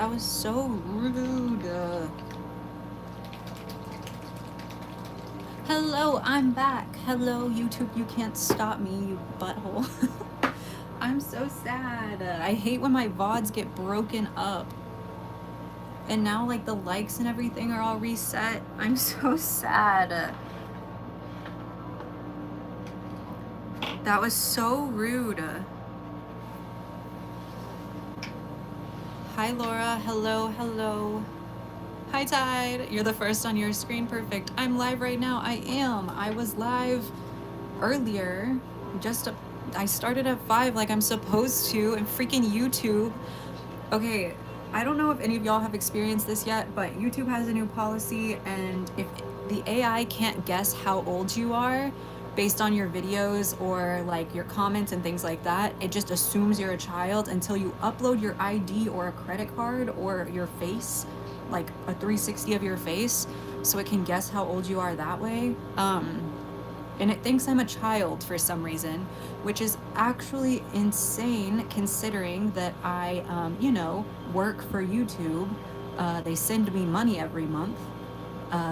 That was so rude. Hello, I'm back. Hello, YouTube, you can't stop me, you butthole. I'm so sad. I hate when my VODs get broken up. And now, like, the likes and everything are all reset. I'm so sad. That was so rude. Hi, Laura. Hello, hello. Hi, Tide. You're the first on your screen. Perfect. I'm live right now. I am. I was live earlier. I started at 5 like I'm supposed to, and freaking YouTube. Okay, I don't know if any of y'all have experienced this yet, but YouTube has a new policy, and if the AI can't guess how old you are based on your videos or like your comments and things like that, it just assumes you're a child until you upload your ID or a credit card or your face, like a 360 of your face, so it can guess how old you are that way. And it thinks I'm a child for some reason, which is actually insane considering that I, work for YouTube. They send me money every month.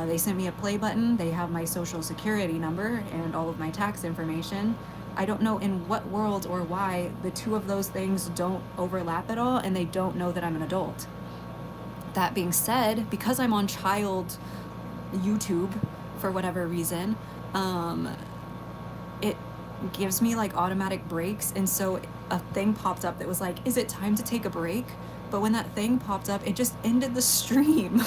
They sent me a play button. They have my social security number and all of my tax information. I don't know in what world or why the two of those things don't overlap at all, and they don't know that I'm an adult. That being said, because I'm on child YouTube for whatever reason, it gives me like automatic breaks, and so a thing popped up that was like, is it time to take a break? But when that thing popped up, it just ended the stream.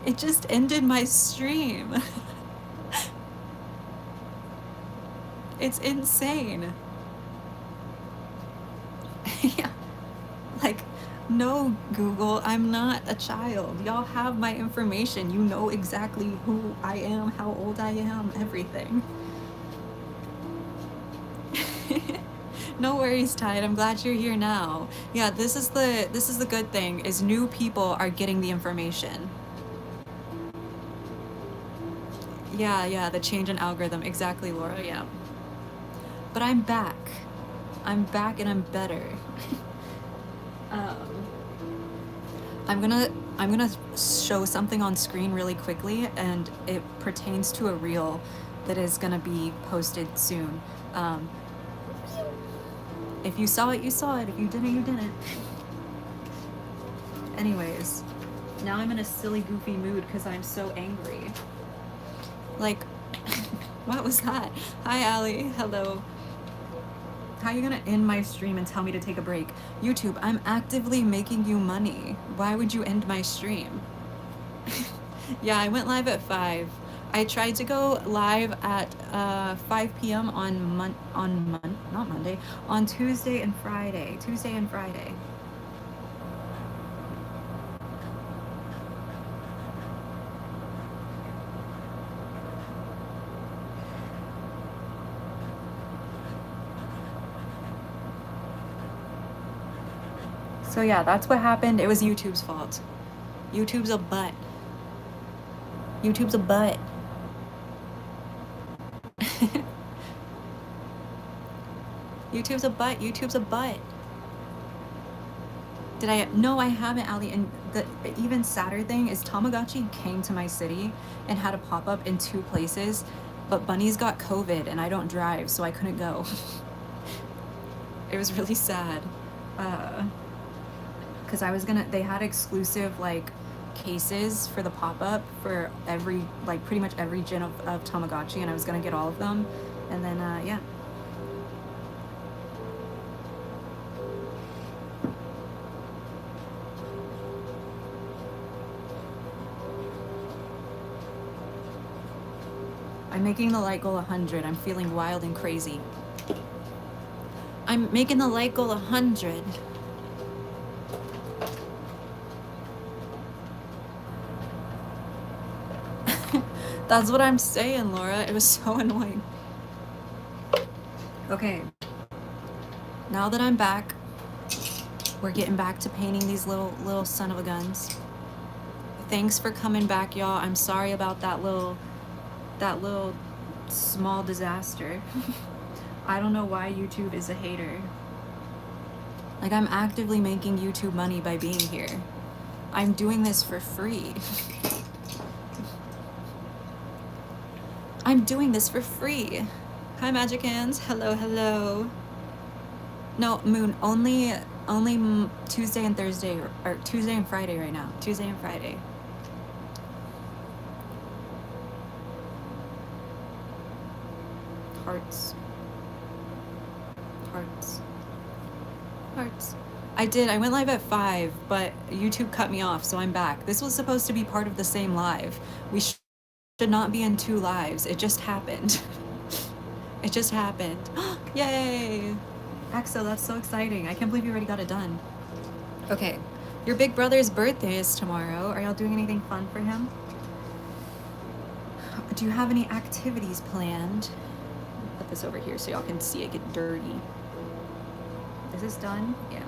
It just ended my stream. It's insane. Yeah, like, no, Google, I'm not a child. Y'all have my information. You know exactly who I am, how old I am, everything. No worries, Tide. I'm glad you're here now. Yeah, this is the good thing, is new people are getting the information. Yeah, the change in algorithm. Exactly, Laura, yeah. But I'm back. I'm back and I'm better. I'm gonna show something on screen really quickly, and it pertains to a reel that is gonna be posted soon. If you saw it, you saw it. If you didn't, you didn't. Anyways, now I'm in a silly, goofy mood because I'm so angry. Like, what was that? Hi, Allie. Hello. How are you gonna end my stream and tell me to take a break? YouTube, I'm actively making you money. Why would you end my stream? Yeah, I went live at 5. I tried to go live at 5 p.m. on Tuesday and Friday. So yeah, that's what happened. It was YouTube's fault. YouTube's a butt. YouTube's a butt. YouTube's a butt. YouTube's a butt. Did I? No, I haven't, Ali. And the even sadder thing is Tamagotchi came to my city and had a pop-up in 2 places, but Bunny's got COVID and I don't drive, so I couldn't go. It was really sad. Because they had exclusive, like, cases for the pop-up for every, like, pretty much every gen of Tamagotchi, and I was gonna get all of them. And then, yeah. I'm making the light goal 100. I'm feeling wild and crazy. I'm making the light goal 100. That's what I'm saying, Laura. It was so annoying. Okay. Now that I'm back, we're getting back to painting these little son of a guns. Thanks for coming back, y'all. I'm sorry about that little small disaster. I don't know why YouTube is a hater. Like, I'm actively making YouTube money by being here. I'm doing this for free. I'm doing this for free. Hi, Magic Hands. Hello, hello. No, Moon, only Tuesday and Thursday, or Tuesday and Friday right now. Tuesday and Friday. Hearts. Hearts. Hearts. I did. I went live at 5, but YouTube cut me off, so I'm back. This was supposed to be part of the same live. We should not be in 2 lives. It just happened. It just happened. Yay! Axel, that's so exciting. I can't believe you already got it done. Okay. Your big brother's birthday is tomorrow. Are y'all doing anything fun for him? Do you have any activities planned? Put this over here so y'all can see it get dirty. Is this done? Yeah.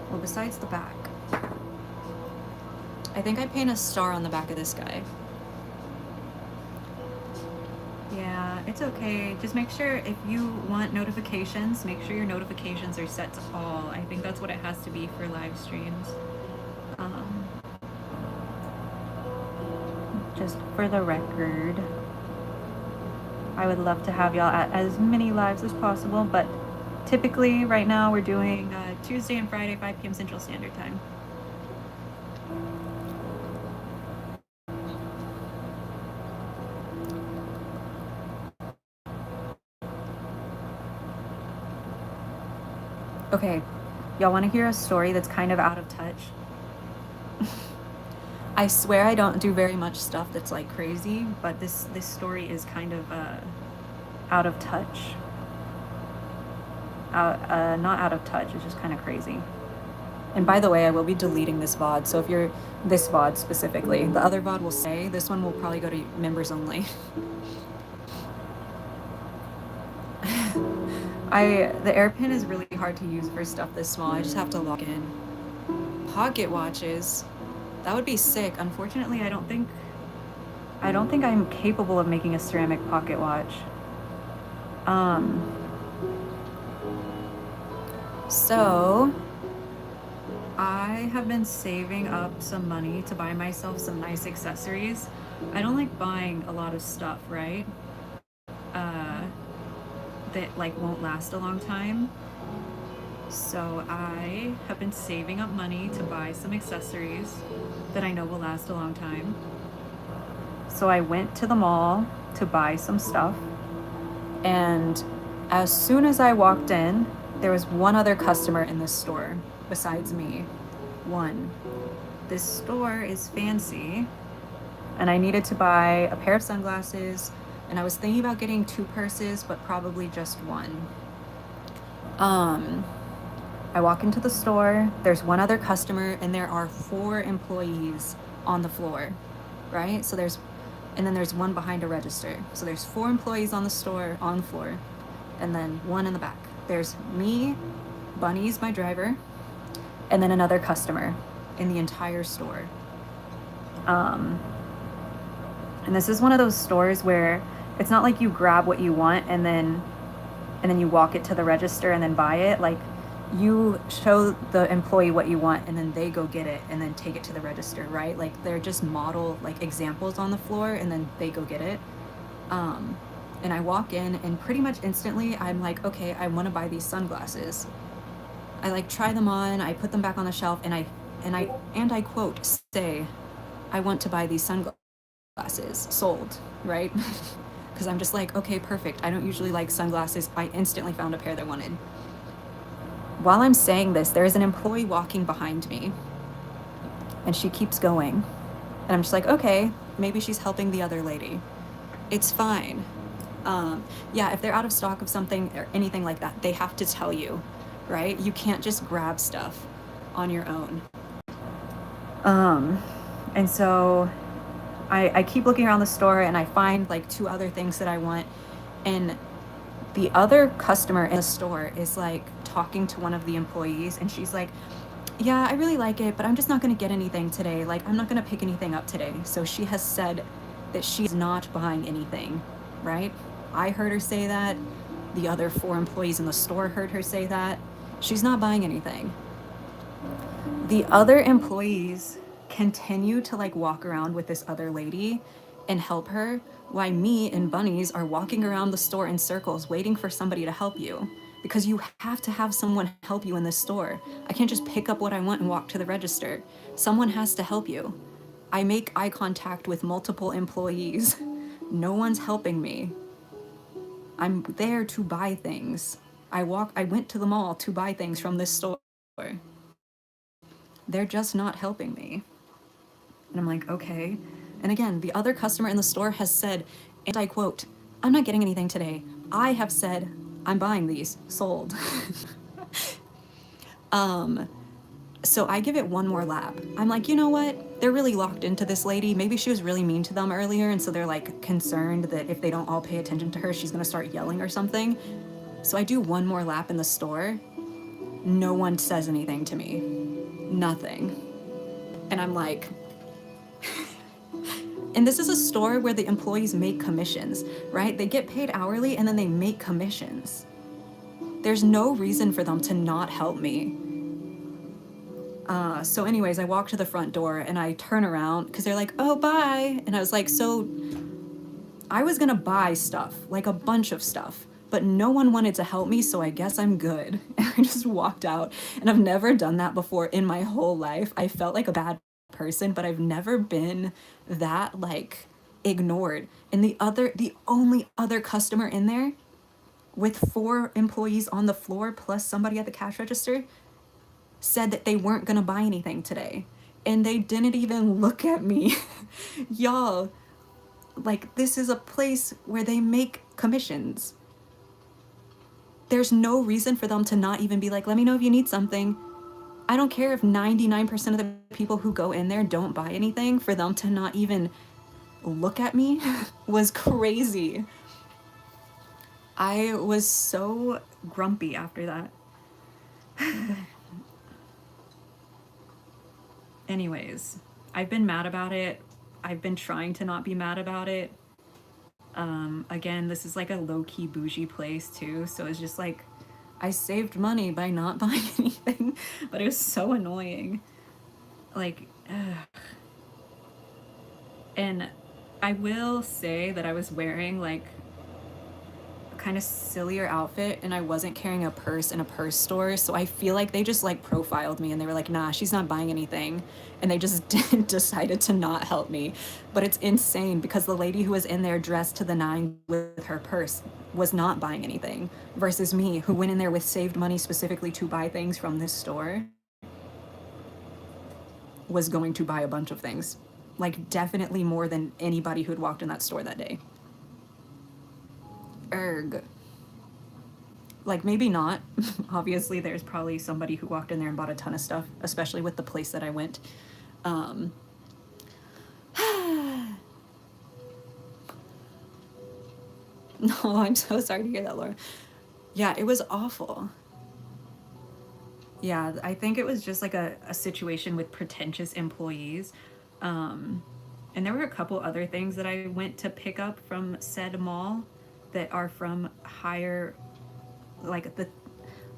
Well, besides the back. I think I paint a star on the back of this guy. Yeah, it's okay. Just make sure if you want notifications, make sure your notifications are set to all. I think that's what it has to be for live streams. Just for the record, I would love to have y'all at as many lives as possible, but typically right now we're doing Tuesday and Friday, 5 p.m. Central Standard Time. Okay, y'all want to hear a story that's kind of out of touch? I swear I don't do very much stuff that's like crazy, but this story is kind of out of touch. Not out of touch, it's just kind of crazy. And by the way, I will be deleting this VOD, so if you're this VOD specifically, the other VOD will stay. This one will probably go to members only. The AirPin is really hard to use for stuff this small. I just have to log in. Pocket watches. That would be sick. Unfortunately, I don't think I'm capable of making a ceramic pocket watch. So I have been saving up some money to buy myself some nice accessories. I don't like buying a lot of stuff, right? That like won't last a long time. So I have been saving up money to buy some accessories that I know will last a long time. So I went to the mall to buy some stuff, and as soon as I walked in, there was one other customer in this store besides me. One. This store is fancy, and I needed to buy a pair of sunglasses, and I was thinking about getting 2 purses, but probably just one. I walk into the store, there's one other customer, and there are 4 employees on the floor, right? So and then there's one behind a register. So there's 4 employees on the floor, and then one in the back. There's me, Bunny's my driver, and then another customer in the entire store. And this is one of those stores where it's not like you grab what you want and then you walk it to the register and then buy it. Like, you show the employee what you want and then they go get it and then take it to the register, right? Like, they're just model like examples on the floor and then they go get it. And I walk in and pretty much instantly I'm like, okay, I want to buy these sunglasses. I like try them on, I put them back on the shelf, and I quote say, I want to buy these sunglasses. Sold, right? Because I'm just like, okay, perfect. I don't usually like sunglasses. I instantly found a pair that I wanted. While I'm saying this, there is an employee walking behind me, and she keeps going. And I'm just like, okay, maybe she's helping the other lady. It's fine. Yeah, if they're out of stock of something or anything like that, they have to tell you, right? You can't just grab stuff on your own. And so I keep looking around the store and I find like 2 other things that I want. And the other customer in the store is like talking to one of the employees, and she's like, yeah, I really like it, but I'm just not going to get anything today. Like, I'm not going to pick anything up today. So she has said that she's not buying anything, right? I heard her say that. The other 4 employees in the store heard her say that. She's not buying anything. The other employees continue to like walk around with this other lady and help her, while me and Bunnies are walking around the store in circles waiting for somebody to help you. Because you have to have someone help you in this store. I can't just pick up what I want and walk to the register. Someone has to help you. I make eye contact with multiple employees. No one's helping me. I'm there to buy things. I went to the mall to buy things from this store. They're just not helping me. And I'm like, okay. And again, the other customer in the store has said, and I quote, "I'm not getting anything today. I have said, I'm buying these, sold." So I give it one more lap. I'm like, you know what? They're really locked into this lady. Maybe she was really mean to them earlier, and so they're like concerned that if they don't all pay attention to her, she's gonna start yelling or something. So I do one more lap in the store. No one says anything to me. Nothing. And I'm like, and this is a store where the employees make commissions, right? They get paid hourly and then they make commissions. There's no reason for them to not help me. So anyways, I walk to the front door and I turn around because they're like, oh, bye. And I was like, so I was gonna buy stuff, like a bunch of stuff, but no one wanted to help me, so I guess I'm good. And I just walked out, and I've never done that before in my whole life. I felt like a bad person, but I've never been that like ignored. And the only other customer in there with 4 employees on the floor plus somebody at the cash register said that they weren't gonna buy anything today. And they didn't even look at me. Y'all, like, this is a place where they make commissions. There's no reason for them to not even be like, let me know if you need something. I don't care if 99% of the people who go in there don't buy anything. For them to not even look at me was crazy. I was so grumpy after that. Anyways, I've been mad about it. I've been trying to not be mad about it. Again, this is like a low-key bougie place too, so it's just like I saved money by not buying anything, but it was so annoying. Like, ugh. And I will say that I was wearing like kind of sillier outfit and I wasn't carrying a purse in a purse store, so I feel like they just like profiled me and they were like, nah, she's not buying anything, and they just decided to not help me. But it's insane because the lady who was in there dressed to the nine with her purse was not buying anything, versus me who went in there with saved money specifically to buy things from this store was going to buy a bunch of things, like definitely more than anybody who had walked in that store that day. Erg. Like, maybe not. Obviously, there's probably somebody who walked in there and bought a ton of stuff, especially with the place that I went. No, I'm so sorry to hear that, Laura. Yeah, it was awful. Yeah, I think it was just like a situation with pretentious employees. And there were a couple other things that I went to pick up from said mall that are from higher, like the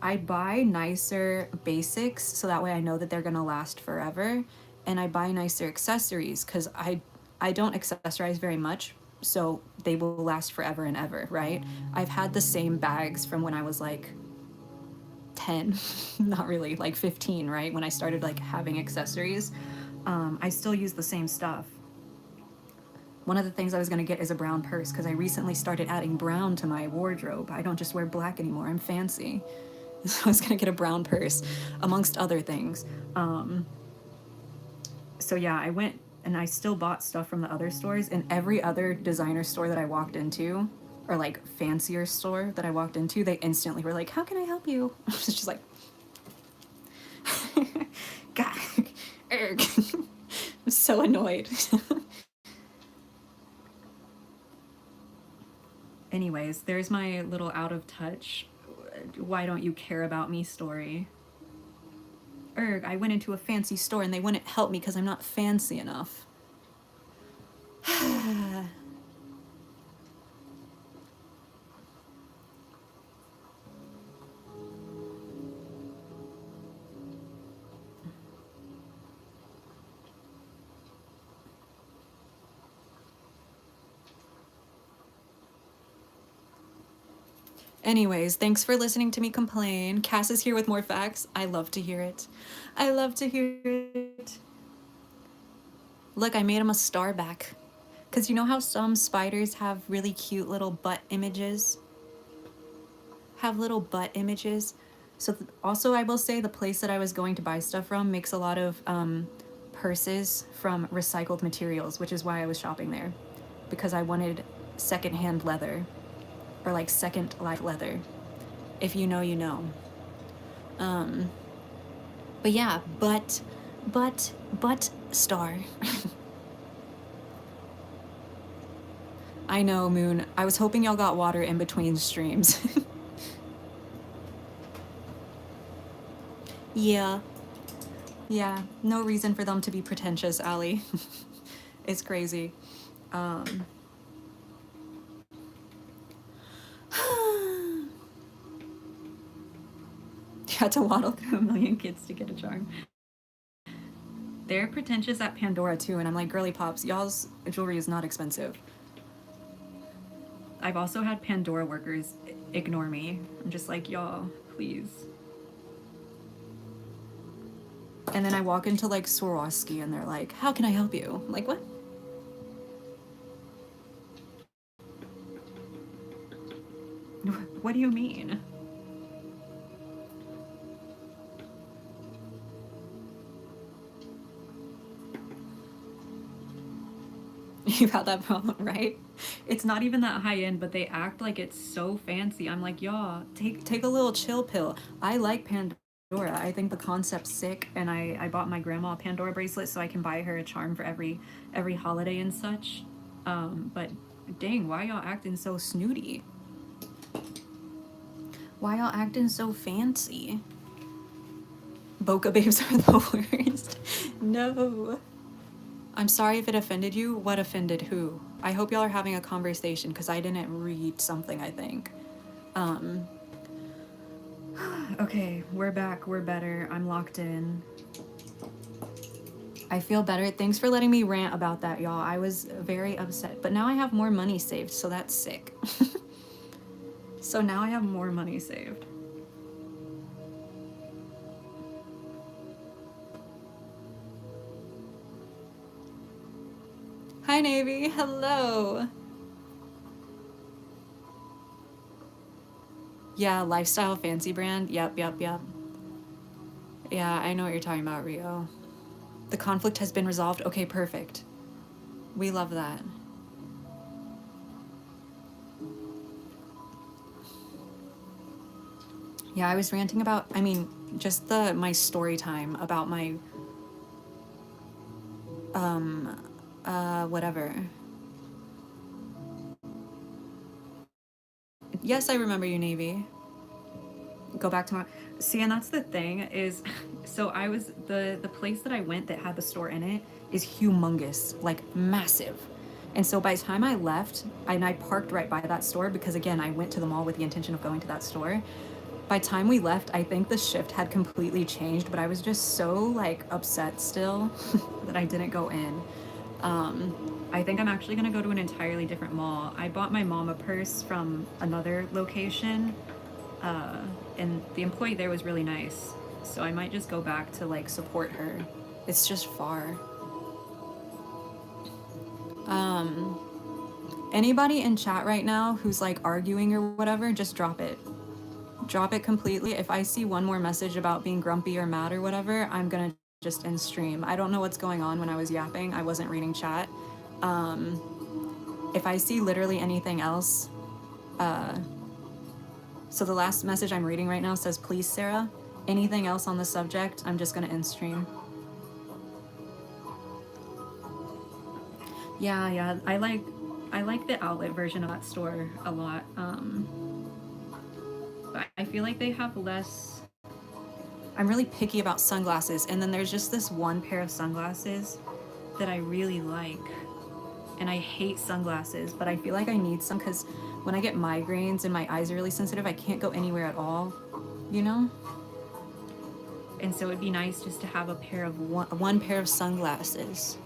I buy nicer basics so that way I know that they're gonna last forever, and I buy nicer accessories because I don't accessorize very much, so they will last forever and ever, right? I've had the same bags from when I was like 10, not really, like 15, right? When I started like having accessories, I still use the same stuff. One of the things I was gonna get is a brown purse because I recently started adding brown to my wardrobe. I don't just wear black anymore, I'm fancy. So I was gonna get a brown purse, amongst other things. So yeah, I went and I still bought stuff from the other stores, and every other designer store that I walked into, or like fancier store that I walked into, they instantly were like, how can I help you? I was just like, God, erg. I'm so annoyed. Anyways, there's my little out of touch, why don't you care about me story. Erg, I went into a fancy store and they wouldn't help me because I'm not fancy enough. Anyways, thanks for listening to me complain. Cass is here with more facts. I love to hear it. I love to hear it. Look, I made him a star back. Because you know how some spiders have really cute little butt images? Have little butt images. So also I will say the place that I was going to buy stuff from makes a lot of purses from recycled materials, which is why I was shopping there. Because I wanted secondhand leather. Or like second life leather. If you know, you know. But yeah, but star. I know, Moon. I was hoping y'all got water in between streams. Yeah. Yeah. No reason for them to be pretentious, Allie. It's crazy. You had to waddle through a million kids to get a charm. They're pretentious at Pandora too, and I'm like, girly pops, y'all's jewelry is not expensive. I've also had Pandora workers ignore me. I'm just like, y'all, please. And then I walk into like Swarovski and they're like, how can I help you? I'm like, what? What do you mean? You've had that problem, right? It's not even that high end, but they act like it's so fancy. I'm like, y'all, take a little chill pill. I like Pandora. I think the concept's sick, and I bought my grandma a Pandora bracelet so I can buy her a charm for every holiday and such. But dang, why y'all acting so snooty? Why y'all acting so fancy? Boca babes are the worst. No. I'm sorry if it offended you. What offended who? I hope y'all are having a conversation because I didn't read something, I think. Okay, we're back. We're better. I'm locked in. I feel better. Thanks for letting me rant about that, y'all. I was very upset. But now I have more money saved, so that's sick. So now I have more money saved. Hi, Navy. Hello. Yeah, lifestyle fancy brand. Yep. Yeah, I know what you're talking about, Rio. The conflict has been resolved. Okay, perfect. We love that. Yeah, I was ranting about, I mean, just my story time about my whatever. Yes, I remember you, Navy. Go back to my, see, and that's the thing is, so I was, the place that I went that had the store in it is humongous, like massive. And so by the time I left, and I parked right by that store because again, I went to the mall with the intention of going to that store. By the time we left, I think the shift had completely changed, but I was just so like upset still that I didn't go in. I think I'm actually gonna go to an entirely different mall. I bought my mom a purse from another location, and the employee there was really nice. So I might just go back to like support her. It's just far. Anybody in chat right now who's like arguing or whatever, just drop it. Drop it completely. If I see one more message about being grumpy or mad or whatever, I'm gonna just end stream. I don't know what's going on when I was yapping. I wasn't reading chat. If I see literally anything else, so the last message I'm reading right now says, please, Sarah. Anything else on the subject, I'm just gonna end stream. Yeah, I like the outlet version of that store a lot. But I feel like they have less. I'm really picky about sunglasses, and then there's just this one pair of sunglasses that I really like. And I hate sunglasses, but I feel like I need some because when I get migraines and my eyes are really sensitive, I can't go anywhere at all, you know? And so it'd be nice just to have a pair of one pair of sunglasses.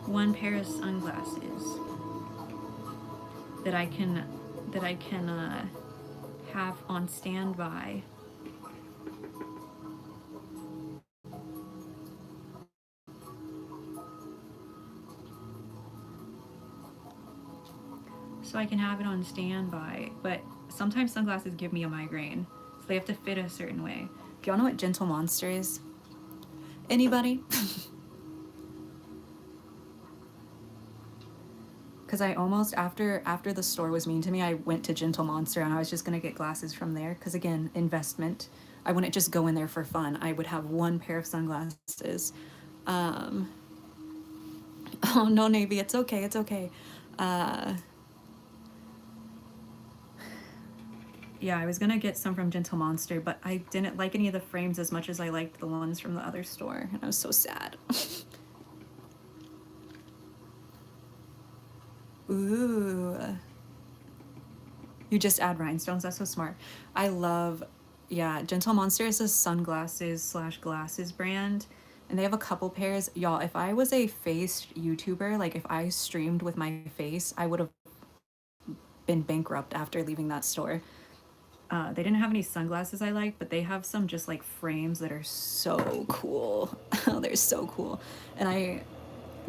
One pair of sunglasses that I can have on standby. So I can have it on standby, but sometimes sunglasses give me a migraine, so they have to fit a certain way. Do y'all know what Gentle Monster is? Anybody? Because I almost, after the store was mean to me, I went to Gentle Monster and I was just gonna get glasses from there. Because again, investment. I wouldn't just go in there for fun. I would have one pair of sunglasses. Um, oh no, Navy, it's okay, it's okay. Yeah, I was gonna get some from Gentle Monster, but I didn't like any of the frames as much as I liked the ones from the other store, and I was so sad. Ooh. You just add rhinestones, that's so smart. I love, yeah, Gentle Monster is a sunglasses slash glasses brand, and they have a couple pairs. Y'all, if I was a face YouTuber, like if I streamed with my face, I would have been bankrupt after leaving that store. They didn't have any sunglasses I like, but they have some just like frames that are so cool. They're so cool. And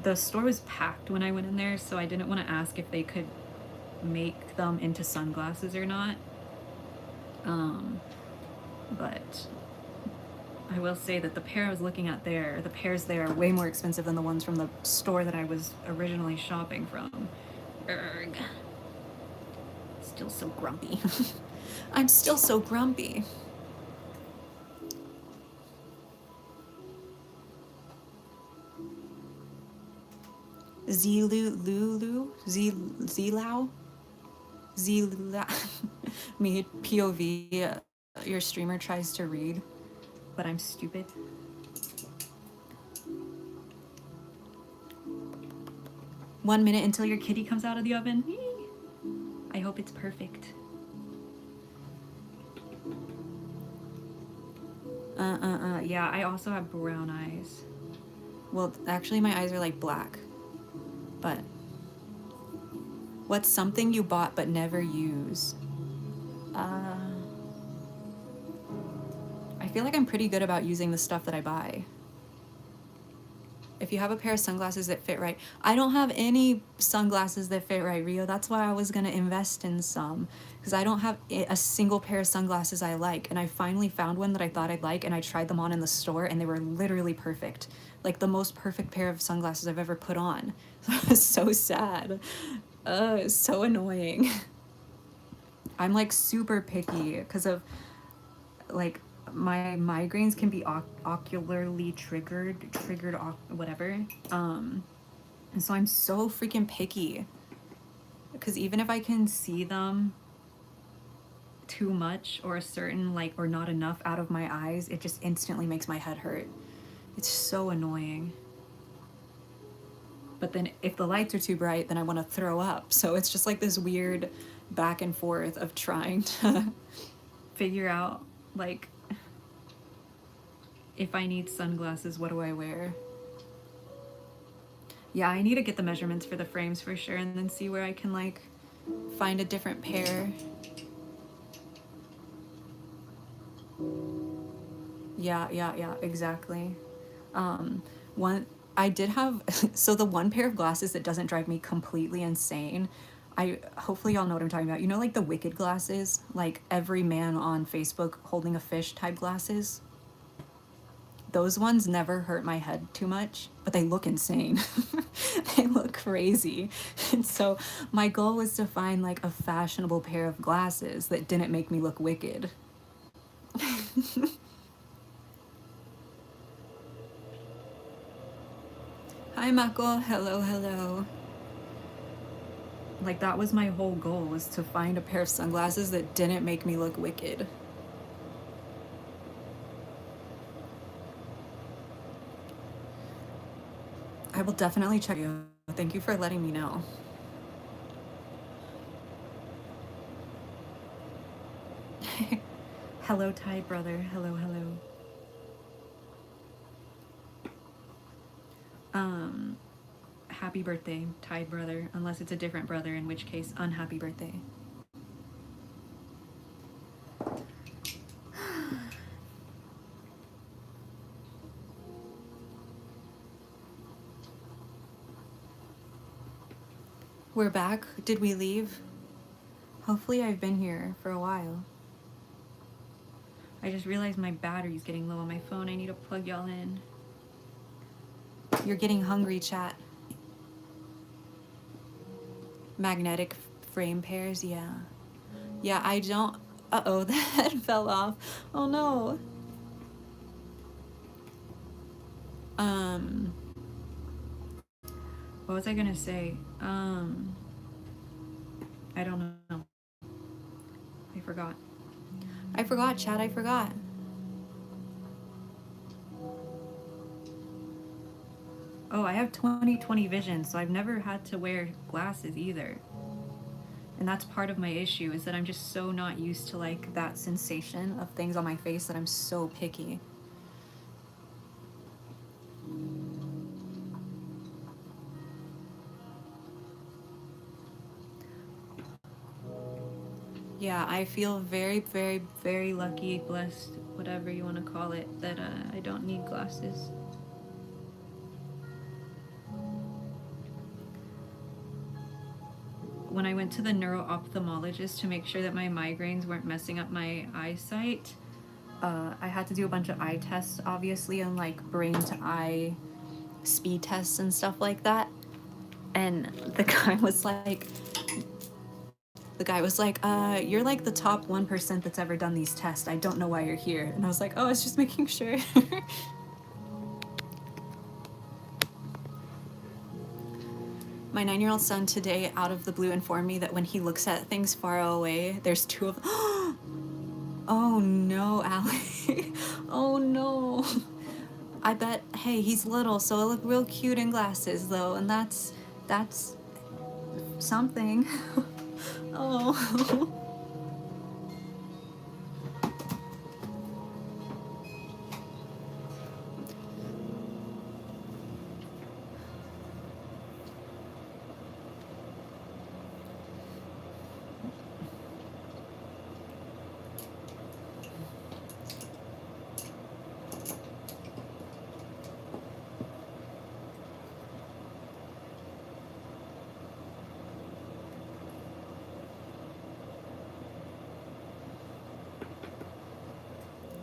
the store was packed when I went in there, so I didn't want to ask if they could make them into sunglasses or not. But I will say that the pair I was looking at there, the pairs there are way more expensive than the ones from the store that I was originally shopping from. Erg. Still so grumpy. I'm still so grumpy. Zilau? Me, POV, your streamer tries to read, but I'm stupid. One minute until your kitty comes out of the oven. I hope it's perfect. Yeah, I also have brown eyes. Well, actually my eyes are like black. But what's something you bought but never use? I feel like I'm pretty good about using the stuff that I buy. If you have a pair of sunglasses that fit right. I don't have any sunglasses that fit right, Rio. That's why I was gonna invest in some. Because I don't have a single pair of sunglasses I like. And I finally found one that I thought I'd like, and I tried them on in the store, and they were literally perfect. Like the most perfect pair of sunglasses I've ever put on. I was so sad. It's so annoying. I'm like super picky because of like my migraines can be ocularly triggered, whatever. And so I'm so freaking picky because even if I can see them too much or a certain like or not enough out of my eyes, it just instantly makes my head hurt. It's so annoying. But then if the lights are too bright, then I want to throw up. So it's just like this weird back and forth of trying to figure out like if I need sunglasses, what do I wear? Yeah, I need to get the measurements for the frames for sure, and then see where I can like find a different pair. Yeah, exactly. One, I did have, so the one pair of glasses that doesn't drive me completely insane, hopefully y'all know what I'm talking about. You know, like the Wicked glasses, like every man on Facebook holding a fish type glasses? Those ones never hurt my head too much, but they look insane. They look crazy. And so my goal was to find like a fashionable pair of glasses that didn't make me look wicked. Hi, Mako. Hello. Like that was my whole goal, was to find a pair of sunglasses that didn't make me look wicked. I will definitely check you. Thank you for letting me know. Hello, Tide brother. Hello. happy birthday, Tide brother, unless it's a different brother, in which case, unhappy birthday. We're back. Did we leave? Hopefully I've been here for a while. I just realized my battery's getting low on my phone. I need to plug y'all in. You're getting hungry, chat. Magnetic frame pairs, yeah. Yeah, I don't... Uh-oh, the head fell off. Oh no. What was I gonna say? I don't know. I forgot. I forgot, chat, I forgot. Oh, I have 20/20 vision, so I've never had to wear glasses either. And that's part of my issue, is that I'm just so not used to like that sensation of things on my face that I'm so picky. Yeah, I feel very, very, very lucky, blessed, whatever you want to call it, that I don't need glasses. When I went to the neuro-ophthalmologist to make sure that my migraines weren't messing up my eyesight, I had to do a bunch of eye tests, obviously, and like brain to eye speed tests and stuff like that. And the guy was like, you're like the top 1% that's ever done these tests. I don't know why you're here. And I was like, oh, I was just making sure. My 9-year-old son today, out of the blue, informed me that when he looks at things far away, there's two of them. Oh no, Allie. Oh no. I bet, hey, he's little, so he'll look real cute in glasses though, and that's something. Oh.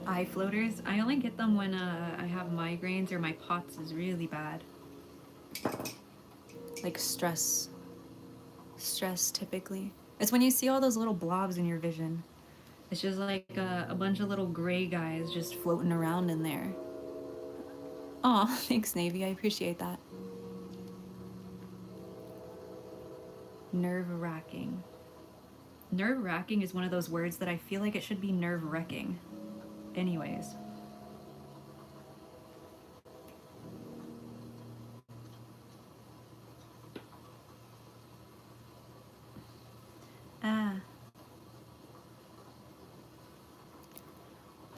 Eye floaters, I only get them when I have migraines or my POTS is really bad. Like stress typically. It's when you see all those little blobs in your vision. It's just like a bunch of little gray guys just floating around in there. Aw, thanks Navy, I appreciate that. Nerve-wracking. Nerve-wracking is one of those words that I feel like it should be nerve-wrecking. Anyways.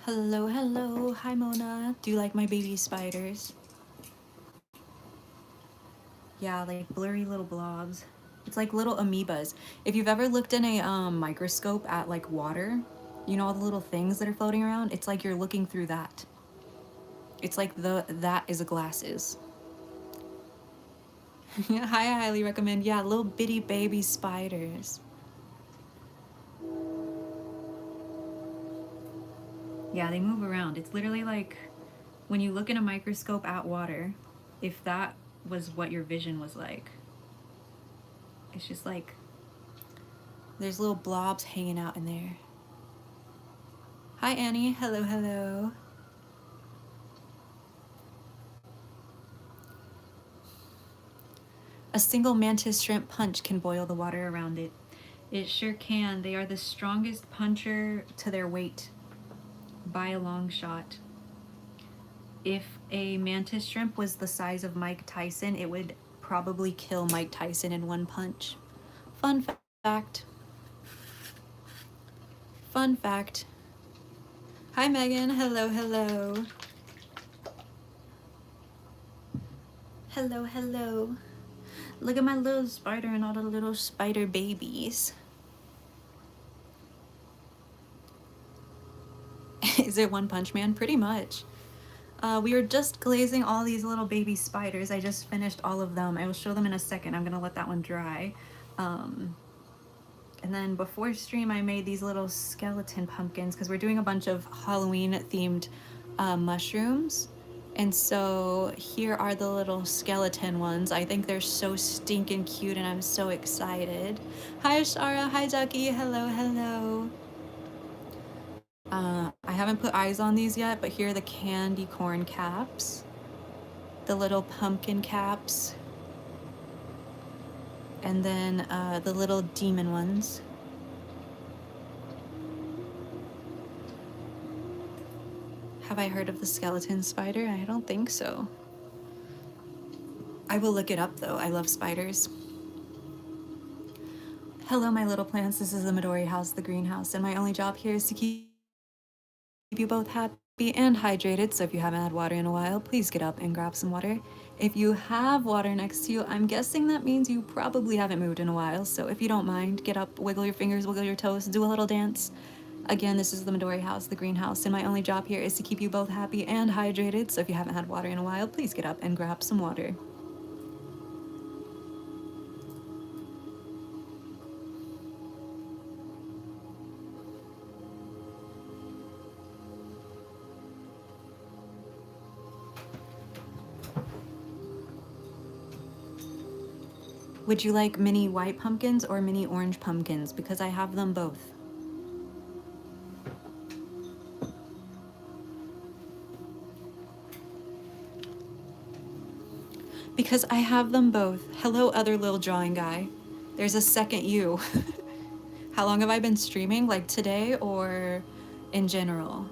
Hello, hello. Hi, Mona. Do you like my baby spiders? Yeah, like blurry little blobs. It's like little amoebas. If you've ever looked in a microscope at like water, you know all the little things that are floating around? It's like you're looking through that. It's like that is a glasses. Yeah, I highly recommend. Yeah, little bitty baby spiders. Yeah, they move around. It's literally like when you look in a microscope at water, if that was what your vision was like. It's just like there's little blobs hanging out in there. Hi, Annie. Hello, hello. A single mantis shrimp punch can boil the water around it. It sure can. They are the strongest puncher to their weight by a long shot. If a mantis shrimp was the size of Mike Tyson, it would probably kill Mike Tyson in one punch. Fun fact. Fun fact. Hi, Megan. Hello, hello. Hello, hello. Look at my little spider and all the little spider babies. Is it One Punch Man? Pretty much. We are just glazing all these little baby spiders. I just finished all of them. I will show them in a second. I'm gonna let that one dry. And then before stream, I made these little skeleton pumpkins because we're doing a bunch of Halloween themed mushrooms. And so here are the little skeleton ones. I think they're so stinking cute and I'm so excited. Hi Ashara, hi Jackie, hello, hello. I haven't put eyes on these yet, but here are the candy corn caps. The little pumpkin caps. And then the little demon ones. Have I heard of the skeleton spider? I don't think so. I will look it up though. I love spiders. Hello, my little plants. This is the Midori house, the greenhouse, and my only job here is to keep you both happy and hydrated. So if you haven't had water in a while, please get up and grab some water. If you have water next to you, I'm guessing that means you probably haven't moved in a while. So if you don't mind, get up, wiggle your fingers, wiggle your toes, do a little dance. Again, this is the Midori house, the greenhouse, and my only job here is to keep you both happy and hydrated. So if you haven't had water in a while, please get up and grab some water. Would you like mini white pumpkins or mini orange pumpkins? Because I have them both. Because I have them both. Hello, other little drawing guy. There's a second you. How long have I been streaming? Like today or in general?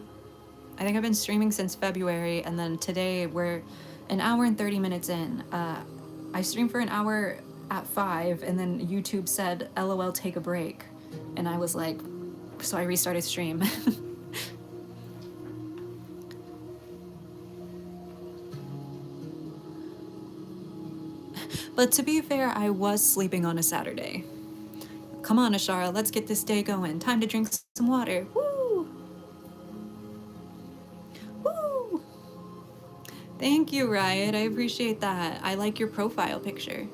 I think I've been streaming since February, and then today we're an hour and 30 minutes in. I streamed for an hour at 5, and then YouTube said, LOL, take a break. And I was like, so I restarted stream. But to be fair, I was sleeping on a Saturday. Come on, Ashara, let's get this day going. Time to drink some water. Woo! Woo! Thank you, Riot. I appreciate that. I like your profile picture.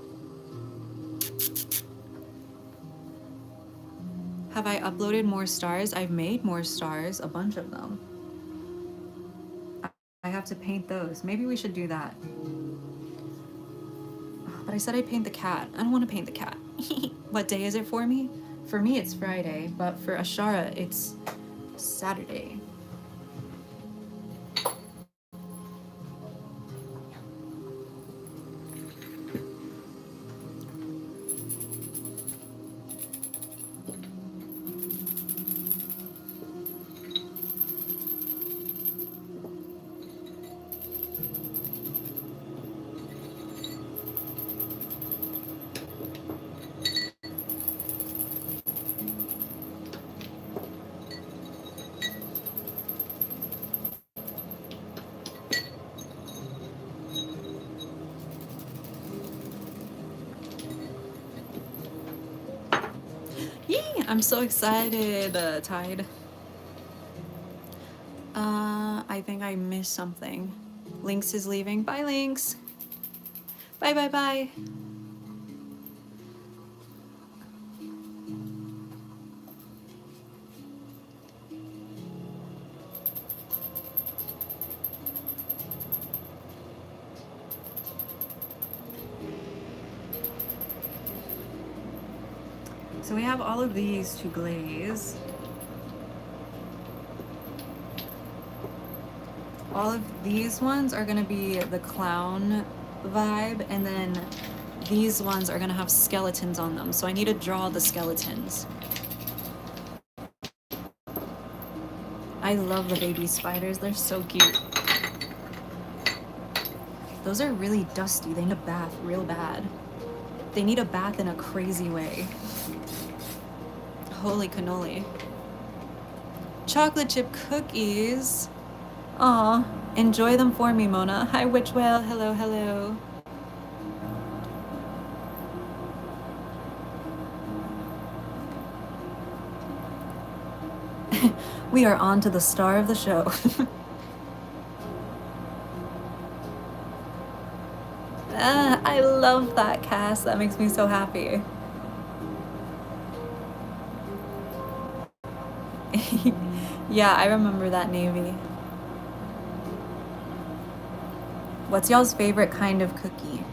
Have I uploaded more stars? I've made more stars, a bunch of them. I have to paint those. Maybe we should do that. But I said I'd paint the cat. I don't want to paint the cat. What day is it for me? For me, it's Friday, but for Ashara, it's Saturday. Yee! I'm so excited, Tide. I think I missed something. Lynx is leaving. Bye, Lynx. Bye, bye, bye. So we have all of these to glaze. All of these ones are gonna be the clown vibe, and then these ones are gonna have skeletons on them. So I need to draw the skeletons. I love the baby spiders, they're so cute. Those are really dusty, they need a bath real bad. They need a bath in a crazy way. Holy cannoli. Chocolate chip cookies. Aw, enjoy them for me, Mona. Hi, Witch Whale. Hello, hello. We are on to the star of the show. I love that, Cass. That makes me so happy. Yeah, I remember that navy. What's y'all's favorite kind of cookie?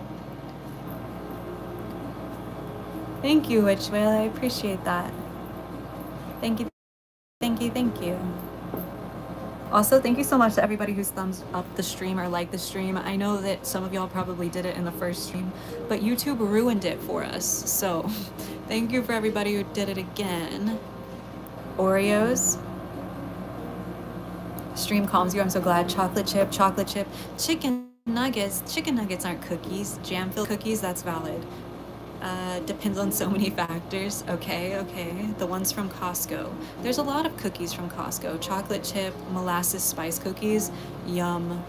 Thank you, Witchwhale. I appreciate that. Thank you, thank you, thank you. Also, thank you so much to everybody who's thumbs up the stream or liked the stream. I know that some of y'all probably did it in the first stream, but YouTube ruined it for us. So thank you for everybody who did it again. Oreos. Stream calms you. I'm so glad. Chocolate chip, chocolate chip. Chicken nuggets. Chicken nuggets aren't cookies. Jam-filled cookies, that's valid. Depends on so many factors. Okay, okay. The ones from Costco. There's a lot of cookies from Costco. Chocolate chip, molasses spice cookies. Yum.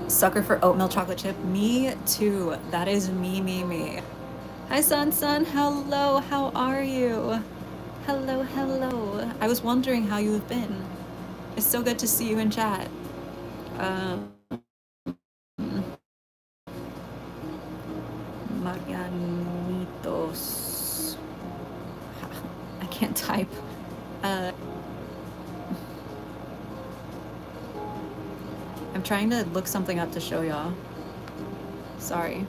Sucker for oatmeal chocolate chip. Me too. That is me. Hi, Sun. Hello, how are you? Hello. I was wondering how you have been. It's so good to see you in chat. Marianitos. I can't type. I'm trying to look something up to show y'all. Sorry.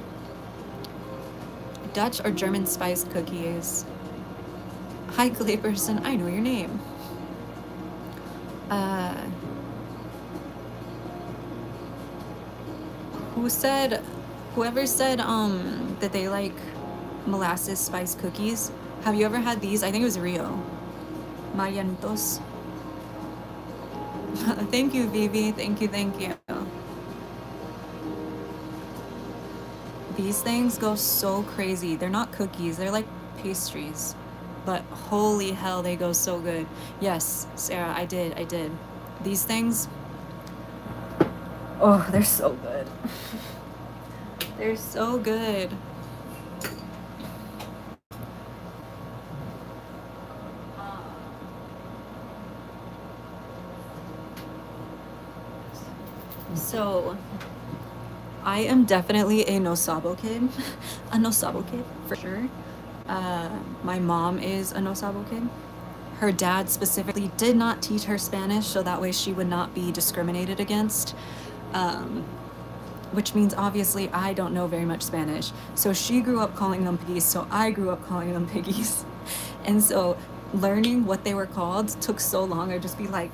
Dutch or German spice cookies. Hi, Clayperson. I know your name. Whoever said that they like molasses spice cookies. Have you ever had these? I think it was Rio. Marianitos. Thank you, Vivi. Thank you. These things go so crazy. They're not cookies, they're like pastries. But holy hell, they go so good. Yes, Sarah, I did. These things, oh, they're so good. They're so good. So, I am definitely a no sabo kid. A no sabo kid, for sure. My mom is a no sabo kid. Her dad specifically did not teach her Spanish, so that way she would not be discriminated against. Which means obviously I don't know very much Spanish. So she grew up calling them piggies, so I grew up calling them piggies. And so learning what they were called took so long. I'd just be like,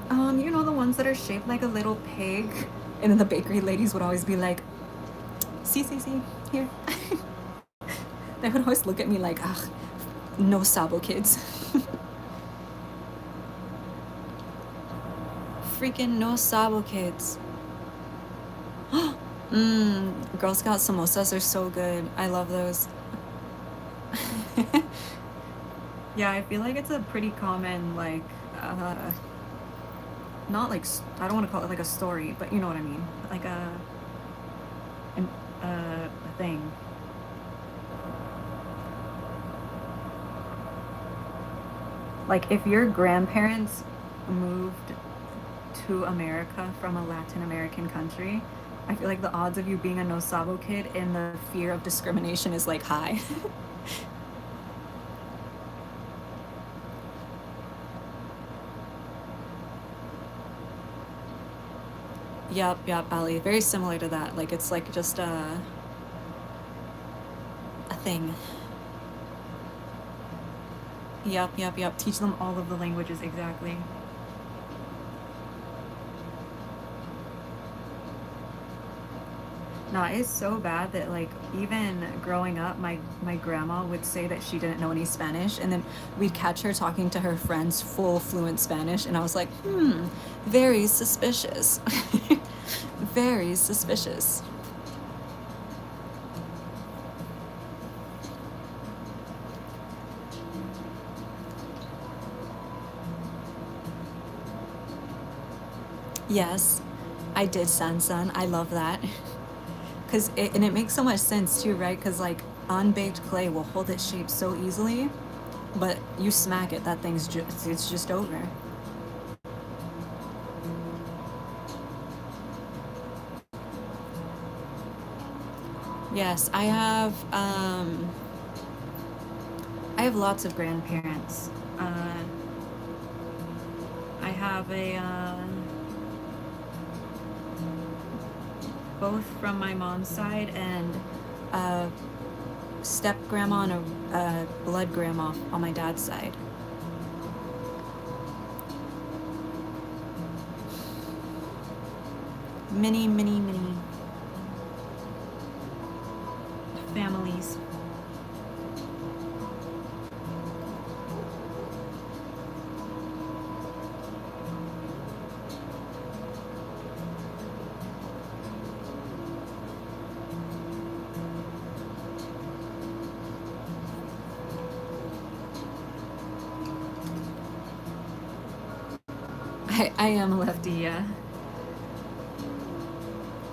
you know, the ones that are shaped like a little pig? And then the bakery ladies would always be like, see, here. They would always look at me like, ugh, no sabo kids. Freaking no sabo kids. Girl Scout samosas are so good. I love those. Yeah, I feel like it's a pretty common, like, not like, I don't want to call it like a story, but you know what I mean. Like a thing. Like if your grandparents moved to America from a Latin American country, I feel like the odds of you being a no sabo kid and the fear of discrimination is like high. Yep, Ali. Very similar to that. Like it's like just a thing. Yep. Teach them all of the languages, exactly. No, it's so bad that like even growing up, my grandma would say that she didn't know any Spanish, and then we'd catch her talking to her friends full fluent Spanish, and I was like, very suspicious. Very suspicious. Yes, I did, San. I love that. And it makes so much sense too, right? Because like unbaked clay will hold its shape so easily, but you smack it, that thing's it's just over. Yes, I have lots of grandparents. I have both from my mom's side and a step grandma and a blood grandma on my dad's side. Many, many, many families. I am a lefty, yeah.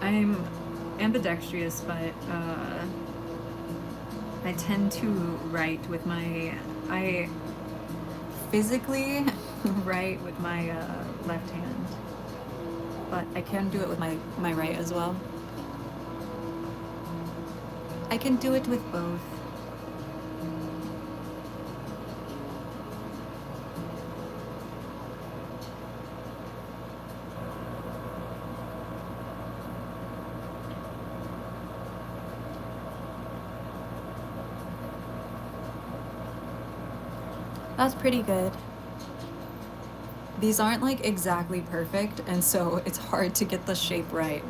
I'm ambidextrous, but I tend to write with I physically write with my left hand, but I can do it with my right as well. I can do it with both. That's pretty good. These aren't like exactly perfect, and so it's hard to get the shape right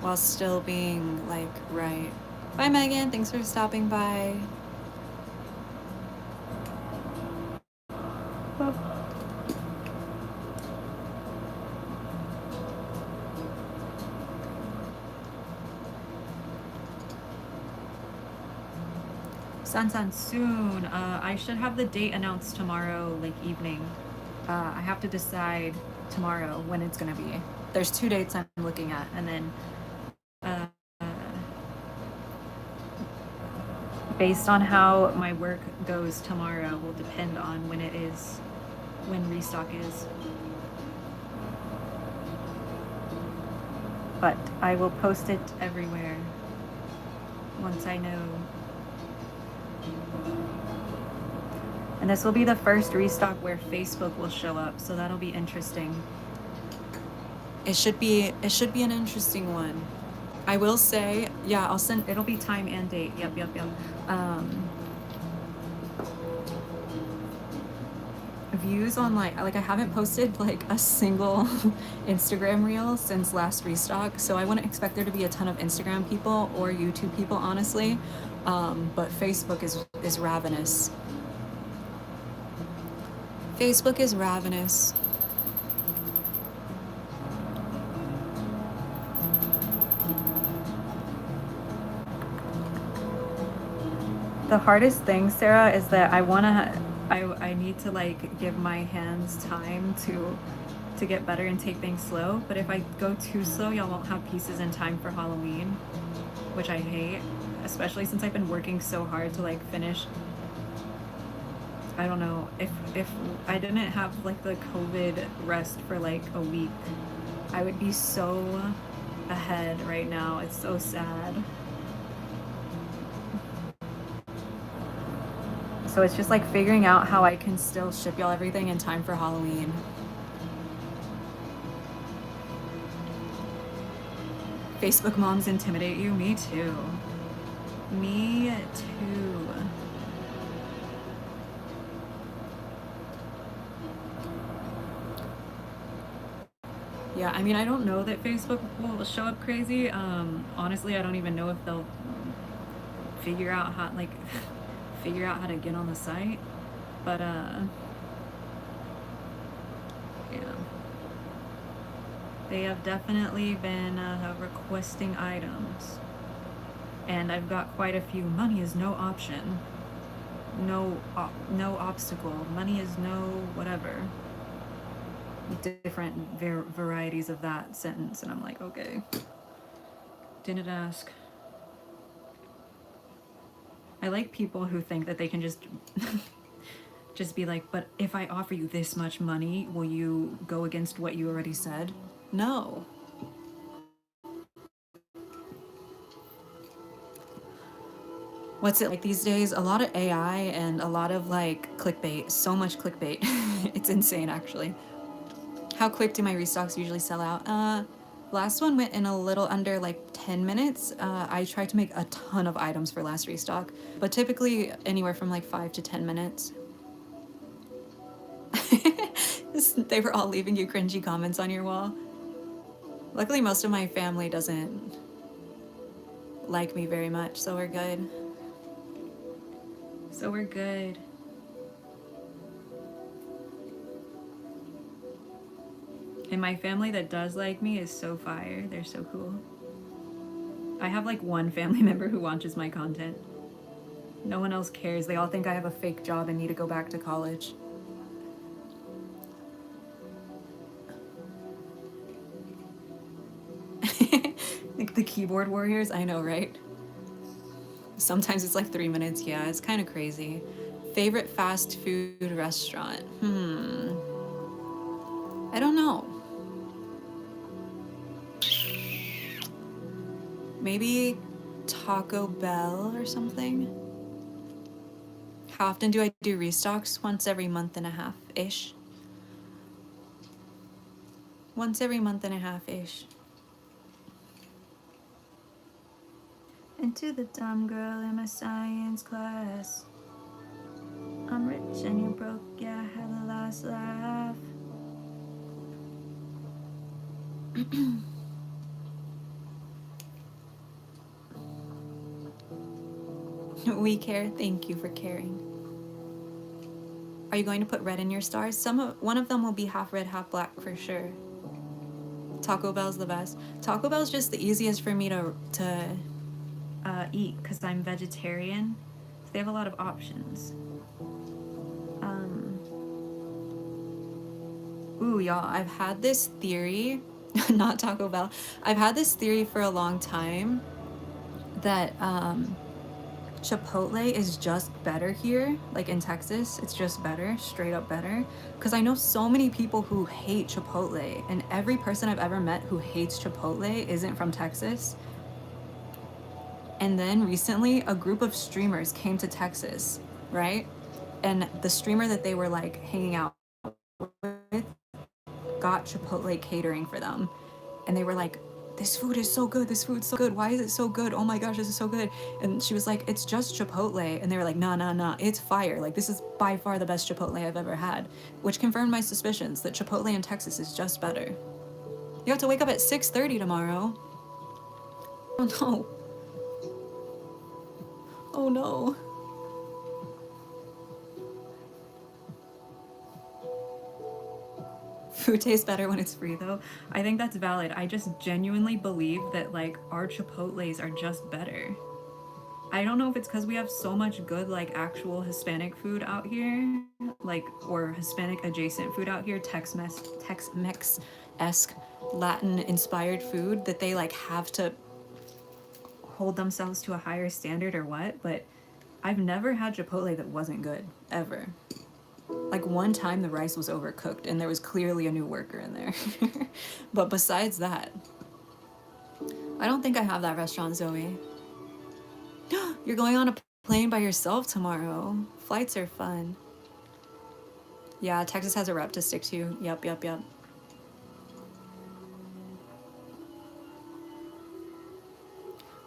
while still being like right. Bye, Megan. Thanks for stopping by. San soon. I should have the date announced tomorrow, like evening. I have to decide tomorrow when it's gonna be. There's 2 dates I'm looking at, and then based on how my work goes tomorrow will depend on when Restock is. But I will post it everywhere once I know. And this will be the first Restock where Facebook will show up, so that'll be interesting. It should be an interesting one. I will say, yeah, I'll send, it'll be time and date. Yep. Views on like I haven't posted like a single Instagram reel since last Restock, so I wouldn't expect there to be a ton of Instagram people or YouTube people, honestly. But Facebook is ravenous. Facebook is ravenous. The hardest thing, Sarah, is that I need to like give my hands time to get better and take things slow. But if I go too slow, y'all won't have pieces in time for Halloween, which I hate, especially since I've been working so hard to like finish. I don't know, if I didn't have like the COVID rest for like a week, I would be so ahead right now. It's so sad. So it's just like figuring out how I can still ship y'all everything in time for Halloween. Facebook moms intimidate you? Me too. Me too. Yeah, I mean, I don't know that Facebook will show up crazy. Honestly, I don't even know if they'll figure out how to get on the site. But yeah. They have definitely been requesting items. And I've got quite a few. Money is no option. No obstacle. Money is no whatever. Different varieties of that sentence, and I'm like, okay, didn't ask. I like people who think that they can just just be like, but if I offer you this much money, will you go against what you already said? No. What's it like these days? A lot of AI and a lot of like clickbait. So much clickbait. It's insane, actually. How quick do my restocks usually sell out? Last one went in a little under like 10 minutes. I tried to make a ton of items for last restock, but typically anywhere from like 5 to 10 minutes. They were all leaving you cringy comments on your wall. Luckily, most of my family doesn't like me very much, so we're good. So we're good. And my family that does like me is so fire. They're so cool. I have like one family member who watches my content. No one else cares. They all think I have a fake job and need to go back to college. Like the keyboard warriors, I know, right? Sometimes it's like 3 minutes. Yeah, it's kind of crazy. Favorite fast food restaurant? I don't know. Maybe Taco Bell or something? How often do I do restocks? Once every month and a half-ish. Once every month and a half-ish. And to the dumb girl in my science class, I'm rich and you're broke, yeah, I had the last laugh. We care. Thank you for caring. Are you going to put red in your stars? One of them will be half red, half black for sure. Taco Bell's the best. Taco Bell's just the easiest for me to eat because I'm vegetarian. So they have a lot of options. Ooh, y'all, I've had this theory, not Taco Bell. I've had this theory for a long time that Chipotle is just better here, like in Texas. It's just better, straight up better. Because I know so many people who hate Chipotle, and every person I've ever met who hates Chipotle isn't from Texas. And then recently, a group of streamers came to Texas, right? And the streamer that they were like hanging out with got Chipotle catering for them. And they were like, this food is so good. This food's so good. Why is it so good? Oh my gosh, this is so good. And she was like, it's just Chipotle. And they were like, nah, it's fire. Like, this is by far the best Chipotle I've ever had, which confirmed my suspicions that Chipotle in Texas is just better. You have to wake up at 6:30 tomorrow. Oh no. Oh no. Food tastes better when it's free though. I think that's valid. I just genuinely believe that like our Chipotles are just better. I don't know if it's because we have so much good like actual Hispanic food out here, like, or Hispanic adjacent food out here, Tex-Mex-esque Latin inspired food, that they like have to hold themselves to a higher standard or what, but I've never had Chipotle that wasn't good, ever. Like one time the rice was overcooked and there was clearly a new worker in there. But besides that, I don't think I have that restaurant, Zoe. You're going on a plane by yourself tomorrow. Flights are fun. Yeah, Texas has a rep to stick to. Yep.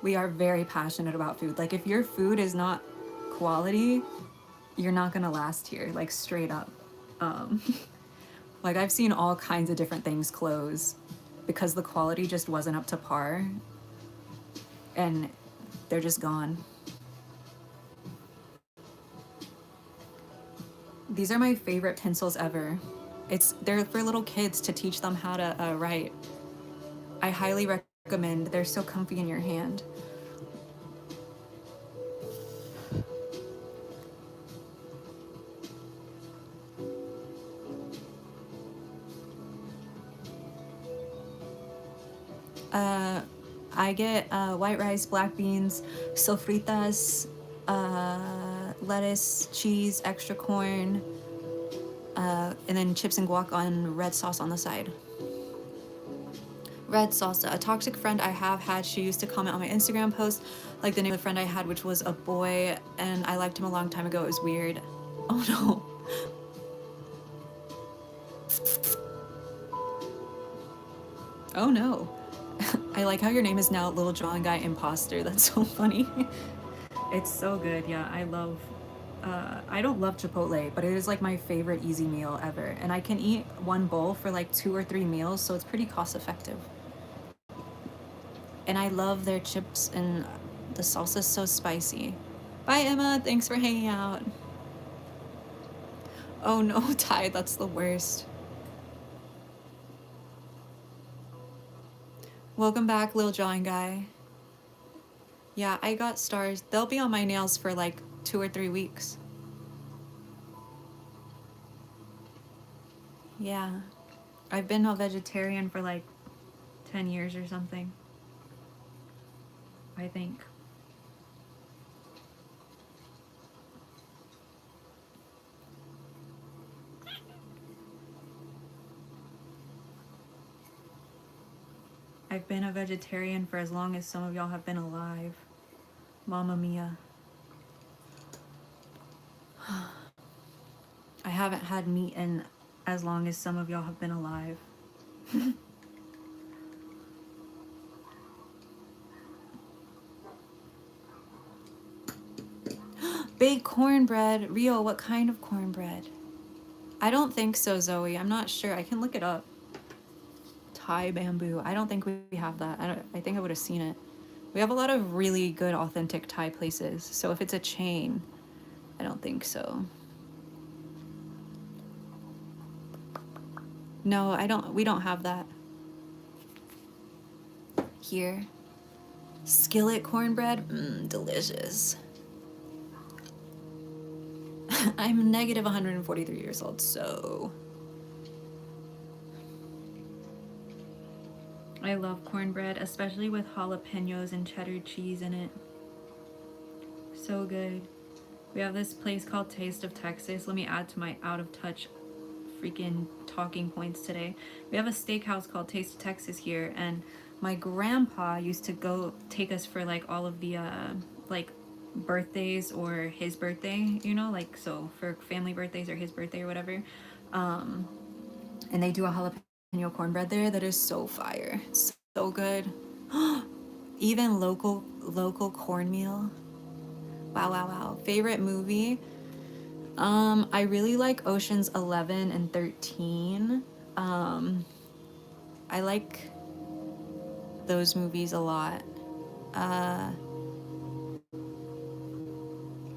We are very passionate about food. Like, if your food is not quality, you're not gonna last here, like, straight up. Like, I've seen all kinds of different things close because the quality just wasn't up to par, and they're just gone. These are my favorite pencils ever. They're for little kids to teach them how to write. I highly recommend. They're so comfy in your hand. I get white rice, black beans, sofritas, lettuce, cheese, extra corn, and then chips and guac on red sauce on the side. Red salsa. A toxic friend I have had, she used to comment on my Instagram post, like the name of the friend I had, which was a boy, and I liked him a long time ago. It was weird. Oh no. Oh no. I like how your name is now Little Drawing Guy Imposter. That's so funny. It's so good. Yeah, I love. I don't love Chipotle, but it is like my favorite easy meal ever. And I can eat one bowl for like 2 or 3 meals, so it's pretty cost effective. And I love their chips, and the salsa's so spicy. Bye, Emma. Thanks for hanging out. Oh no, Ty, that's the worst. Welcome back, Lil Drawing Guy. Yeah, I got stars. They'll be on my nails for like 2 or 3 weeks. Yeah. I've been a vegetarian for like 10 years or something, I think. I've been a vegetarian for as long as some of y'all have been alive. Mamma mia. I haven't had meat in as long as some of y'all have been alive. Baked cornbread. Rio, what kind of cornbread? I don't think so, Zoe. I'm not sure. I can look it up. Thai bamboo. I don't think we have that. I think I would have seen it. We have a lot of really good authentic Thai places. So if it's a chain, I don't think so. No, we don't have that here. Skillet cornbread, delicious. I'm negative 143 years old, so I love cornbread, especially with jalapenos and cheddar cheese in it. So good. We have this place called Taste of Texas. Let me add to my out of touch freaking talking points today. We have a steakhouse called Taste of Texas here, and my grandpa used to go take us for like all of the like birthdays or his birthday, you know, like so for family birthdays or his birthday or whatever. And they do a jalapeno cornbread there that is so fire. It's so good. Even local cornmeal. Wow, wow, wow. Favorite movie? I really like Oceans 11 and 13. I like those movies a lot.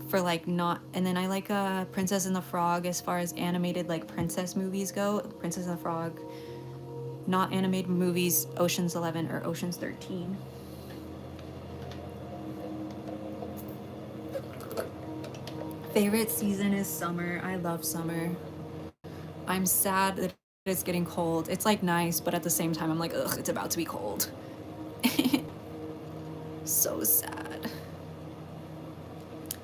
For like not, and then I like Princess and the Frog as far as animated like princess movies go. Princess and the Frog. Not animated movies, Oceans 11 or Oceans 13. Favorite season is summer. I love summer. I'm sad that it's getting cold. It's like nice, but at the same time I'm like, ugh, it's about to be cold. So sad.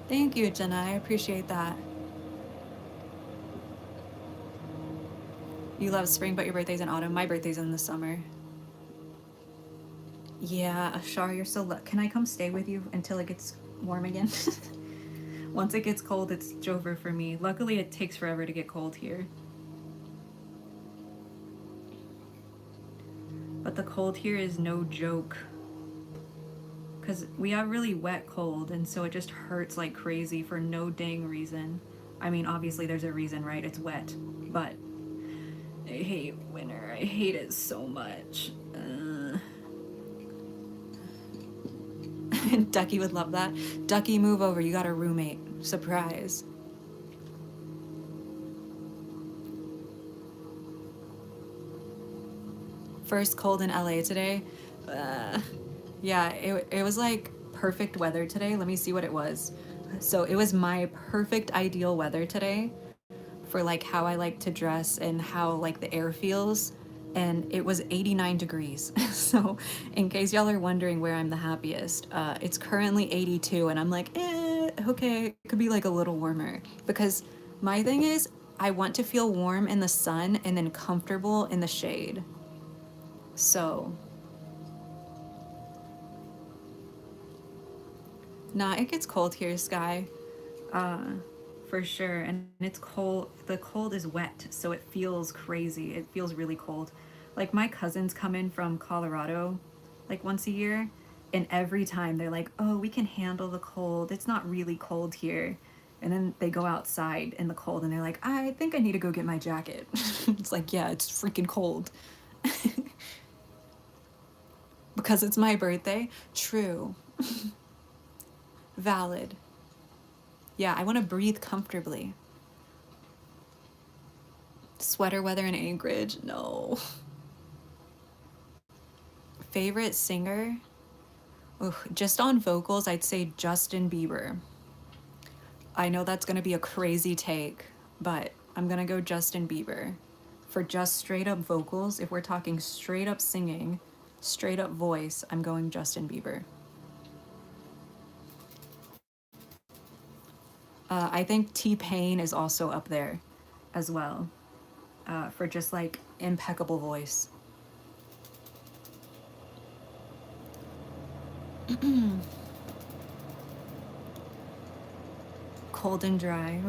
Thank you, Jenna. I appreciate that. You love spring, but your birthday's in autumn. My birthday's in the summer. Yeah, Ashar, you're so can I come stay with you until it gets warm again? Once it gets cold, it's over for me. Luckily, it takes forever to get cold here. But the cold here is no joke. Because we have really wet cold, and so it just hurts like crazy for no dang reason. I mean, obviously there's a reason, right? It's wet. But I hate winter. I hate it so much. Ducky would love that. Ducky, move over. You got a roommate. Surprise. First cold in LA today. Yeah, it was like perfect weather today. Let me see what it was. So it was my perfect ideal weather today for like how I like to dress and how like the air feels. And it was 89 degrees. So in case y'all are wondering where I'm the happiest, it's currently 82 and I'm like, Okay, it could be like a little warmer. Because my thing is, I want to feel warm in the sun and then comfortable in the shade. So, nah, it gets cold here, Sky. Uh, for sure. And it's cold. The cold is wet, so it feels crazy. It feels really cold. Like my cousins come in from Colorado like once a year, and every time they're like, "Oh, we can handle the cold. It's not really cold here." And then they go outside in the cold and they're like, "I think I need to go get my jacket." It's like, "Yeah, it's freaking cold." Because it's my birthday. True. Valid. Yeah, I want to breathe comfortably. Sweater weather in Anchorage? No. Favorite singer? Ugh, just on vocals, I'd say Justin Bieber. I know that's gonna be a crazy take, but I'm gonna go Justin Bieber. For just straight up vocals, if we're talking straight up singing, straight up voice, I'm going Justin Bieber. I think T-Pain is also up there as well, for just like impeccable voice. Cold and dry.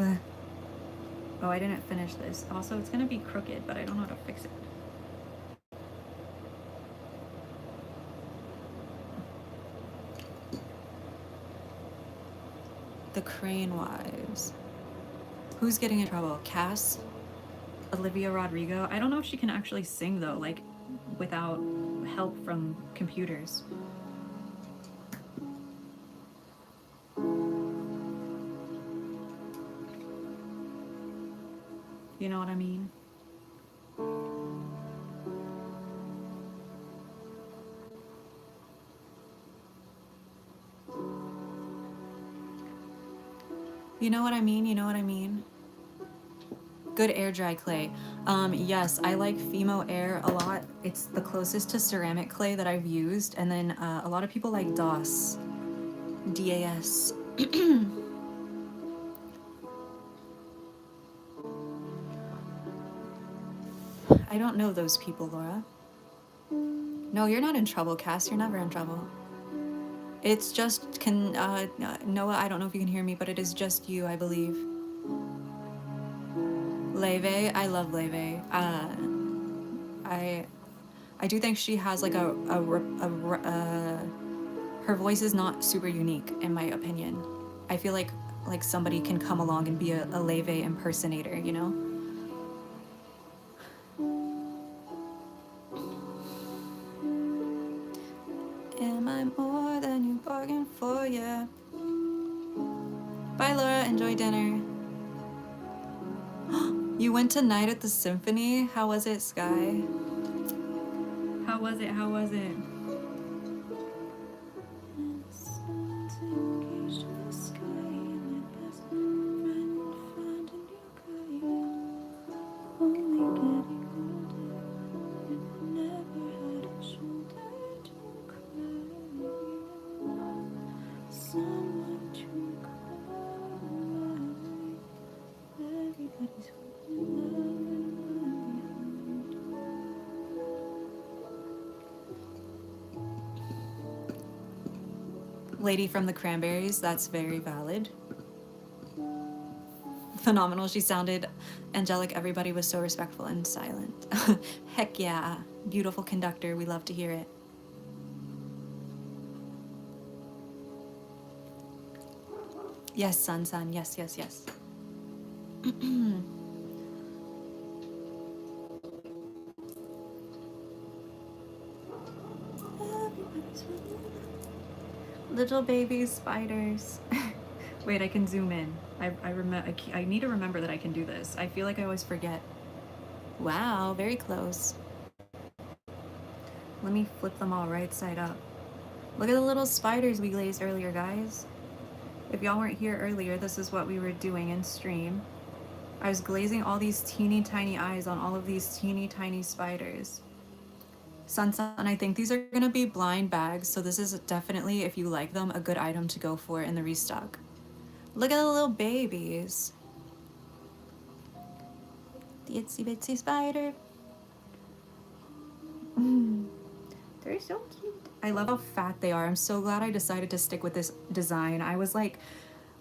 Oh, I didn't finish this. Also, it's gonna be crooked, but I don't know how to fix it. The Crane Wives. Who's getting in trouble? Cass? Olivia Rodrigo? I don't know if she can actually sing though, like without help from computers. You know what I mean? You know what I mean? You know what I mean? Good air dry clay. Yes, I like Fimo Air a lot. It's the closest to ceramic clay that I've used. And then a lot of people like DAS. DAS. I don't know those people, Laura. No, you're not in trouble, Cass. You're never in trouble. It's just Noah, I don't know if you can hear me, but it is just you, I believe. Leve, I love Leve. I I do think she has like her voice is not super unique in my opinion. I feel like somebody can come along and be a Leve impersonator, you know? Am I more than you bargained for? Yeah. Bye, Laura. Enjoy dinner. You went tonight at the symphony? How was it, Sky? How was it? How was it? Lady from the Cranberries, that's very valid. Phenomenal. She sounded angelic. Everybody was so respectful and silent. Heck yeah. Beautiful conductor. We love to hear it. Yes, Sun Sun. Yes, yes, yes. Little baby spiders. Wait, I can zoom in. I need to remember that I can do this. I feel like I always forget. Wow, very close. Let me flip them all right side up. Look at the little spiders we glazed earlier, guys. If y'all weren't here earlier, this is what we were doing in stream. I was glazing all these teeny tiny eyes on all of these teeny tiny spiders. Sun, I think these are gonna be blind bags, so this is definitely, if you like them, a good item to go for in the restock. Look at the little babies. The itsy bitsy spider. They're so cute. I love how fat they are. I'm so glad I decided to stick with this design. I was like,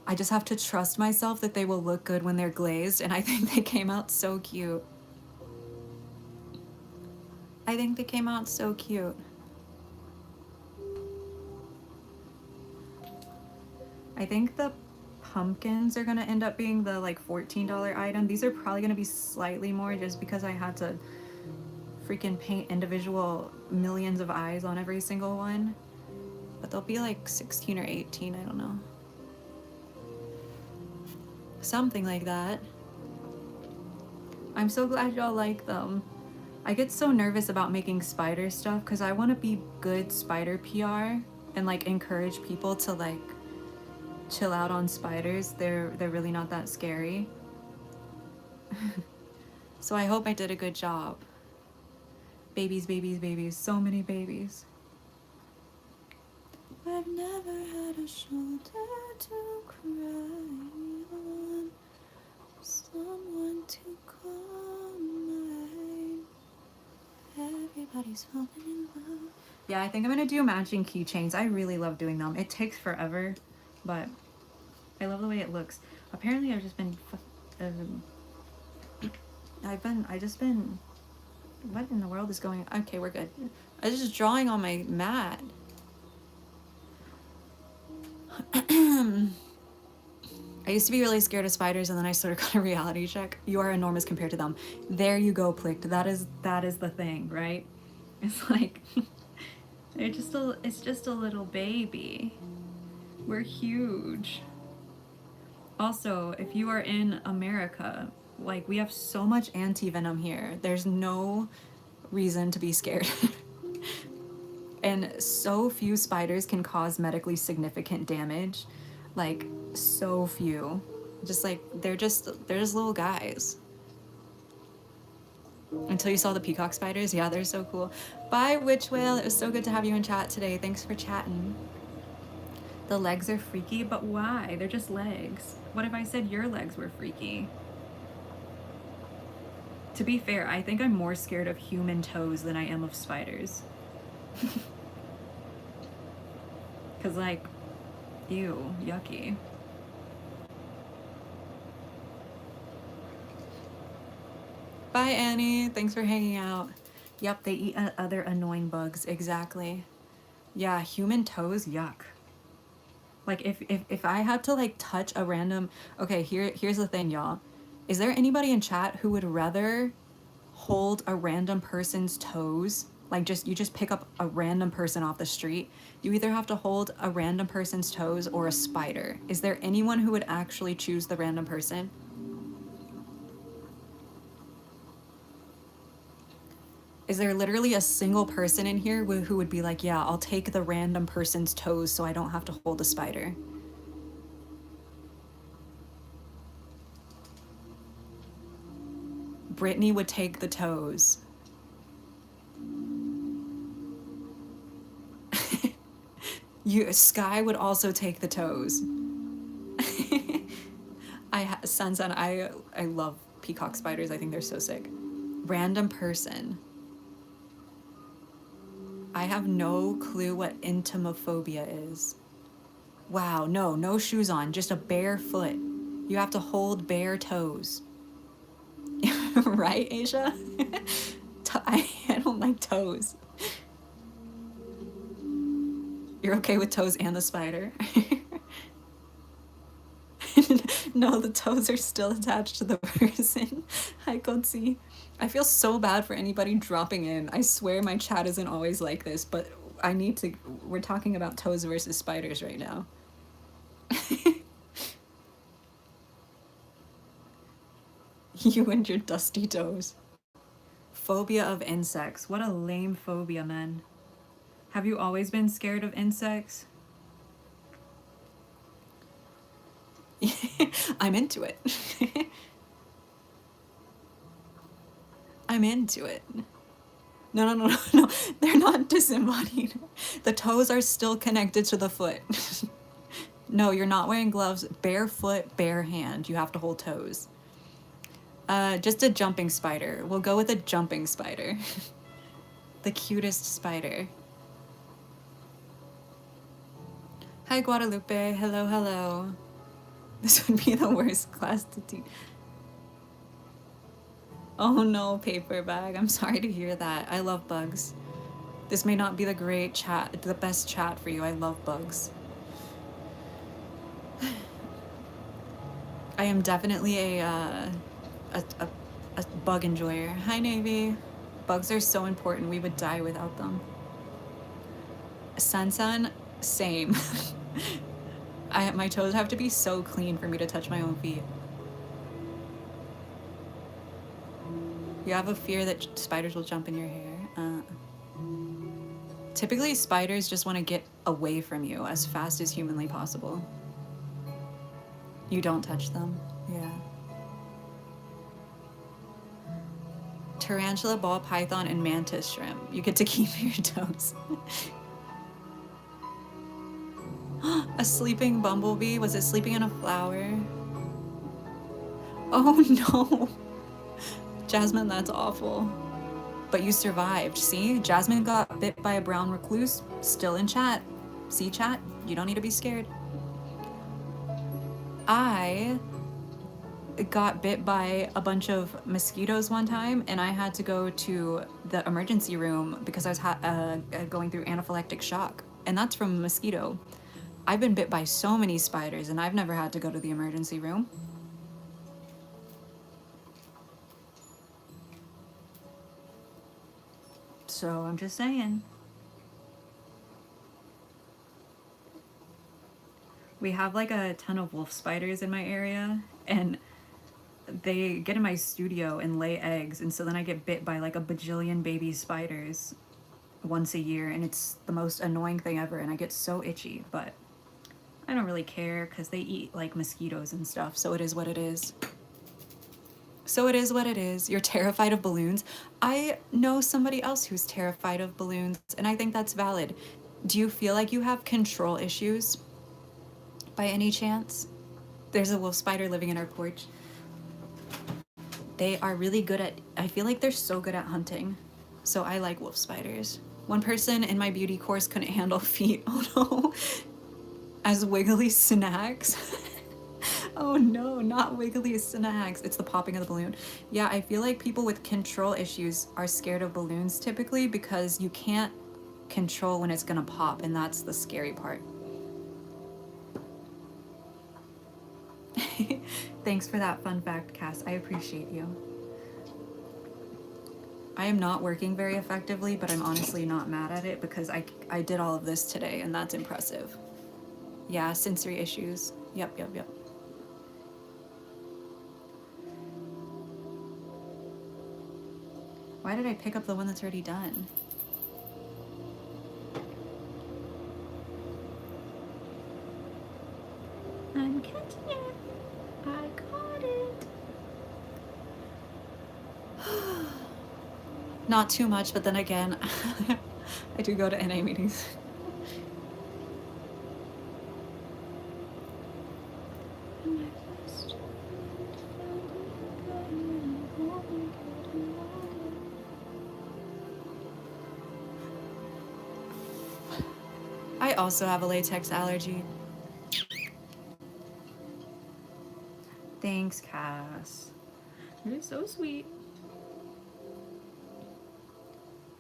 I just have to trust myself that they will look good when they're glazed, and I think they came out so cute. I think they came out so cute. I think the pumpkins are gonna end up being the like $14 item. These are probably gonna be slightly more just because I had to freaking paint individual millions of eyes on every single one. But they'll be like 16 or 18, I don't know. Something like that. I'm so glad y'all like them. I get so nervous about making spider stuff because I want to be good spider PR and like encourage people to like chill out on spiders. They're really not that scary. So I hope I did a good job. Babies, babies, babies, so many babies. I've never had a shoulder to cry on, someone to call mine. Everybody's falling in love. Yeah, I think I'm gonna do matching keychains. I really love doing them. It takes forever, but I love the way it looks. Apparently, I've just been, what in the world is going on? Okay, we're good. I was just drawing on my mat. I used to be really scared of spiders, and then I sort of got a reality check. You are enormous compared to them. There you go, Plicked. That is the thing, right? It's like it's just a little baby. We're huge. Also, if you are in America, like we have so much anti-venom here. There's no reason to be scared. And so few spiders can cause medically significant damage. Like so few. Just like they're just little guys. Until you saw the peacock spiders. Yeah, they're so cool. Bye, Witch Whale. It was so good to have you in chat today. Thanks for chatting. The legs are freaky, but why? They're just legs. What if I said your legs were freaky? To be fair, I think I'm more scared of human toes than I am of spiders. Cause like, ew, yucky. Bye, Annie. Thanks for hanging out. Yep, they eat other annoying bugs. Exactly. Yeah, human toes, yuck. Like if I had to like touch a random, okay, here's the thing, y'all. Is there anybody in chat who would rather hold a random person's toes? Like you just pick up a random person off the street. You either have to hold a random person's toes or a spider. Is there anyone who would actually choose the random person? Is there literally a single person in here who would be like, yeah, I'll take the random person's toes so I don't have to hold a spider? Brittany would take the toes. Sky would also take the toes. Sansan, I love peacock spiders. I think they're so sick. Random person. I have no clue what entomophobia is. Wow, no shoes on, just a bare foot. You have to hold bare toes. Right, Asia? I don't like toes. You're okay with toes and the spider? No, the toes are still attached to the person. Hi, Kotsi. I feel so bad for anybody dropping in. I swear my chat isn't always like this, but we're talking about toes versus spiders right now. You and your dusty toes. Phobia of insects. What a lame phobia, man. Have you always been scared of insects? I'm into it. I'm into it. No. They're not disembodied. The toes are still connected to the foot. No, you're not wearing gloves. Barefoot, bare hand. You have to hold toes. Just a jumping spider. We'll go with a jumping spider. The cutest spider. Hi, Guadalupe. Hello, hello. This would be the worst class to teach. Oh no, paper bag. I'm sorry to hear that. I love bugs. This may not be the best chat for you. I love bugs. I am definitely a bug enjoyer. Hi, Navy. Bugs are so important. We would die without them. Sun, same. My toes have to be so clean for me to touch my own feet. You have a fear that spiders will jump in your hair. Typically, spiders just want to get away from you as fast as humanly possible. You don't touch them. Yeah. Tarantula, ball python, and mantis shrimp. You get to keep your toes. A sleeping bumblebee? Was it sleeping in a flower? Oh no. Jasmine, that's awful. But you survived. See? Jasmine got bit by a brown recluse. Still in chat. See, chat? You don't need to be scared. I got bit by a bunch of mosquitoes one time, and I had to go to the emergency room because I was going through anaphylactic shock. And that's from a mosquito. I've been bit by so many spiders, and I've never had to go to the emergency room. So I'm just saying. We have like a ton of wolf spiders in my area, and they get in my studio and lay eggs, and so then I get bit by like a bajillion baby spiders once a year, and it's the most annoying thing ever, and I get so itchy, but I don't really care because they eat like mosquitoes and stuff, so it is what it is. So it is what it is. You're terrified of balloons. I know somebody else who's terrified of balloons, and I think that's valid. Do you feel like you have control issues by any chance? There's a wolf spider living in our porch. They are really good at, I feel like they're so good at hunting. So I like wolf spiders. One person in my beauty course couldn't handle feet. Oh no. As wiggly snacks. Oh no, not wiggly snacks. It's the popping of the balloon. Yeah, I feel like people with control issues are scared of balloons typically because you can't control when it's gonna pop, and that's the scary part. Thanks for that fun fact, Cass. I appreciate you. I am not working very effectively, but I'm honestly not mad at it because I did all of this today, and that's impressive. Yeah, sensory issues. Yep. Why did I pick up the one that's already done? I'm catching it. I caught it. Not too much, but then again, I do go to NA meetings. I also have a latex allergy. Thanks, Cass. You're so sweet.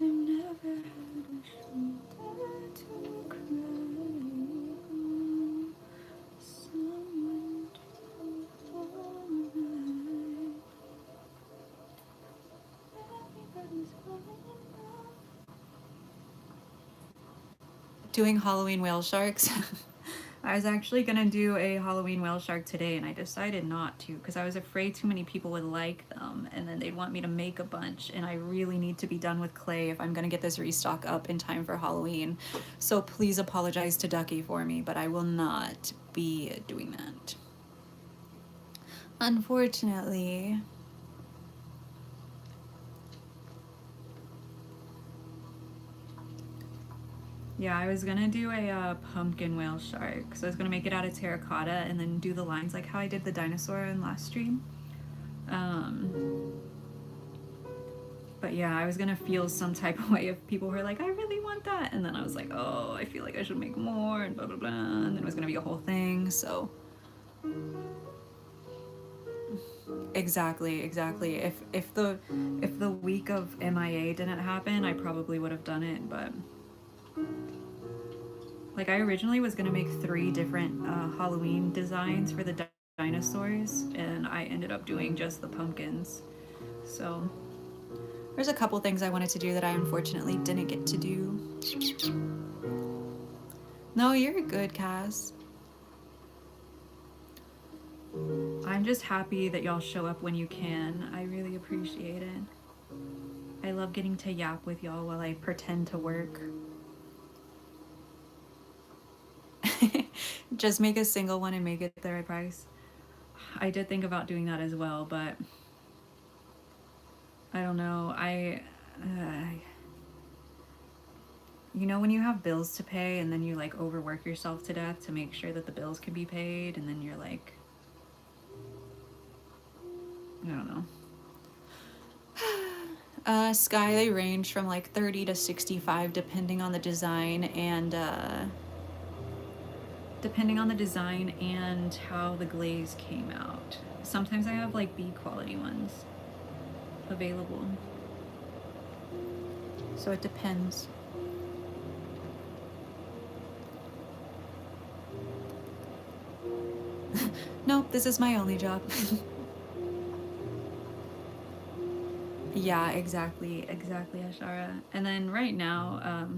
I've never had a shoulder to cry. Someone to hold my. Everybody's falling in love. Doing Halloween whale sharks. I was actually gonna do a Halloween whale shark today, and I decided not to because I was afraid too many people would like them and then they'd want me to make a bunch, and I really need to be done with clay if I'm gonna get this restock up in time for Halloween. So please apologize to Ducky for me, but I will not be doing that. Unfortunately. Yeah, I was gonna do a pumpkin whale shark. So I was gonna make it out of terracotta and then do the lines like how I did the dinosaur in last stream. But yeah, I was gonna feel some type of way if people were like, I really want that. And then I was like, oh, I feel like I should make more and blah, blah, blah. And then it was gonna be a whole thing. So exactly. If the week of MIA didn't happen, I probably would have done it. But like I originally was gonna make 3 different Halloween designs for the dinosaurs, and I ended up doing just the pumpkins. So there's a couple things I wanted to do that I unfortunately didn't get to do. No, you're good, Cass. I'm just happy that y'all show up when you can. I really appreciate it. I love getting to yap with y'all while I pretend to work. Just make a single one and make it the right price. I did think about doing that as well, but I don't know. You know when you have bills to pay and then you like overwork yourself to death to make sure that the bills can be paid, and then you're like, I don't know. Sky, they range from like 30 to 65 depending on the design and how the glaze came out. Sometimes I have like B quality ones available. So it depends. Nope, this is my only job. Yeah, exactly, Ashara. And then right now,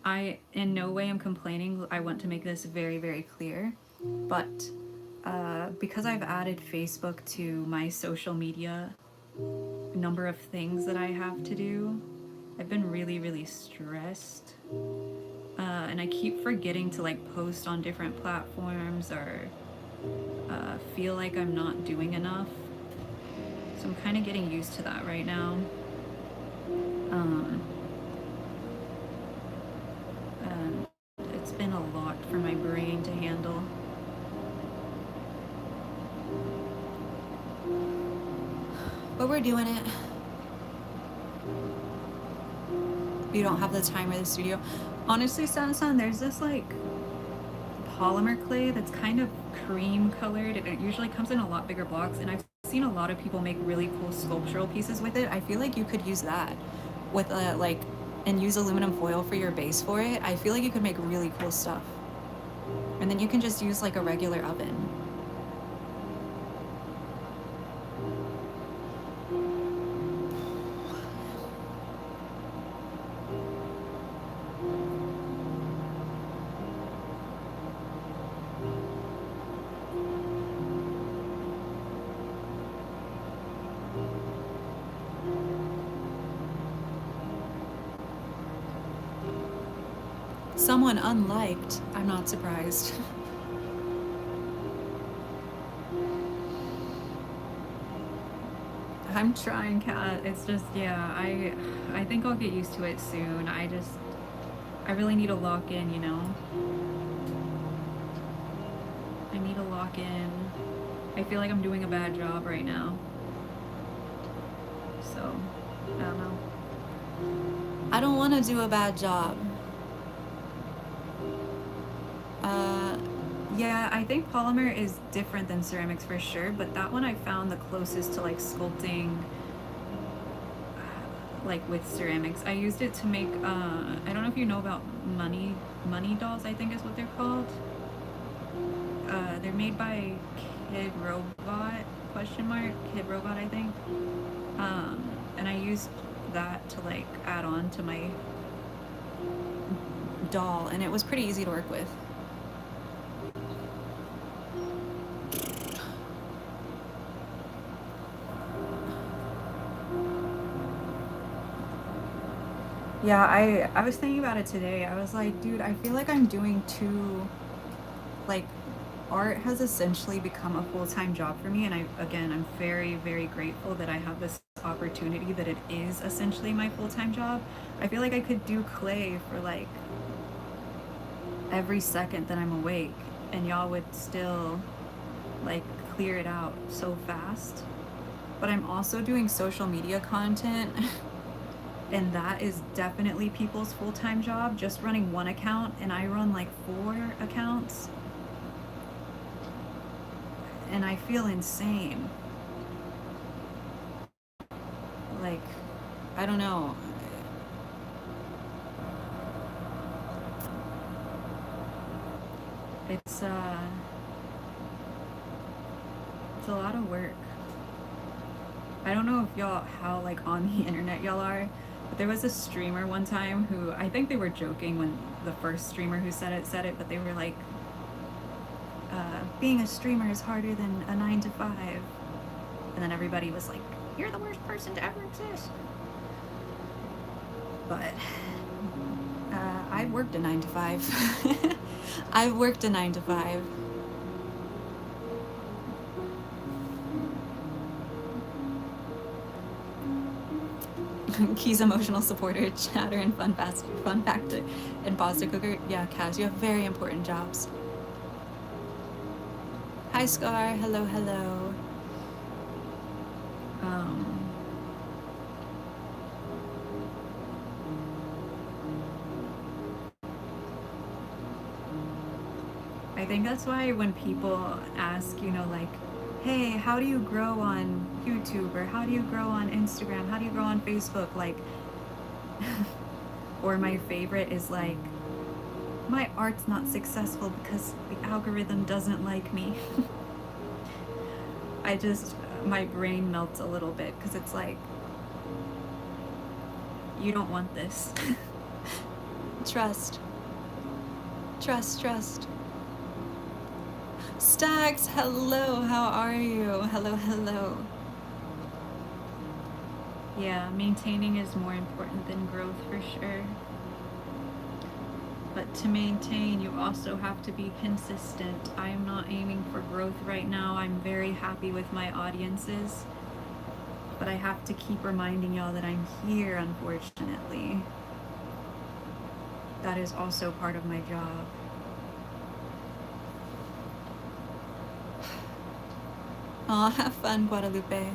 I in no way am complaining. I want to make this very, very clear. But because I've added Facebook to my social media number of things that I have to do, I've been really, really stressed. And I keep forgetting to like post on different platforms or feel like I'm not doing enough. So I'm kind of getting used to that right now. And it's been a lot for my brain to handle. But we're doing it. You don't have the time or the studio. Honestly, Sun, there's this like polymer clay that's kind of cream colored. It usually comes in a lot bigger blocks, and I've seen a lot of people make really cool sculptural pieces with it. I feel like you could use that with like, and use aluminum foil for your base for it. I feel like you could make really cool stuff. And then you can just use like a regular oven. Someone unliked. I'm not surprised. I'm trying, Kat. It's just, yeah, I think I'll get used to it soon. I really need to lock in, you know? I need to lock in. I feel like I'm doing a bad job right now. So, I don't know. I don't want to do a bad job. Yeah, I think polymer is different than ceramics for sure, but that one I found the closest to like sculpting like with ceramics. I used it to make I don't know if you know about money dolls, I think is what they're called. They're made by Kid Robot, Kid Robot, I think. And I used that to like add on to my doll, and it was pretty easy to work with. Yeah, I was thinking about it today. I was like, dude, I feel like I'm doing too, like, art has essentially become a full-time job for me, and I'm very, very grateful that I have this opportunity that it is essentially my full-time job. I feel like I could do clay for like every second that I'm awake, and y'all would still like clear it out so fast. But I'm also doing social media content, and that is definitely people's full-time job, just running one account, and I run like 4 accounts. And I feel insane. Like, I don't know. It's it's a lot of work. I don't know if y'all, how like on the internet y'all are, but there was a streamer one time who, I think they were joking when the first streamer who said it, but they were like, being a streamer is harder than a 9 to 5. And then everybody was like, you're the worst person to ever exist. But I've worked a 9 to 5. I've worked a 9 to 5. Key's emotional supporter, chatter, and fun factor, and pasta cooker. Yeah, Kaz, you have very important jobs. Hi, Scar. Hello, hello. I think that's why when people ask, you know, like, hey, how do you grow on YouTube, or how do you grow on Instagram, how do you grow on Facebook, like, or my favorite is like, my art's not successful because the algorithm doesn't like me. My brain melts a little bit because it's like, you don't want this. Trust. Trust. Stax, hello, how are you? Hello. Yeah, maintaining is more important than growth for sure. But to maintain, you also have to be consistent. I am not aiming for growth right now. I'm very happy with my audiences. But I have to keep reminding y'all that I'm here, unfortunately. That is also part of my job. Aw, have fun, Guadalupe.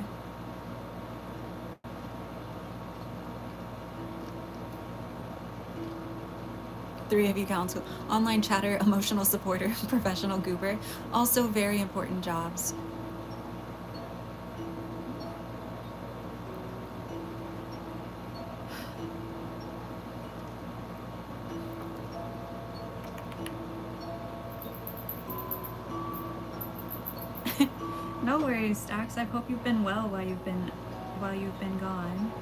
Three of you council, online chatter, emotional supporter, professional goober, also very important jobs. No worries, Stax. I hope you've been well while you've been gone.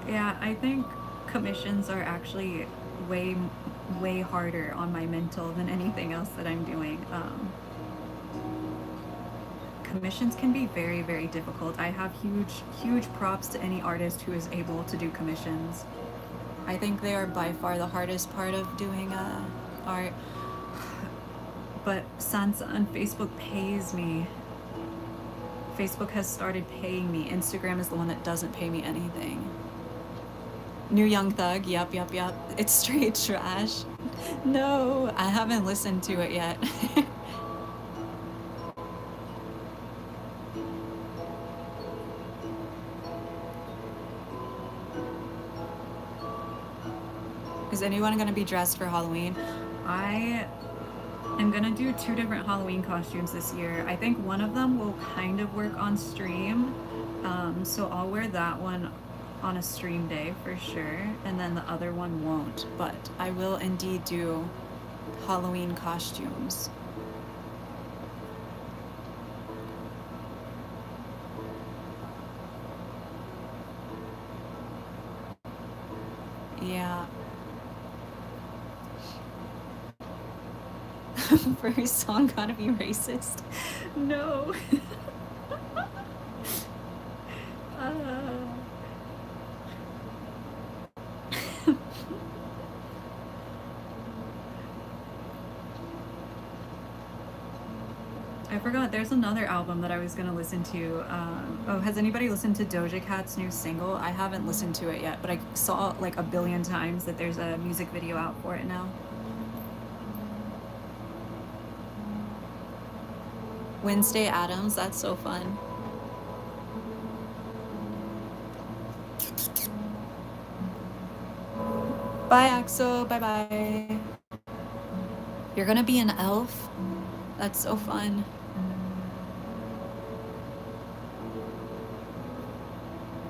Yeah, I think commissions are actually way harder on my mental than anything else that I'm doing. Commissions can be very difficult. I have huge props to any artist who is able to do commissions. I think they are by far the hardest part of doing art. But Sansa on Facebook pays me. Facebook has started paying me. Instagram is the one that doesn't pay me anything. New Young Thug, yep. It's straight trash. No, I haven't listened to it yet. Is anyone gonna be dressed for Halloween? I am gonna do 2 different Halloween costumes this year. I think one of them will kind of work on stream. So I'll wear that one on a stream day for sure, and then the other one won't, but I will indeed do Halloween costumes. Yeah. First song gotta be racist. No. I forgot. There's another album that I was gonna listen to. Oh, has anybody listened to Doja Cat's new single? I haven't listened to it yet, but I saw like a billion times that there's a music video out for it now. Wednesday Adams, that's so fun. Bye, Axel. Bye bye. You're gonna be an elf? That's so fun.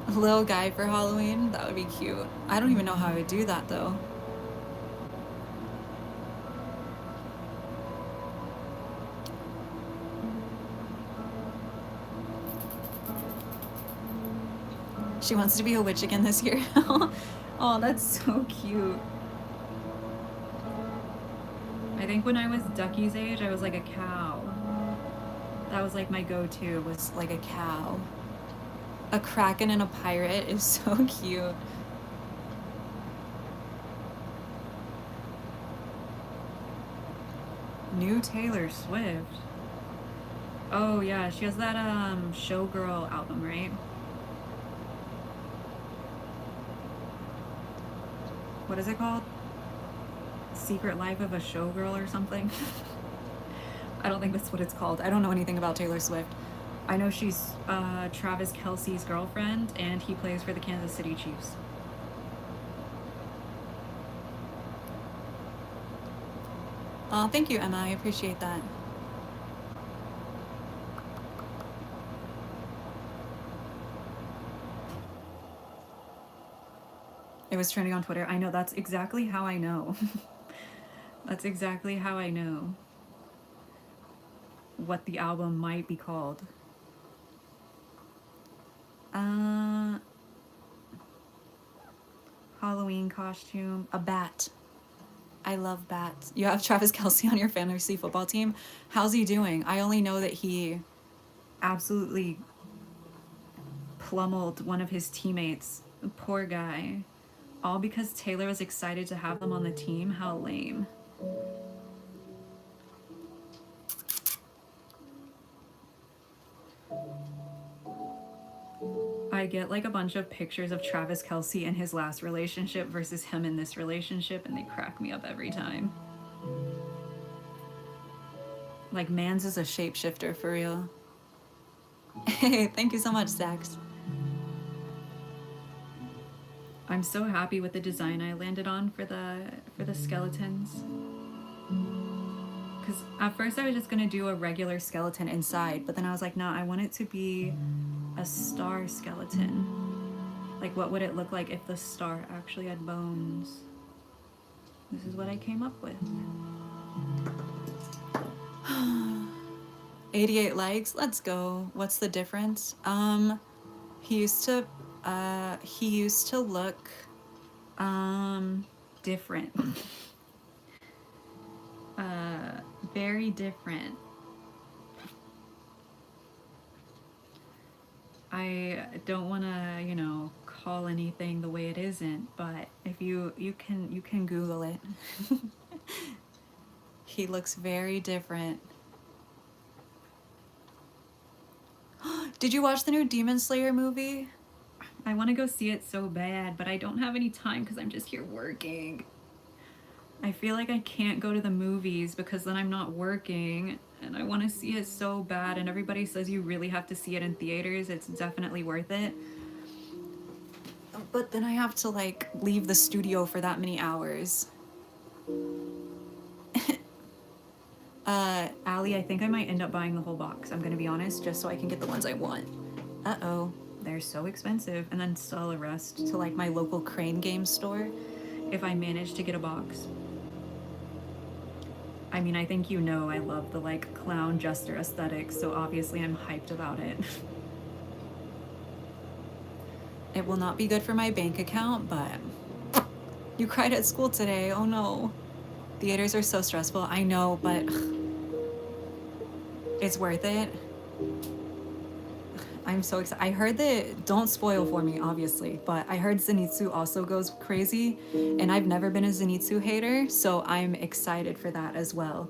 A little guy for Halloween? That would be cute. I don't even know how I would do that though. She wants to be a witch again this year. Oh, that's so cute. I think when I was Ducky's age, I was like a cow. That was like my go-to, was like a cow. A kraken and a pirate is so cute. New Taylor Swift. Oh yeah, she has that Showgirl album, right? What is it called? Secret Life of a Showgirl or something? I don't think that's what it's called. I don't know anything about Taylor Swift. I know she's Travis Kelce's girlfriend, and he plays for the Kansas City Chiefs. Oh, thank you, Emma. I appreciate that. It was trending on Twitter. I know, that's exactly how I know. That's exactly how I know what the album might be called. Halloween costume. A bat. I love bats. You have Travis Kelce on your fantasy football team. How's he doing? I only know that he absolutely pummeled one of his teammates. Poor guy. All because Taylor was excited to have them on the team? How lame. I get like a bunch of pictures of Travis Kelce in his last relationship versus him in this relationship, and they crack me up every time. Like, Mans is a shapeshifter for real. Hey, thank you so much, Zax. I'm so happy with the design I landed on for the skeletons. Because at first I was just gonna do a regular skeleton inside, but then I was like, no, I want it to be a star skeleton. Like, what would it look like if the star actually had bones? This is what I came up with. 88 likes, let's go. What's the difference? He used to look different. Very different. I don't want to, you know, call anything the way it isn't, but if you can Google it. He looks very different. Did you watch the new Demon Slayer movie? I want to go see it so bad, but I don't have any time because I'm just here working. I feel like I can't go to the movies because then I'm not working, and I want to see it so bad, and everybody says you really have to see it in theaters. It's definitely worth it. But then I have to like leave the studio for that many hours. Allie, I think I might end up buying the whole box. I'm gonna be honest, just so I can get the ones I want. Uh-oh, they're so expensive. And then sell the rest to like my local Crane game store if I manage to get a box. I mean, I think you know I love the like clown jester aesthetic, so obviously I'm hyped about it. It will not be good for my bank account, but you cried at school today. Oh no. Theaters are so stressful. I know, but it's worth it. I'm so excited. I heard that, don't spoil for me, obviously, but I heard Zenitsu also goes crazy, and I've never been a Zenitsu hater, so I'm excited for that as well.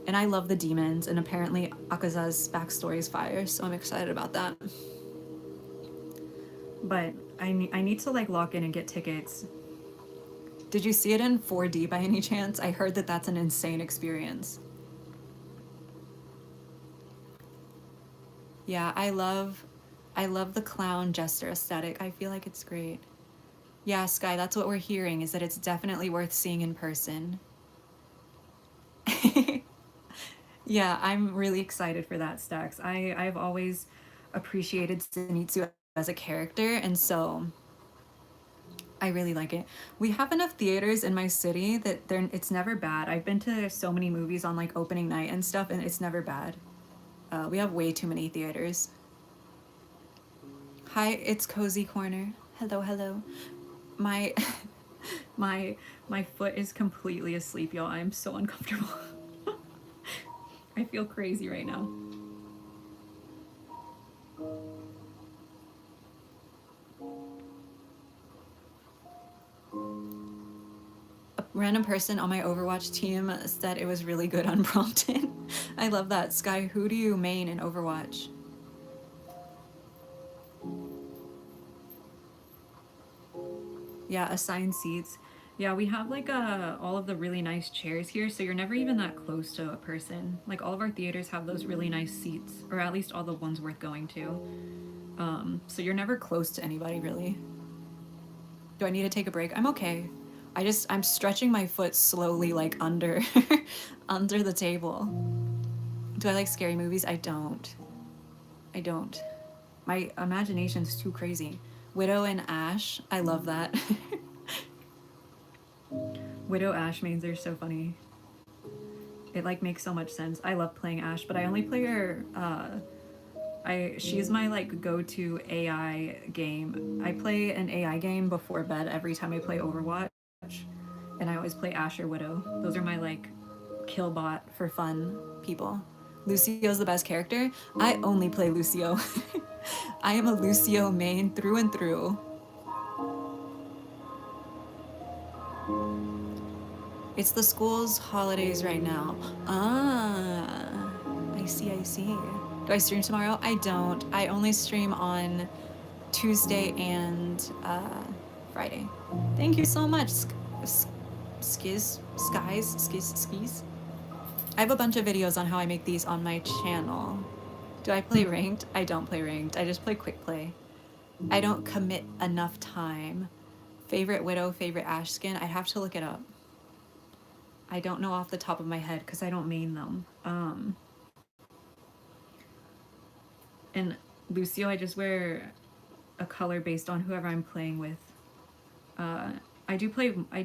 And I love the demons, and apparently Akaza's backstory is fire, so I'm excited about that. But I need to like lock in and get tickets. Did you see it in 4D by any chance? I heard that that's an insane experience. Yeah, I love the clown jester aesthetic. I feel like it's great. Yeah, Sky, that's what we're hearing, is that it's definitely worth seeing in person. Yeah, I'm really excited for that, Stax. I've always appreciated Zenitsu as a character, and so I really like it. We have enough theaters in my city that it's never bad. I've been to so many movies on like opening night and stuff, and it's never bad. We have way too many theaters. Hi, it's Cozy Corner. Hello, hello. My my foot is completely asleep, y'all. I'm so uncomfortable. I feel crazy right now. A random person on my Overwatch team said it was really good unprompted. I love that. Sky, who do you main in Overwatch? Yeah, assigned seats. Yeah, we have like all of the really nice chairs here, so you're never even that close to a person. Like all of our theaters have those really nice seats, or at least all the ones worth going to. So you're never close to anybody really. Do I need to take a break? I'm okay. I'm stretching my foot slowly like under under the table. Do I like scary movies? I don't. I don't. My imagination's too crazy. Widow and Ash, I love that. Widow Ash mains are so funny. It like makes so much sense. I love playing Ash, but I only play her she's my like go-to AI game. I play an AI game before bed every time I play Overwatch, and I always play Ash or Widow. Those are my like kill bot for fun people. Lucio's the best character. I only play Lucio. I am a Lucio main through and through. It's the school's holidays right now. Ah, I see, I see. Do I stream tomorrow? I don't. I only stream on Tuesday and Friday. Thank you so much, Skis. I have a bunch of videos on how I make these on my channel. Do I play ranked? I don't play ranked. I just play quick play. I don't commit enough time. Favorite Widow, favorite Ash skin? I'd have to look it up. I don't know off the top of my head because I don't main them. And Lucio, I just wear a color based on whoever I'm playing with. I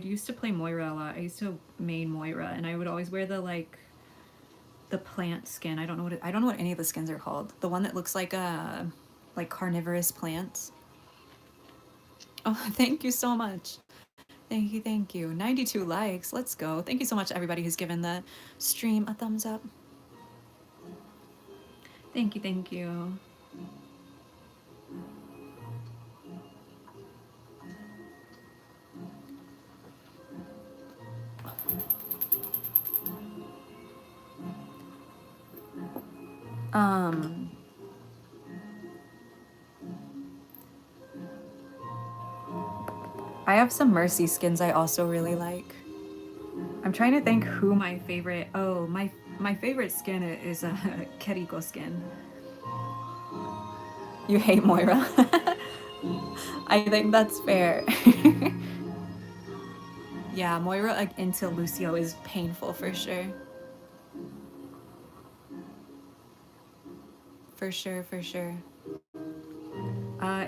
used to play Moira a lot. I used to main Moira, and I would always wear the plant skin. I don't know what any of the skins are called. The one that looks like carnivorous plants. Oh, thank you so much. Thank you. 92 likes. Let's go. Thank you so much to everybody who's given the stream a thumbs up. Thank you. I have some Mercy skins I also really like. I'm trying to think who my favorite... Oh, my favorite skin is a Keriko skin. You hate Moira. I think that's fair. Yeah, Moira into Lucio is painful for sure. For sure.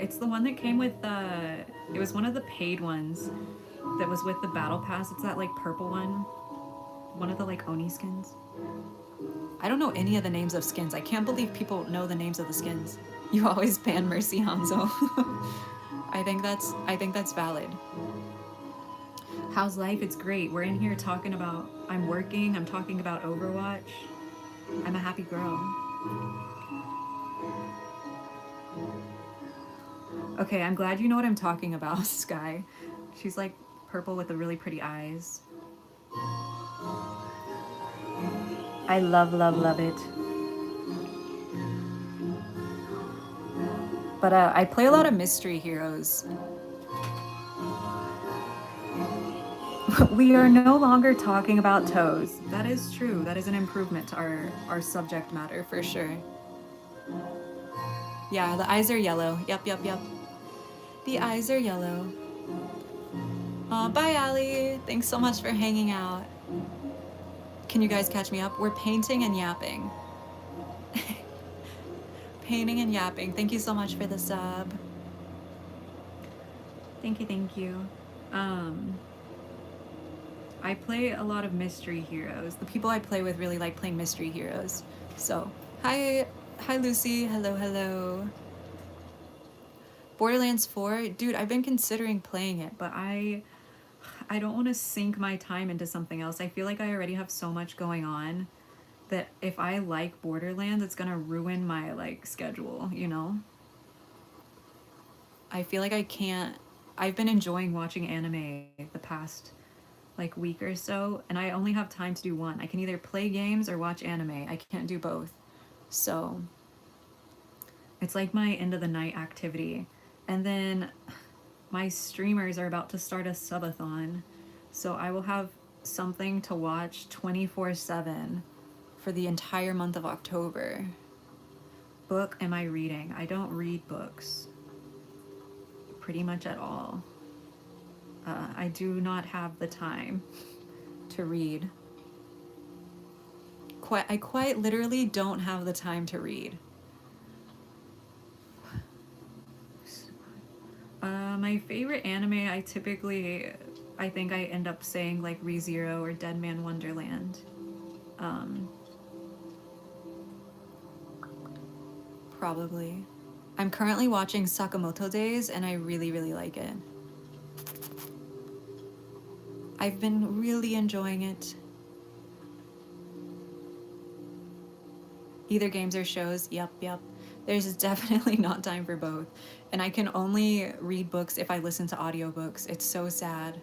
It's the one that came with it was one of the paid ones that was with the battle pass. It's that like purple one. One of the like Oni skins. I don't know any of the names of skins. I can't believe people know the names of the skins. You always ban Mercy Hanzo. I think that's valid. How's life? It's great. We're in here talking about I'm working, I'm talking about Overwatch. I'm a happy girl. Okay, I'm glad you know what I'm talking about, Sky. She's like purple with the really pretty eyes. I love, love, love it. But I play a lot of mystery heroes. We are no longer talking about toes. That is true. That is an improvement to our subject matter for sure. Yeah, the eyes are yellow. Yep, yep, yep. The eyes are yellow. Bye, Allie. Thanks so much for hanging out. Can you guys catch me up? We're painting and yapping. Painting and yapping. Thank you so much for the sub. Thank you, thank you. I play a lot of mystery heroes. The people I play with really like playing mystery heroes. So, hi, Lucy. Hello, hello. Borderlands 4, dude. I've been considering playing it, but I don't want to sink my time into something else. I feel like I already have so much going on that if I like Borderlands, it's gonna ruin my like schedule. You know. I feel like I can't. I've been enjoying watching anime the past like week or so, and I only have time to do one. I can either play games or watch anime. I can't do both. So it's like my end of the night activity. And then my streamers are about to start a subathon. So I will have something to watch 24/7 for the entire month of October. Book am I reading? I don't read books pretty much at all. I do not have the time to read. I quite literally don't have the time to read. My favorite anime, I think I end up saying like ReZero or Dead Man Wonderland. Probably. I'm currently watching Sakamoto Days and I really, really like it. I've been really enjoying it. Either games or shows, yep, yep. There's definitely not time for both. And I can only read books if I listen to audiobooks. It's so sad.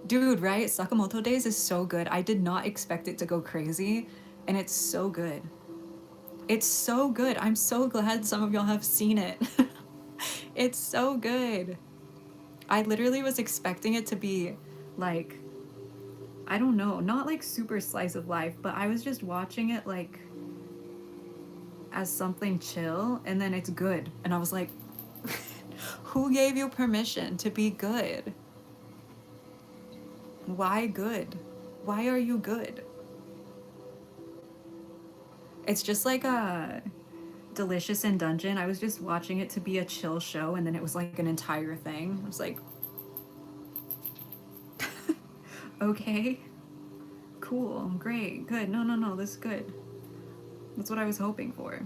Dude, right? Sakamoto Days is so good. I did not expect it to go crazy, and it's so good. It's so good. I'm so glad some of y'all have seen it. It's so good. I literally was expecting it to be like, I don't know, not like super slice of life, but I was just watching it like as something chill, and then it's good. And I was like, who gave you permission to be good? Why good? Why are you good? It's just like a Delicious in Dungeon. I was just watching it to be a chill show, and then it was like an entire thing. I was like, okay, cool, great, good. No, this is good. That's what I was hoping for.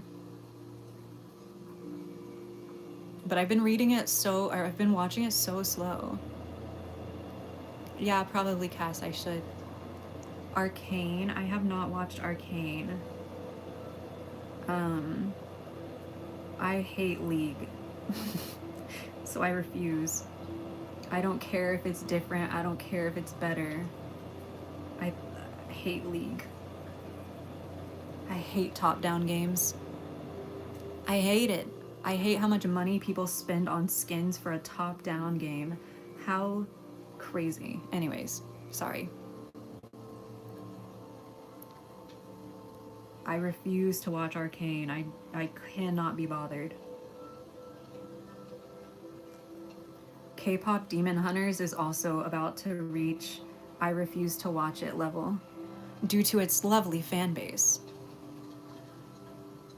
But I've been I've been watching it so slow. Yeah, probably Cass, I should. Arcane, I have not watched Arcane. I hate League. So I refuse. I don't care if it's different, I don't care if it's better. I hate League. I hate top-down games. I hate it. I hate how much money people spend on skins for a top-down game. How crazy. Anyways, sorry. I refuse to watch Arcane. I cannot be bothered. K-pop Demon Hunters is also about to reach I refuse to watch it level due to its lovely fan base.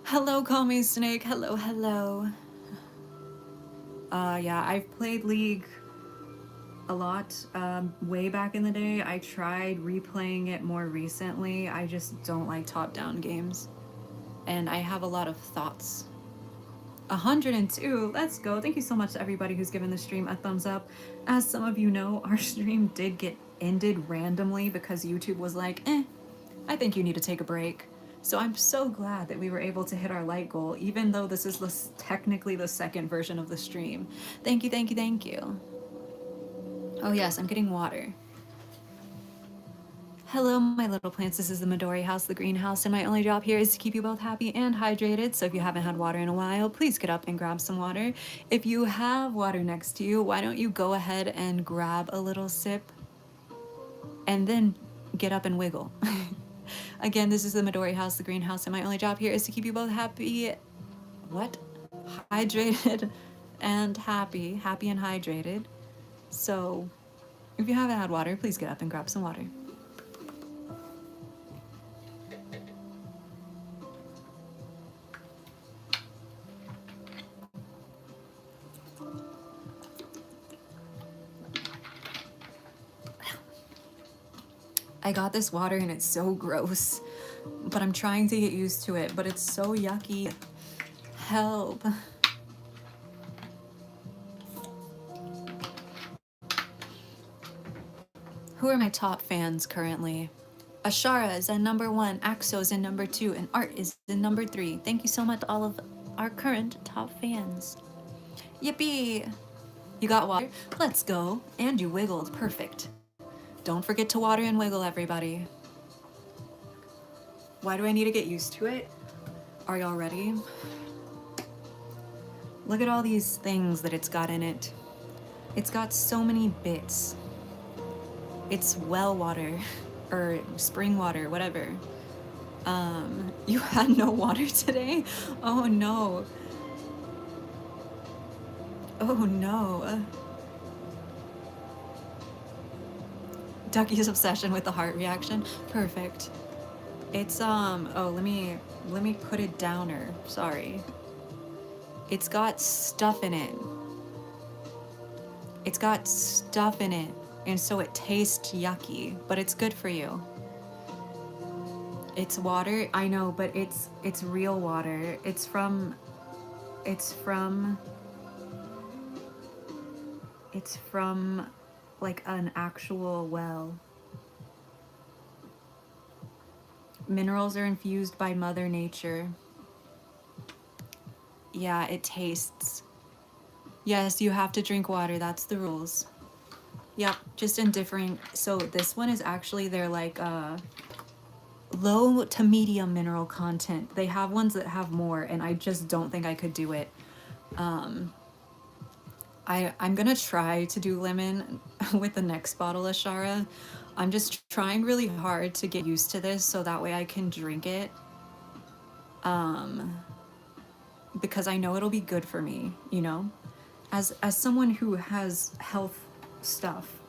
Hello, Call Me Snake. Hello, hello. Yeah, I've played League a lot way back in the day. I tried replaying it more recently. I just don't like top-down games. And I have a lot of thoughts. 102, let's go. Thank you so much to everybody who's given the stream a thumbs up. As some of you know, our stream did get ended randomly because YouTube was like, I think you need to take a break. So I'm so glad that we were able to hit our like goal, even though this is technically the second version of the stream. Thank you, thank you, thank you. Oh yes, I'm getting water. Hello, my little plants. This is the Midori house, the greenhouse, and my only job here is to keep you both happy and hydrated. So if you haven't had water in a while, please get up and grab some water. If you have water next to you, why don't you go ahead and grab a little sip and then get up and wiggle. Again, this is the Midori house, the greenhouse, and my only job here is to keep you both happy. What? Hydrated and happy and hydrated. So if you haven't had water, please get up and grab some water. I got this water and it's so gross, but I'm trying to get used to it, but it's so yucky. Help. Who are my top fans currently? Ashara is in number 1, Axo is in number 2, and Art is in number 3. Thank you so much to all of our current top fans. Yippee! You got water? Let's go. And you wiggled. Perfect. Don't forget to water and wiggle, everybody. Why do I need to get used to it? Are y'all ready? Look at all these things that it's got in it. It's got so many bits. It's well water, or spring water, whatever. You had no water today? Oh no. Oh no. Ducky's obsession with the heart reaction. Perfect. It's oh, let me put it downer. Sorry. It's got stuff in it. It's got stuff in it, and so it tastes yucky, but it's good for you. It's water, I know, but it's real water. It's from like an actual well. Minerals are infused by Mother Nature. Yeah, it tastes. Yes, you have to drink water. That's the rules. Yep, just in different. So this one is actually their like low to medium mineral content. They have ones that have more, and I just don't think I could do it. I'm gonna try to do lemon with the next bottle of Shara. I'm just trying really hard to get used to this so that way I can drink it. Because I know it'll be good for me, you know? As someone who has health stuff,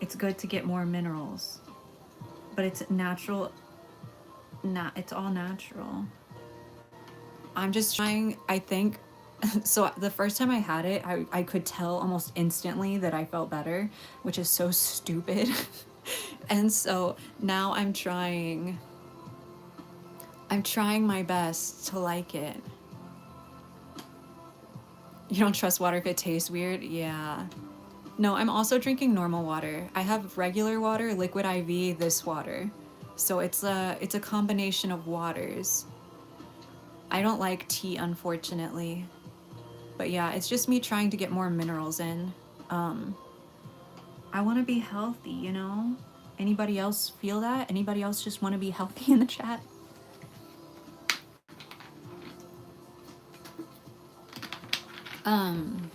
it's good to get more minerals. But it's natural. It's all natural. I'm just trying, I think. So the first time I had it, I could tell almost instantly that I felt better, which is so stupid. And so now I'm trying my best to like it. You don't trust water if it tastes weird? Yeah. No, I'm also drinking normal water. I have regular water, liquid IV, this water. So it's a combination of waters. I don't like tea, unfortunately. But yeah, it's just me trying to get more minerals in. I want to be healthy, you know? Anybody else feel that? Anybody else just want to be healthy in the chat? And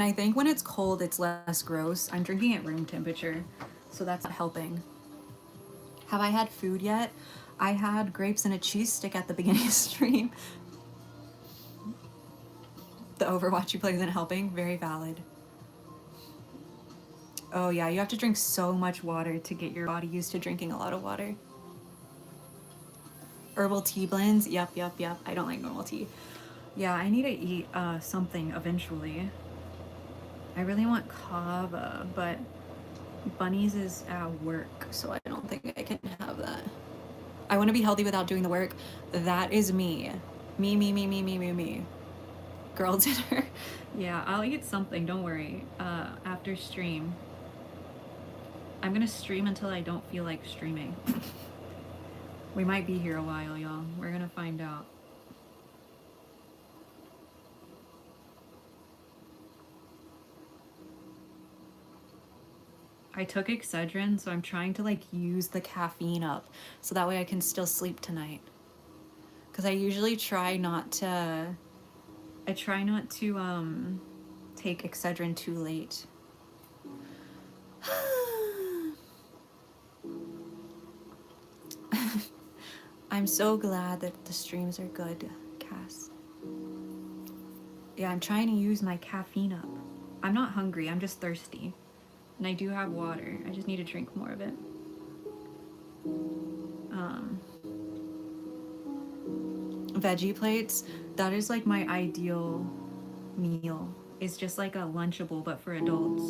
I think when it's cold, it's less gross. I'm drinking at room temperature, so that's not helping. Have I had food yet? I had grapes and a cheese stick at the beginning of stream. The Overwatch you play isn't helping. Very valid. Oh yeah, you have to drink so much water to get your body used to drinking a lot of water. Herbal tea blends? Yep. I don't like normal tea. Yeah, I need to eat something eventually. I really want kava, but Bunnies is at work, so I don't think I can have that. I want to be healthy without doing the work. That is me. Me. Girl dinner. Yeah, I'll eat something, don't worry. After stream. I'm gonna stream until I don't feel like streaming. We might be here a while, y'all. We're gonna find out. I took Excedrin, so I'm trying to like use the caffeine up so that way I can still sleep tonight. Because I usually try not to, take Excedrin too late. I'm so glad that the streams are good, Cass. Yeah, I'm trying to use my caffeine up. I'm not hungry, I'm just thirsty. And I do have water. I just need to drink more of it. Veggie plates, that is like my ideal meal. It's just like a Lunchable, but for adults.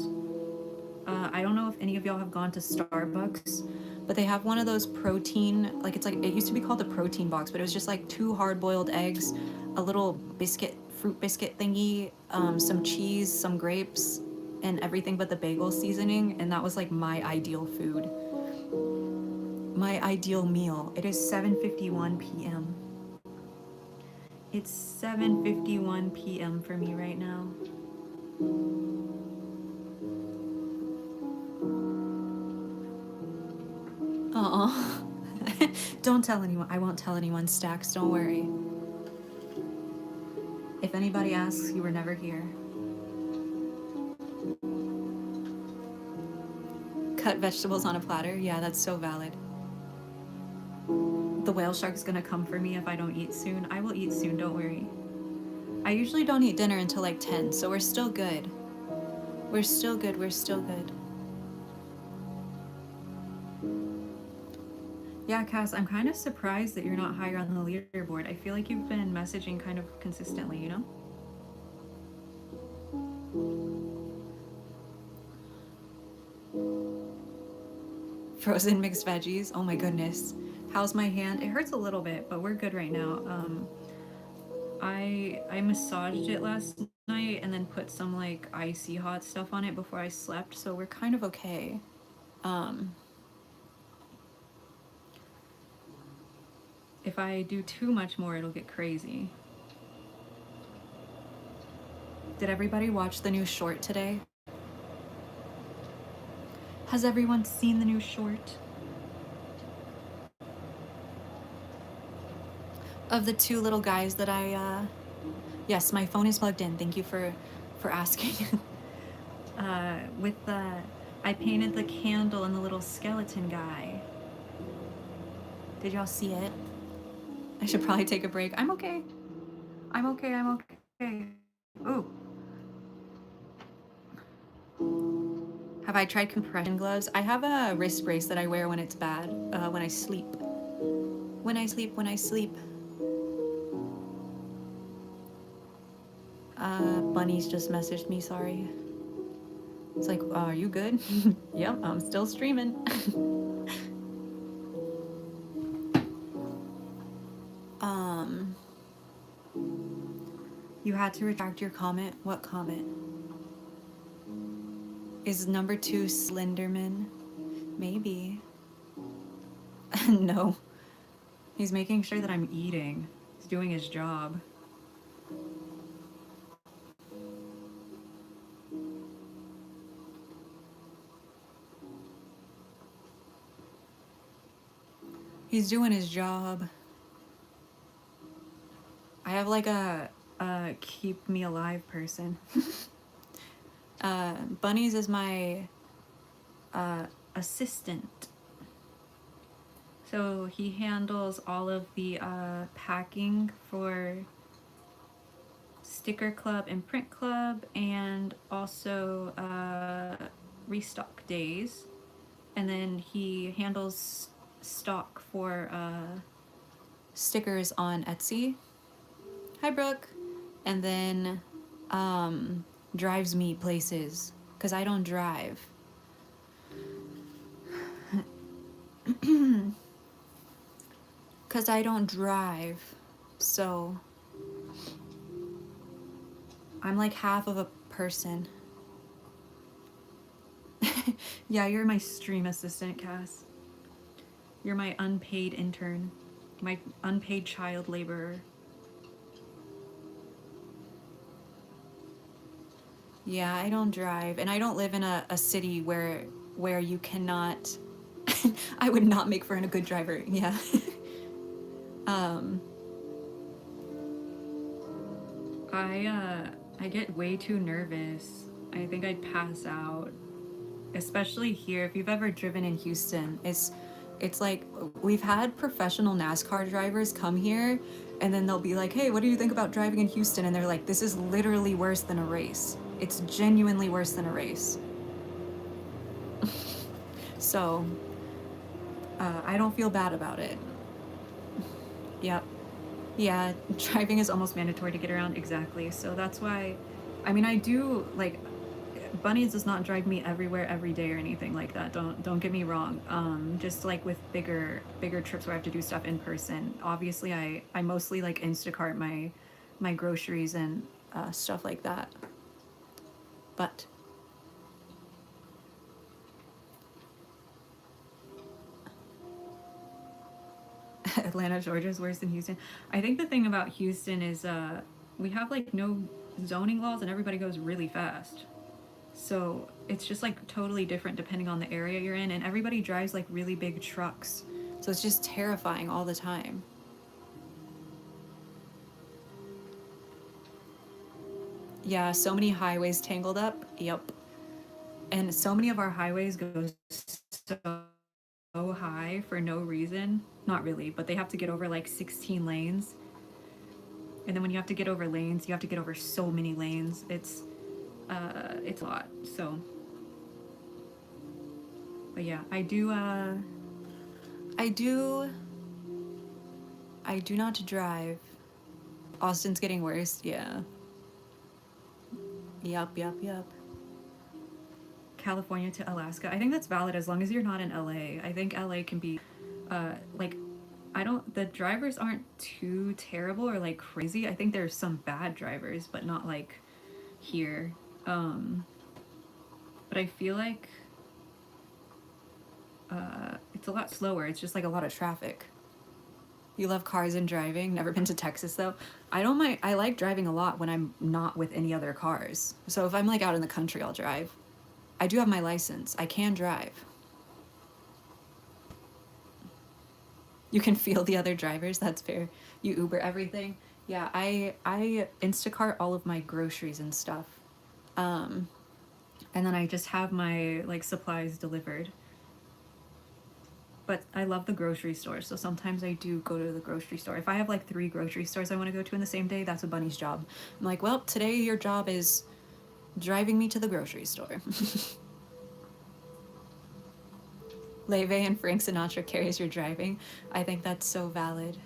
I don't know if any of y'all have gone to Starbucks, but they have one of those protein, like it's like, it used to be called the protein box, but it was just like 2 hard-boiled eggs, a little biscuit, fruit biscuit thingy, some cheese, some grapes, and everything but the bagel seasoning, and that was like my ideal food. My ideal meal. It is 7:51 p.m. It's 7:51 p.m. for me right now. Oh, don't tell anyone. I won't tell anyone, Stacks. Don't worry. If anybody asks, you were never here. Cut vegetables on a platter. Yeah, that's so valid. The whale shark's gonna come for me if I don't eat soon. I will eat soon, don't worry. I usually don't eat dinner until like 10, so we're still good. We're still good, we're still good. Yeah, Cass, I'm kind of surprised that you're not higher on the leaderboard. I feel like you've been messaging kind of consistently, you know? Frozen mixed veggies. Oh my goodness. How's my hand? It hurts a little bit, but we're good right now. I massaged it last night and then put some like icy hot stuff on it before I slept, so we're kind of okay. If I do too much more, it'll get crazy. Did everybody watch the new short today? Has everyone seen the new short? Of the 2 little guys that yes, my phone is plugged in. Thank you for asking. I painted the candle and the little skeleton guy. Did y'all see it? I should probably take a break. I'm okay. I'm okay, I'm okay. Ooh. Have I tried compression gloves? I have a wrist brace that I wear when it's bad, when I sleep. When I sleep. Bunny's just messaged me, sorry. It's like, are you good? Yep, I'm still streaming. You had to retract your comment? What comment? Is number 2 Slenderman? Maybe. No. He's making sure that I'm eating. He's doing his job. He's doing his job. I have like a keep me alive person. Bunnies is my assistant. So he handles all of the packing for Sticker Club and Print Club, and also Restock days. And then he handles stock for stickers on Etsy. Hi, Brooke. And then drives me places, because I don't drive. Because I don't drive. So I'm like half of a person. Yeah, you're my stream assistant, Cass. You're my unpaid intern. My unpaid child laborer. Yeah, I don't drive, and I don't live in a city where where you cannot. I would not make for a good driver. Yeah. um, I get way too nervous. I think I'd pass out, especially here. If you've ever driven in Houston, it's like we've had professional NASCAR drivers come here, and then they'll be like, "Hey, what do you think about driving in Houston?" And they're like, "This is literally worse than a race. It's genuinely worse than a race." So I don't feel bad about it. Yep. Yeah, driving is almost mandatory to get around. Exactly. So that's why, I mean, I do like Bunnies does not drive me everywhere every day or anything like that. Don't get me wrong. Just like with bigger trips where I have to do stuff in person. Obviously, I mostly like Instacart my groceries and stuff like that. But Atlanta, Georgia is worse than Houston. I think the thing about Houston is we have like no zoning laws and everybody goes really fast. So it's just like totally different depending on the area you're in, and everybody drives like really big trucks. So it's just terrifying all the time. Yeah, so many highways tangled up. Yep. And so many of our highways go so high for no reason. Not really, but they have to get over like 16 lanes. And then when you have to get over lanes, you have to get over so many lanes. It's a lot. So but yeah, I do I do not drive. Austin's getting worse. Yeah. Yep. California to Alaska. I think that's valid as long as you're not in LA. I think LA can be like I don't the drivers aren't too terrible or like crazy. I think there's some bad drivers, but not like here. Um but I feel like it's a lot slower. It's just like a lot of traffic. You love cars and driving. Never been to Texas though. I don't mind. I like driving a lot when I'm not with any other cars. So if I'm like out in the country, I'll drive. I do have my license. I can drive. You can feel the other drivers. That's fair. You Uber everything. Yeah, I Instacart all of my groceries and stuff. Um, and then I just have my like supplies delivered. But I love the grocery store, so sometimes I do go to the grocery store. If I have like 3 grocery stores I want to go to in the same day, that's a bunny's job. I'm like, well, today your job is driving me to the grocery store. Leve and Frank Sinatra carries your driving. I think that's so valid.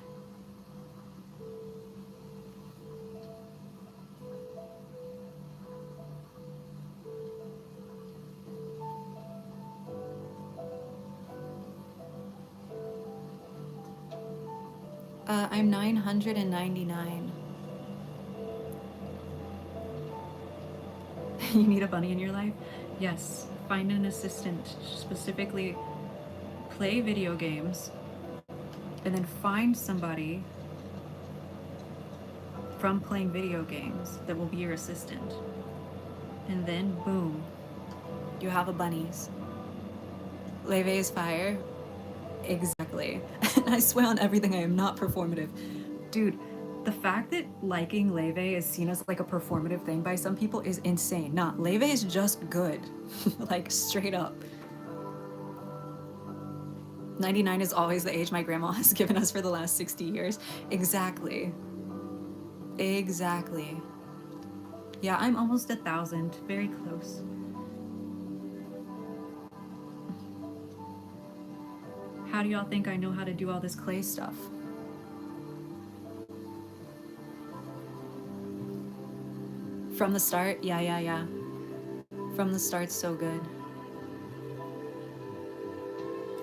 I'm 999. You need a bunny in your life? Yes. Find an assistant. Specifically, play video games, and then find somebody from playing video games that will be your assistant. And then, boom, you have a bunnies. Leve is fire. Exactly. I swear on everything, I am not performative. Dude, the fact that liking Leve is seen as like a performative thing by some people is insane. Nah, Leve is just good. Like, straight up. 99 is always the age my grandma has given us for the last 60 years. Exactly. Exactly. Yeah, I'm almost 1,000. Very close. How do y'all think I know how to do all this clay stuff? From the start? Yeah. From the start, so good.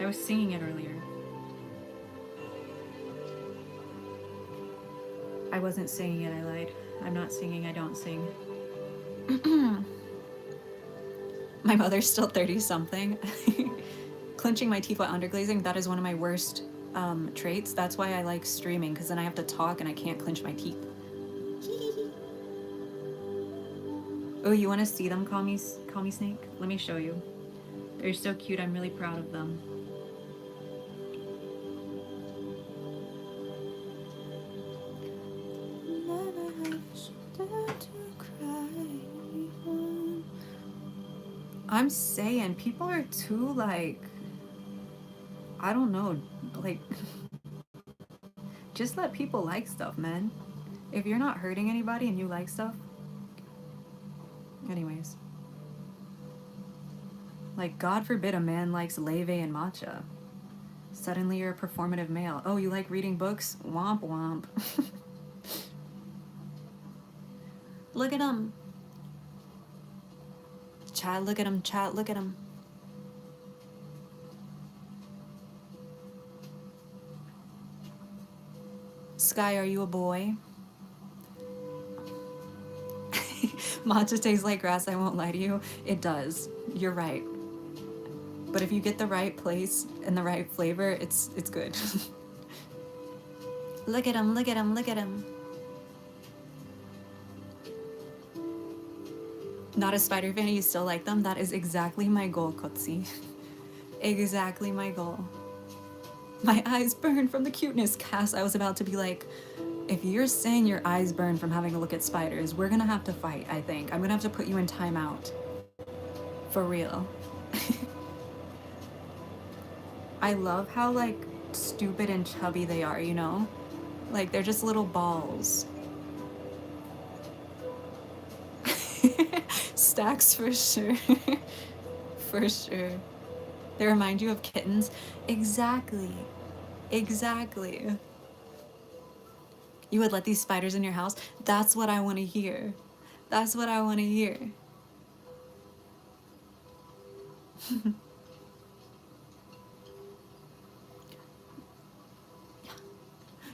I was singing it earlier. I wasn't singing it, I lied. I'm not singing, I don't sing. My mother's still 30 something. Clenching my teeth while underglazing, that is one of my worst traits. That's why I like streaming, because then I have to talk and I can't clench my teeth. Oh, you want to see them call me Snake? Let me show you. They're so cute. I'm really proud of them. I'm saying people are too like, I don't know, like just let people like stuff, man. If you're not hurting anybody and you like stuff. Anyways. Like, God forbid a man likes leve and matcha. Suddenly you're a performative male. Oh, you like reading books? Womp womp. Look at him. Chad, look at him. Chad, look at him. Sky, are you a boy? Matcha tastes like grass, I won't lie to you. It does. You're right. But if you get the right place and the right flavor, it's good. Look at him, look at him, look at him. Not a spider fan, you still like them? That is exactly my goal, Kotsi. Exactly my goal. My eyes burn from the cuteness, Cass. I was about to be like, if you're saying your eyes burn from having a look at spiders, we're gonna have to fight, I think. I'm gonna have to put you in timeout. For real. I love how, like, stupid and chubby they are, you know? Like, they're just little balls. Stacks for sure. For sure. They remind you of kittens. Exactly. Exactly. You would let these spiders in your house? That's what I want to hear. That's what I want to hear.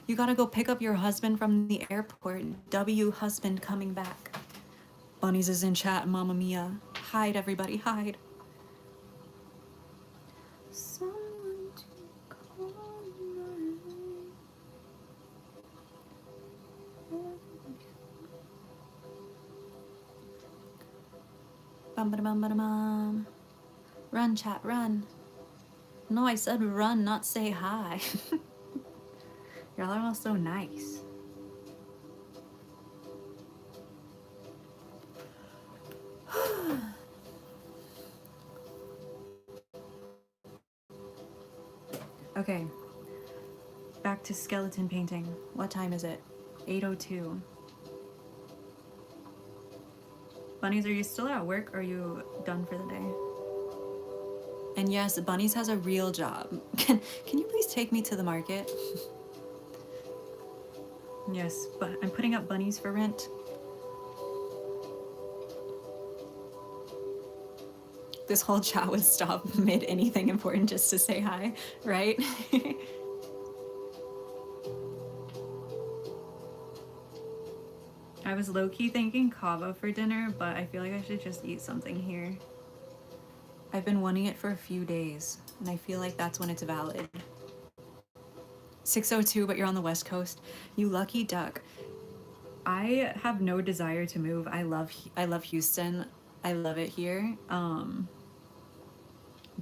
You gotta go pick up your husband from the airport. W husband coming back. Bunnies is in chat, Mamma Mia. Hide, everybody, hide. Someone to call my bum ba bum ba bum. Run, chat, run. No, I said run, not say hi. Y'all are all so nice. Okay, back to skeleton painting. What time is it? 8:02. Bunnies, are you still at work or are you done for the day? And yes, Bunnies has a real job. Can you please take me to the market? Yes, but I'm putting up bunnies for rent. This whole chat would stop mid anything important just to say hi, right? I was low-key thinking kava for dinner, but I feel like I should just eat something here. I've been wanting it for a few days, and I feel like that's when it's valid. 6:02, but you're on the West Coast. You lucky duck. I have no desire to move. I love Houston. I love it here.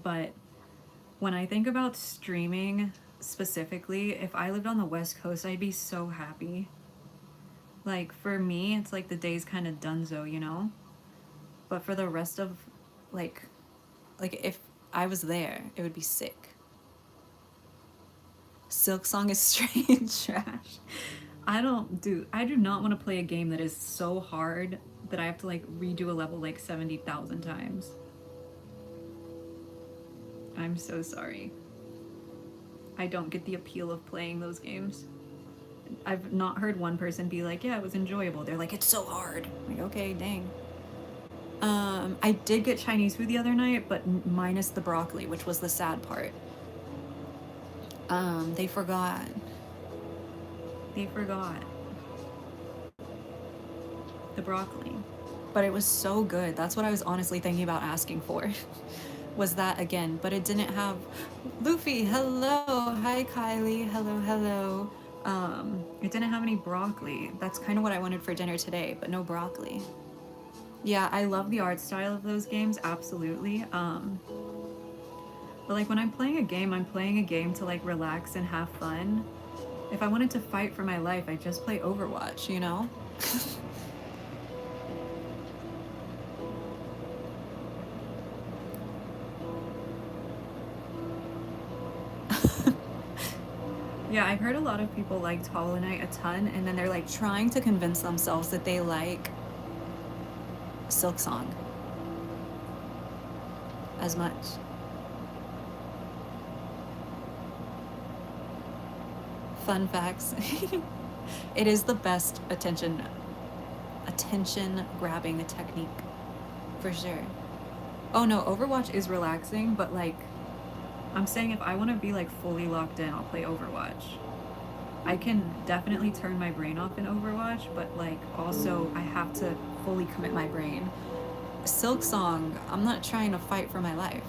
But when I think about streaming specifically, if I lived on the West Coast, I'd be so happy. Like, for me, it's like the day's kind of donezo, you know? But for the rest of, like if I was there, it would be sick. Silk Song is straight trash. I do not want to play a game that is so hard that I have to like redo a level like 70,000 times. I'm so sorry. I don't get the appeal of playing those games. I've not heard one person be like, yeah, it was enjoyable. They're like, it's so hard. I'm like, okay, dang. I did get Chinese food the other night, but minus the broccoli, which was the sad part. They forgot. They forgot the broccoli. But it was so good. That's what I was honestly thinking about asking for. Was that again, but it didn't have Luffy. Hello. Hi, Kylie. Hello, hello. It didn't have any broccoli. That's kind of what I wanted for dinner today, but no broccoli. Yeah, I love the art style of those games, absolutely. But like when I'm playing a game to like relax and have fun. If I wanted to fight for my life, I just play Overwatch, you know? Yeah, I've heard a lot of people liked Hollow Knight a ton, and then they're like trying to convince themselves that they like Silk Song as much. Fun facts. It is the best attention grabbing technique for sure. Oh no, Overwatch is relaxing, but like I'm saying if I want to be like fully locked in, I'll play Overwatch. I can definitely turn my brain off in Overwatch, but like also I have to fully commit my brain. Silk Song, I'm not trying to fight for my life.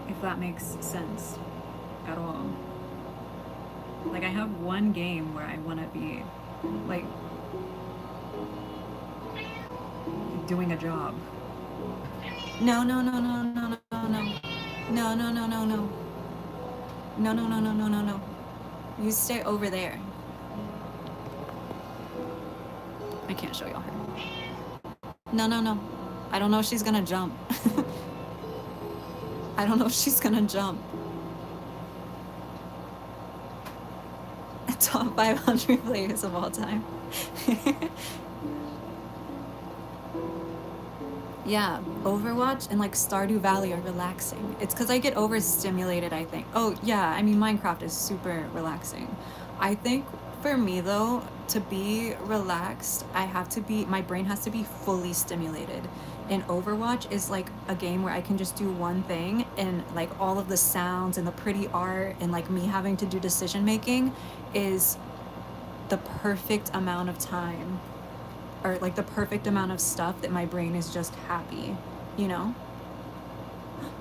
If that makes sense at all. Like I have one game where I want to be like doing a job. No, no, no, no, no, no, no. No, no, no, no, no. No, no, no, no, no, no, no. You stay over there. I can't show y'all her. No, no, no. I don't know if she's gonna jump. I don't know if she's gonna jump. Top 500 players of all time. Yeah, Overwatch and like Stardew Valley are relaxing. It's because I get overstimulated, I think. Oh, yeah, I mean, Minecraft is super relaxing. I think for me, though, to be relaxed, my brain has to be fully stimulated. And Overwatch is like a game where I can just do one thing and like all of the sounds and the pretty art and like me having to do decision making is the perfect amount of time or like the perfect amount of stuff that my brain is just happy, you know?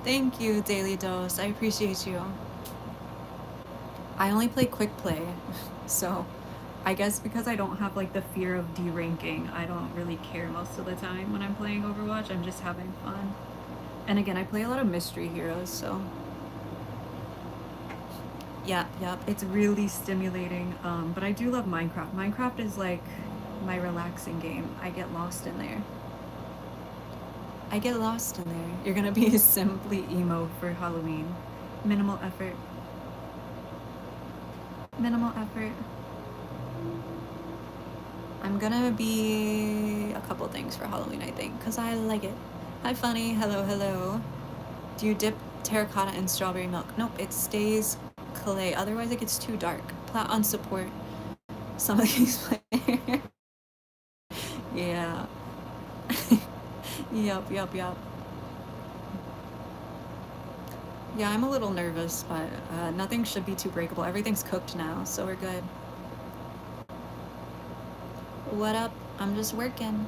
Thank you, Daily Dose. I appreciate you. I only play quick play, so I guess because I don't have like the fear of deranking, I don't really care most of the time when I'm playing Overwatch. I'm just having fun. And again, I play a lot of mystery heroes, so yeah, it's really stimulating. But I do love Minecraft. Minecraft is like my relaxing game. I get lost in there. You're gonna be simply emo for Halloween. Minimal effort. I'm gonna be a couple things for Halloween, I think, because I like it. Hi, Funny. Hello. Do you dip terracotta in strawberry milk? Nope, it stays clay. Otherwise, it gets too dark. Plat on support some of these players. Yeah. Yup. Yeah, I'm a little nervous, but nothing should be too breakable. Everything's cooked now, so we're good. What up? I'm just working.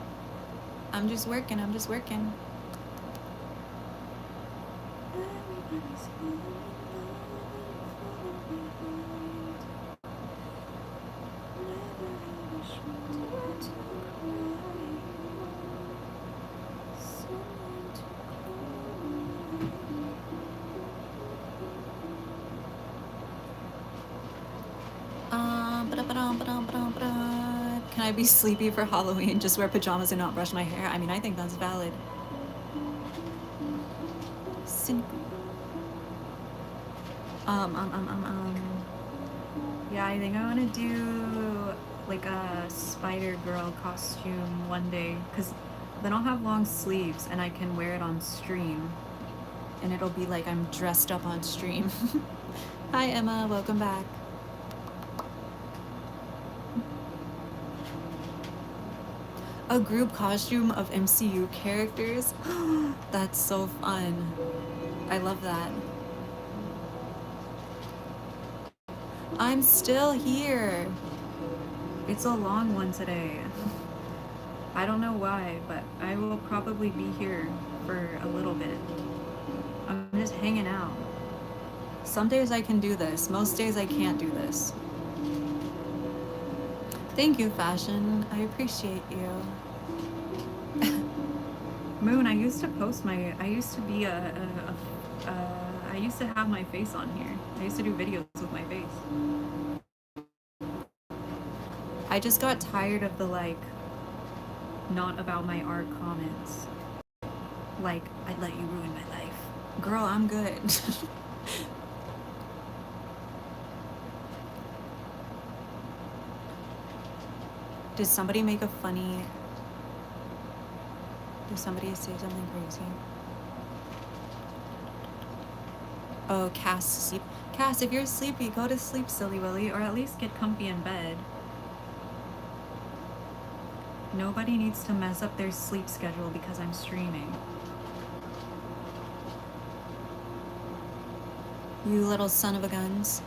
Can I be sleepy for Halloween? Just wear pajamas and not brush my hair? I mean, I think that's valid. Yeah, I think I want to do like a Spider Girl costume one day, because then I'll have long sleeves and I can wear it on stream. And it'll be like I'm dressed up on stream. Hi, Emma. Welcome back. A group costume of MCU characters? That's so fun. I love that. I'm still here. It's a long one today. I don't know why, but I will probably be here for a little bit. I'm just hanging out. Some days I can do this. Most days I can't do this. Thank you, fashion. I appreciate you. Moon, I used to post my. I used to be I used to have my face on here. I used to do videos with my face. I just got tired of the like, not about my art comments. Like, I'd let you ruin my life. Girl, I'm good. Did somebody make a funny... Did somebody say something crazy? Oh, Cass, sleep. Cass, if you're sleepy, go to sleep, silly willy, or at least get comfy in bed. Nobody needs to mess up their sleep schedule because I'm streaming. You little son of a guns.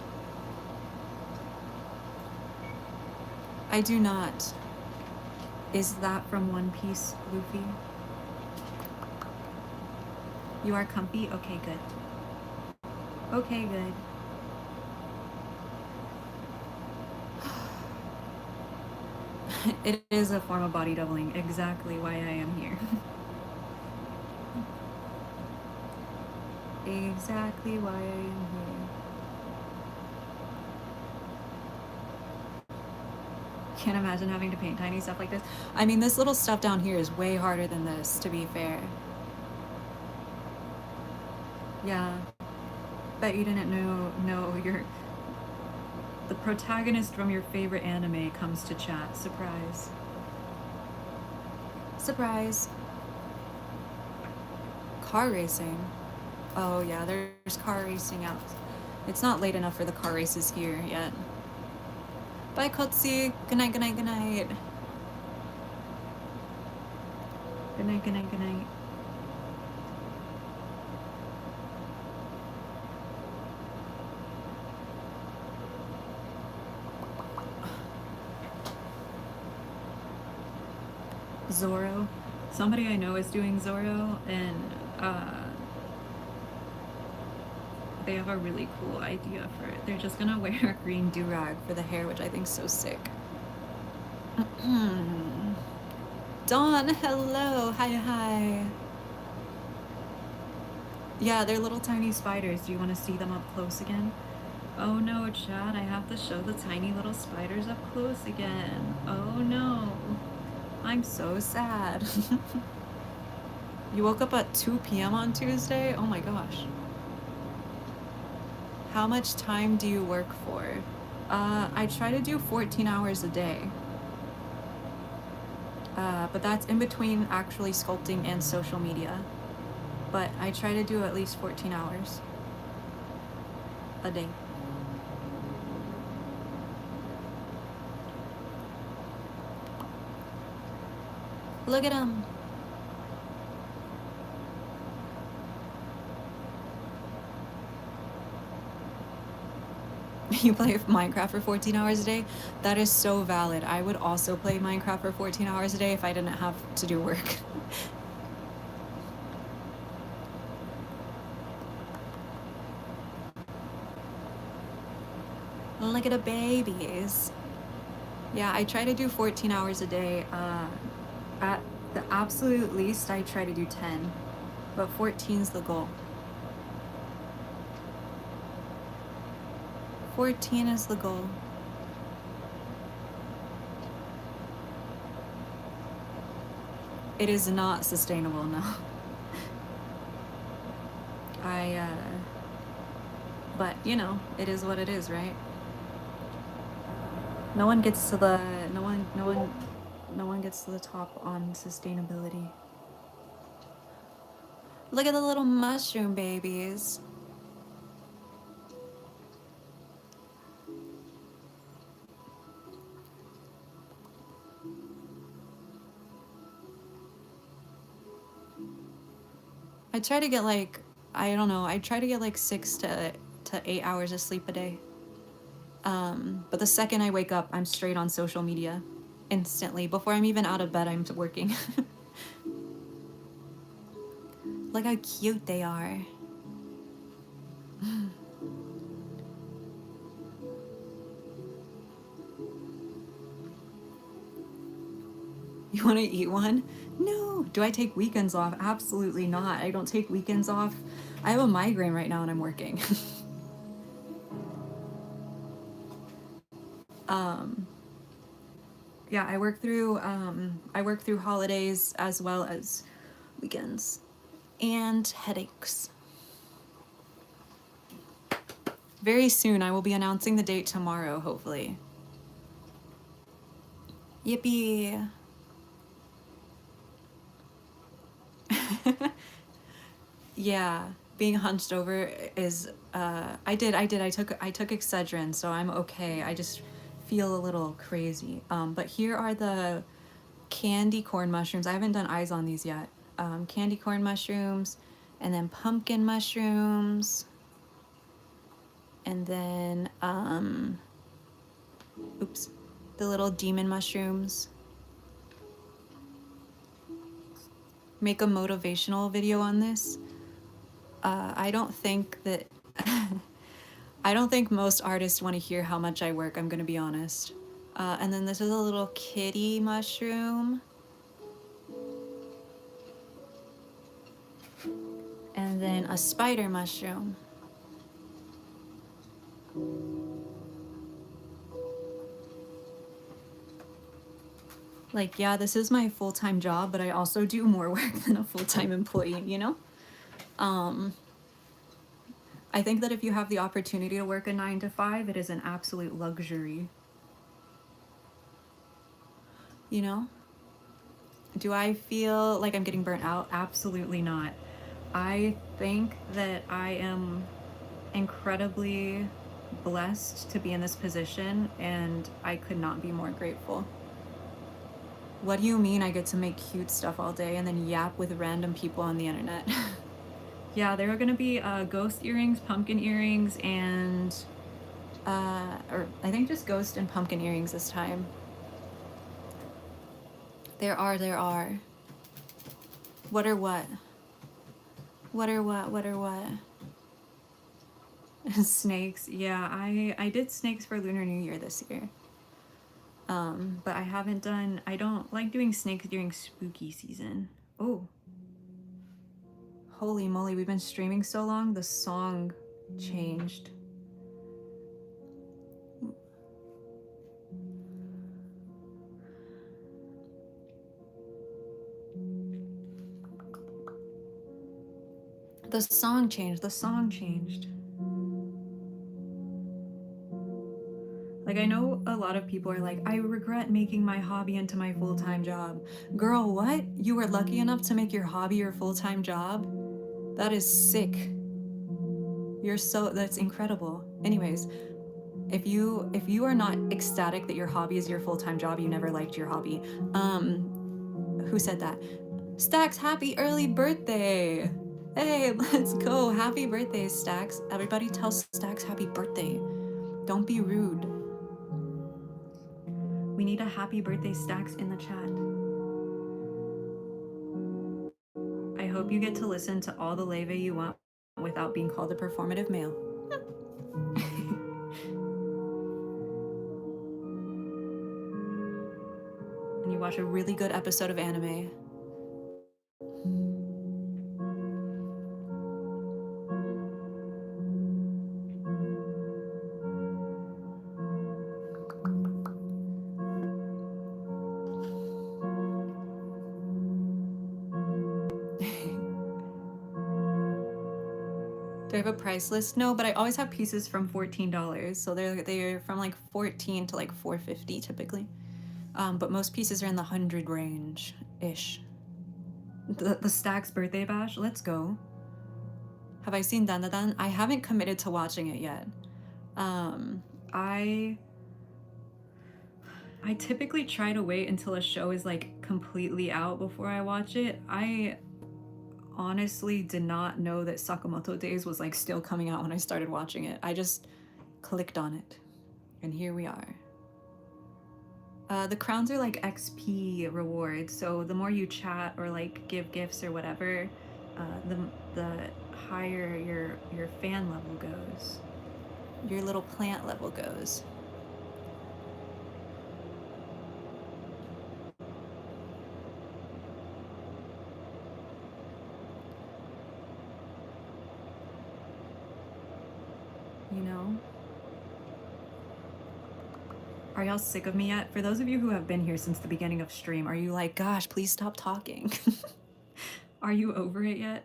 I do not. Is that from One Piece, Luffy? You are comfy? Okay, good. Okay, good. It is a form of body doubling. Exactly why I am here. Exactly why I am here. Can't imagine having to paint tiny stuff like this. I mean, this little stuff down here is way harder than this, to be fair. Yeah. Bet you didn't know the protagonist from your favorite anime comes to chat. Surprise. Surprise. Car racing. Oh yeah, there's car racing out. It's not late enough for the car races here yet. Bye, Kotsi. Good night, good night, good night. Good night, good night, good night. Zorro. Somebody I know is doing Zorro, and they have a really cool idea for it. They're just gonna wear a green do-rag for the hair, which I think is so sick. Dawn, hello. Hi, hi. Yeah, they're little tiny spiders. Do you want to see them up close again? Oh no, Chad, I have to show the tiny little spiders up close again. Oh no. I'm so sad. You woke up at 2 p.m. on Tuesday? Oh my gosh. How much time do you work for? I try to do 14 hours a day. But that's in between actually sculpting and social media. But I try to do at least 14 hours a day. Look at him. You play Minecraft for 14 hours a day? That is so valid. I would also play Minecraft for 14 hours a day if I didn't have to do work. Look at the babies. Yeah, I try to do 14 hours a day. At the absolute least, I try to do 10. But 14's the goal. 14 is the goal. It is not sustainable, no. But you know, it is what it is, right? No one gets to the, no one gets to the top on sustainability. Look at the little mushroom babies. I try to get like, I don't know, I try to get like 6 to 8 hours of sleep a day. But the second I wake up, I'm straight on social media. Instantly. Before I'm even out of bed, I'm working. Look how cute they are. You want to eat one? No. Do I take weekends off? Absolutely not. I don't take weekends off. I have a migraine right now and I'm working. Yeah, I work through holidays as well as weekends and headaches. Very soon I will be announcing the date tomorrow, hopefully. Yippee. Yeah, being hunched over is I took Excedrin, so I'm okay. I just feel a little crazy. But here are the candy corn mushrooms. I haven't done eyes on these yet. Candy corn mushrooms, and then pumpkin mushrooms, and then oops, the little demon mushrooms. Make a motivational video on this. I don't think that I don't think most artists want to hear how much I work, I'm gonna be honest. And then this is a little kitty mushroom. And then a spider mushroom. Like, yeah, this is my full-time job, but I also do more work than a full-time employee, you know? I think that if you have the opportunity to work a 9 to 5, it is an absolute luxury. You know? Do I feel like I'm getting burnt out? Absolutely not. I think that I am incredibly blessed to be in this position, and I could not be more grateful. What do you mean I get to make cute stuff all day and then yap with random people on the internet? Yeah, there are gonna be ghost earrings, pumpkin earrings, and or I think just ghost and pumpkin earrings this time. There are. What are what? What are what? What are what? Snakes. Yeah, I did snakes for Lunar New Year this year. But I don't like doing snakes during spooky season. Oh. Holy moly, we've been streaming so long, the song changed. The song changed. Like, I know a lot of people are like, I regret making my hobby into my full-time job. Girl, what? You were lucky enough to make your hobby your full-time job? That is sick. That's incredible. Anyways, if you are not ecstatic that your hobby is your full-time job, you never liked your hobby. Who said that? Stacks, happy early birthday! Hey, let's go. Happy birthday, Stacks. Everybody tell Stacks happy birthday. Don't be rude. We need a happy birthday, Stacks, in the chat. I hope you get to listen to all the leve you want without being called a performative male. And you watch a really good episode of anime. Do I have a price list? No, but I always have pieces from $14. So they're from like 14 to like 450 typically. But most pieces are in the 100 range ish. The Stacks birthday bash, let's go. Have I seen Dandadan? I haven't committed to watching it yet. I typically try to wait until a show is like completely out before I watch it. I honestly did not know that Sakamoto Days was like still coming out when I started watching it. I just clicked on it, and here we are. The crowns are like XP rewards, so the more you chat or like give gifts or whatever, the higher your fan level goes. Your little plant level goes. you know? Are y'all sick of me yet? For those of you who have been here since the beginning of stream, are you like, gosh, please stop talking? Are you over it yet?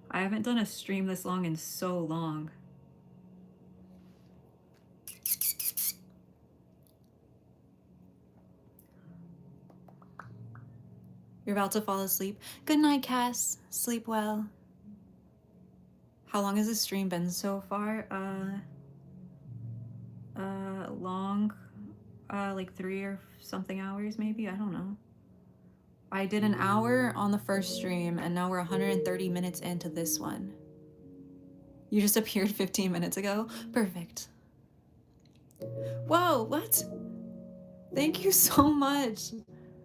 I haven't done a stream this long in so long. You're about to fall asleep. Good night, Cass. Sleep well. How long has this stream been so far? Long. Like 3 or something hours, maybe? I don't know. I did an hour on the first stream, and now we're 130 minutes into this one. You just appeared 15 minutes ago? Perfect. Whoa, what? Thank you so much.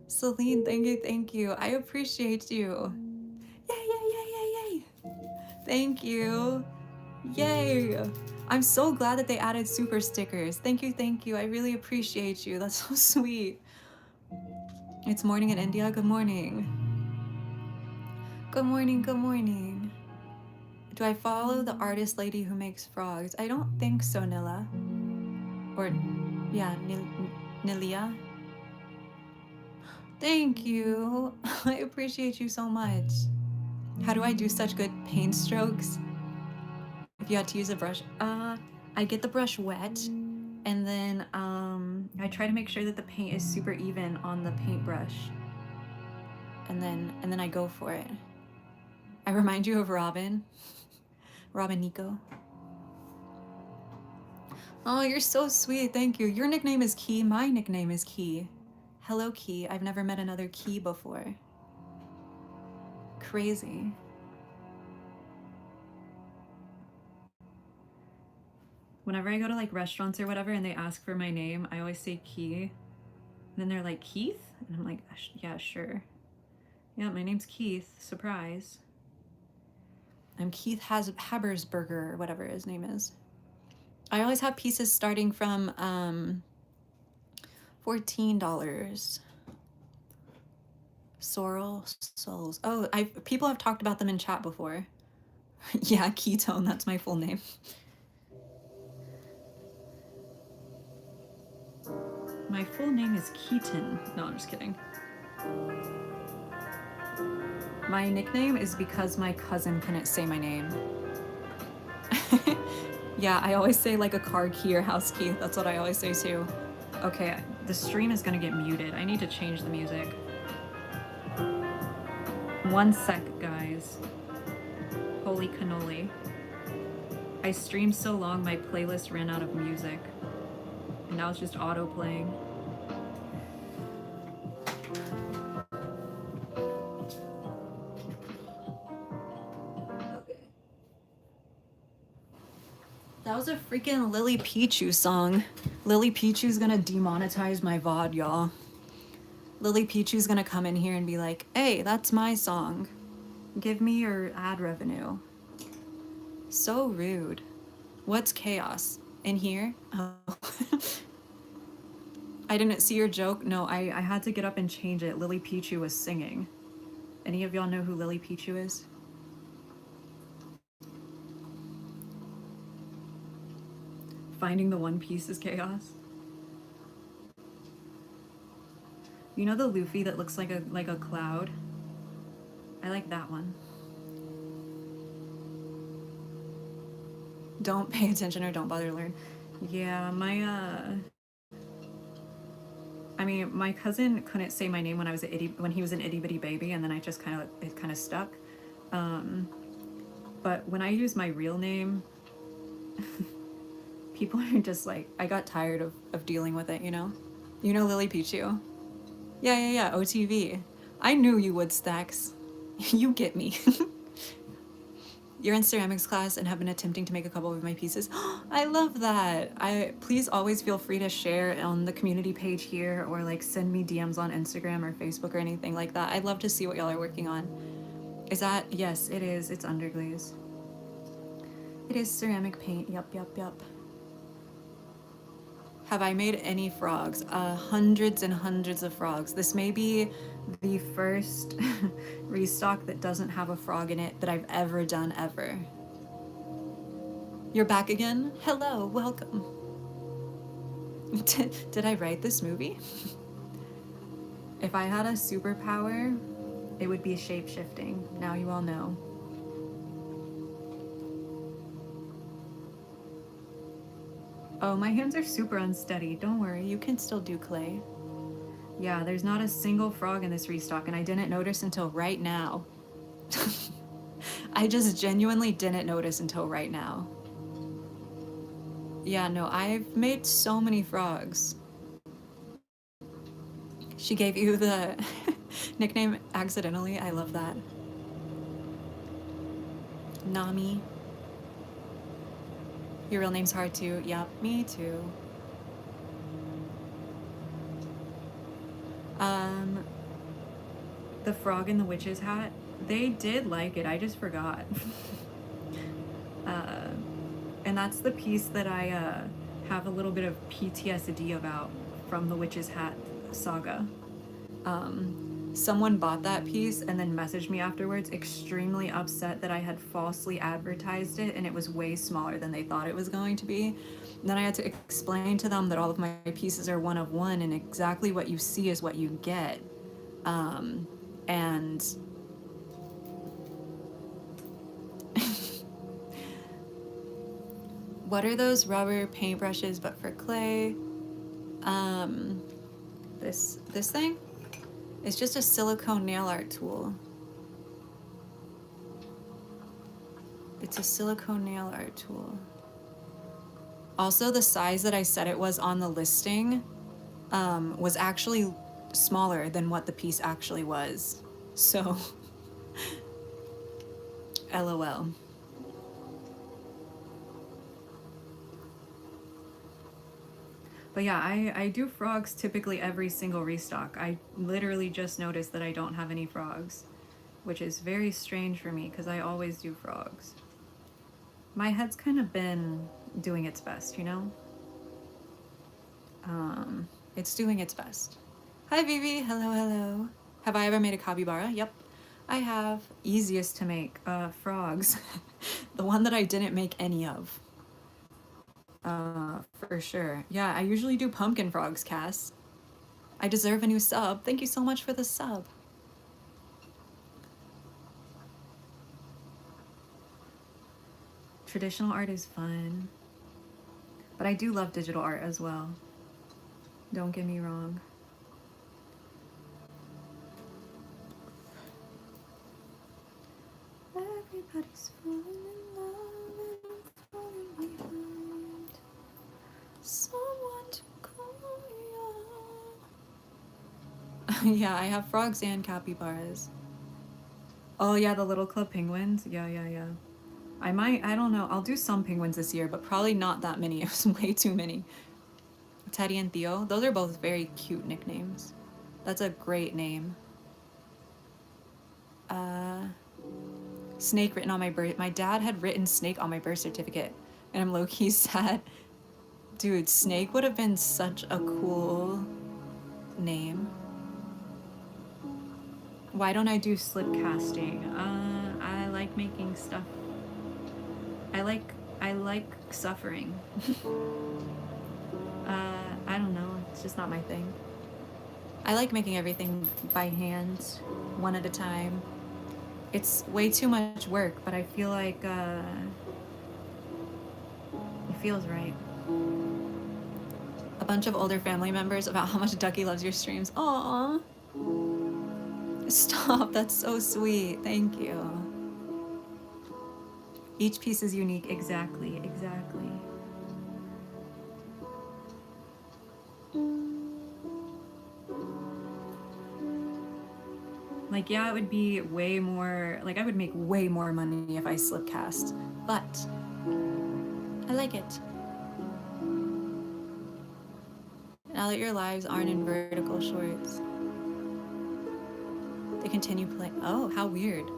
Celine, thank you. I appreciate you. Yay. Thank you. Yay. I'm so glad that they added super stickers. Thank you. I really appreciate you. That's so sweet. It's morning in India. Good morning. Good morning. Do I follow the artist lady who makes frogs? I don't think so, Nilla. Or, yeah, Nilia. Thank you. I appreciate you so much. How do I do such good paint strokes? If you had to use a brush, I get the brush wet, and then I try to make sure that the paint is super even on the paintbrush, and then I go for it. I remind you of Robin Nico. Oh, you're so sweet. Thank you. Your nickname is Key. My nickname is Key. Hello, Key. I've never met another Key before. Crazy. Whenever I go to like restaurants or whatever and they ask for my name, I always say Key. And then they're like, Keith? And I'm like, yeah, sure. Yeah, my name's Keith. Surprise. I'm Keith Habersberger or whatever his name is. I always have pieces starting from $14. Sorrel Souls. Oh, people have talked about them in chat before. Yeah, Ketone, that's my full name. My full name is Keaton. No, I'm just kidding. My nickname is because my cousin couldn't say my name. Yeah, I always say like a car key or house key. That's what I always say too. Okay, the stream is gonna get muted. I need to change the music. 1 sec, guys. Holy cannoli. I streamed so long, my playlist ran out of music. And now it's just auto-playing. Okay. That was a freaking Lily Pichu song. Lily Pichu's gonna demonetize my VOD, y'all. Lily Pichu's gonna come in here and be like, hey, that's my song. Give me your ad revenue. So rude. What's chaos? In here? Oh. I didn't see your joke. No, I had to get up and change it. Lily Pichu was singing. Any of y'all know who Lily Pichu is? Finding the One Piece is chaos. You know the Luffy that looks like a cloud? I like that one. Don't pay attention or don't bother to learn. Yeah, my cousin couldn't say my name when I was when he was an itty bitty baby, and then it kind of stuck. But when I use my real name, people are just like, I got tired of dealing with it, you know? You know Lily Pichu? Yeah, OTV. I knew you would, Stacks. You get me. You're in ceramics class and have been attempting to make a couple of my pieces. I love that. Please always feel free to share on the community page here, or like send me DMs on Instagram or Facebook or anything like that. I'd love to see what y'all are working on. Is that? Yes, it is. It's underglaze. It is ceramic paint. Yup. Have I made any frogs? Hundreds and hundreds of frogs. This may be the first restock that doesn't have a frog in it that I've ever done, ever. You're back again? Hello, welcome. Did I write this movie? If I had a superpower, it would be shape-shifting. Now you all know. Oh, my hands are super unsteady. Don't worry, you can still do clay. Yeah, there's not a single frog in this restock, and I didn't notice until right now. I just genuinely didn't notice until right now. Yeah, no, I've made so many frogs. She gave you the nickname accidentally. I love that. Nami. Your real name's hard too. Yep, me too. The frog in the witch's hat, they did like it. I just forgot. And that's the piece that I have a little bit of PTSD about from the witch's hat saga. Someone bought that piece and then messaged me afterwards, extremely upset that I had falsely advertised it and it was way smaller than they thought it was going to be. And then I had to explain to them that all of my pieces are one of one and exactly what you see is what you get. And what are those rubber paintbrushes but for clay? This thing? It's just a silicone nail art tool. It's a silicone nail art tool. Also, the size that I said it was on the listing was actually smaller than what the piece actually was. So, LOL. But yeah, I do frogs typically every single restock. I literally just noticed that I don't have any frogs, which is very strange for me because I always do frogs. My head's kind of been doing its best, you know? It's doing its best. Hi, Vivi. Hello, hello. Have I ever made a capybara? Yep, I have. Easiest to make. Frogs. The one that I didn't make any of. For sure. Yeah, I usually do pumpkin frogs, Cass. I deserve a new sub. Thank you so much for the sub. Traditional art is fun. But I do love digital art as well. Don't get me wrong. Everybody's falling in love and I'm falling behind. Someone to call me on. Yeah, I have frogs and capybaras. Oh yeah, the little club penguins. Yeah. I don't know. I'll do some penguins this year, but probably not that many. It was way too many. Teddy and Theo, those are both very cute nicknames. That's a great name. Snake written on my birth. My dad had written Snake on my birth certificate, and I'm low-key sad. Dude, Snake would have been such a cool name. Why don't I do slip casting? I like making stuff. I like suffering. I don't know. It's just not my thing. I like making everything by hand, one at a time. It's way too much work, but I feel like it feels right. A bunch of older family members about how much Ducky loves your streams. Aww. Stop, that's so sweet. Thank you. Each piece is unique. Exactly. Like, yeah, it would be way more, like, I would make way more money if I slip cast, but I like it. Now that your lives aren't in vertical shorts, they continue playing. Oh, how weird.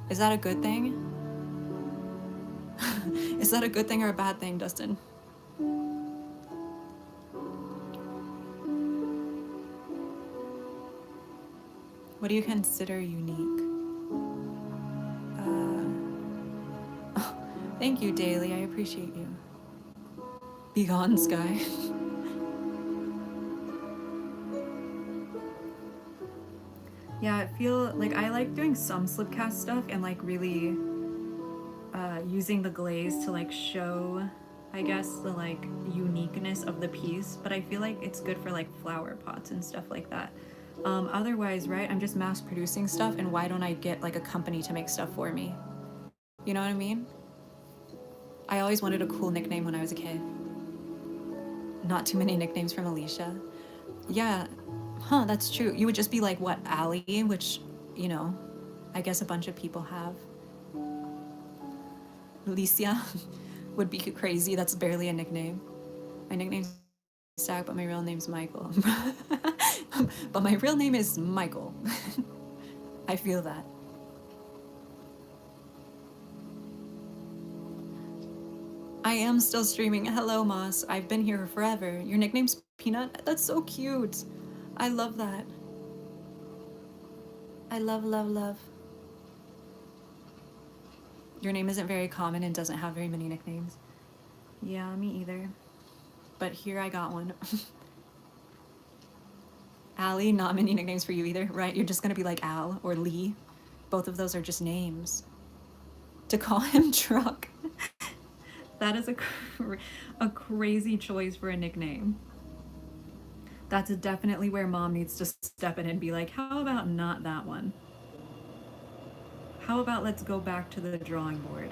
Is that a good thing? Is that a good thing or a bad thing, Dustin? What do you consider unique? Thank you, Daily. I appreciate you. Be gone, Sky. Yeah, I feel like I like doing some slipcast stuff and like really using the glaze to like show, I guess, the like uniqueness of the piece. But I feel like it's good for like flower pots and stuff like that. Otherwise, right, I'm just mass producing stuff, and why don't I get like a company to make stuff for me? You know what I mean? I always wanted a cool nickname when I was a kid. Not too many nicknames from Alicia. Yeah, huh, that's true. You would just be like, what, Allie? Which, you know, I guess a bunch of people have. Alicia would be crazy. That's barely a nickname. My nickname's Stack, but my real name's Michael. But my real name is Michael. I feel that. I am still streaming. Hello, Moss. I've been here forever. Your nickname's Peanut? That's so cute. I love that. I love, love, love. Your name isn't very common and doesn't have very many nicknames. Yeah, me either. But here I got one. Allie, not many nicknames for you either, right? You're just gonna be like Al or Lee. Both of those are just names. To call him Truck. That is a crazy choice for a nickname. That's definitely where mom needs to step in and be like, how about not that one? How about let's go back to the drawing board?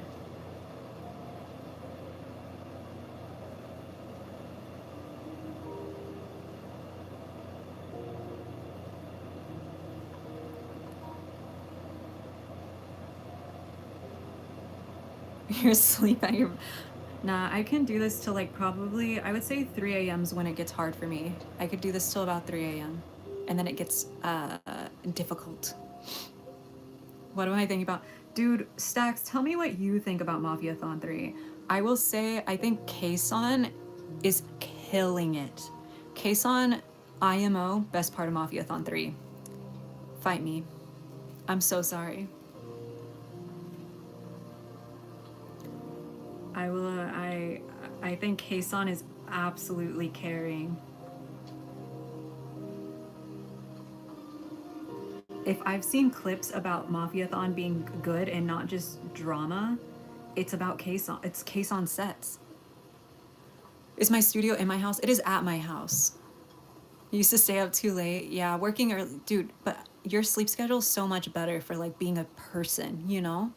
You're asleep at your... Nah, I can do this till like probably, I would say 3 a.m.'s when it gets hard for me. I could do this till about 3 a.m. And then it gets difficult. What am I thinking about? Dude, Stacks, tell me what you think about Mafiathon 3. I will say, I think Kason is killing it. Kason, IMO, best part of Mafiathon 3. Fight me. I'm so sorry. I will, I think Kason is absolutely carrying. If I've seen clips about Mafiathon being good and not just drama, it's about Kason. It's Kason sets. Is my studio in my house? It is at my house. I used to stay up too late. Yeah, working early. Dude, but your sleep schedule is so much better for like being a person, you know?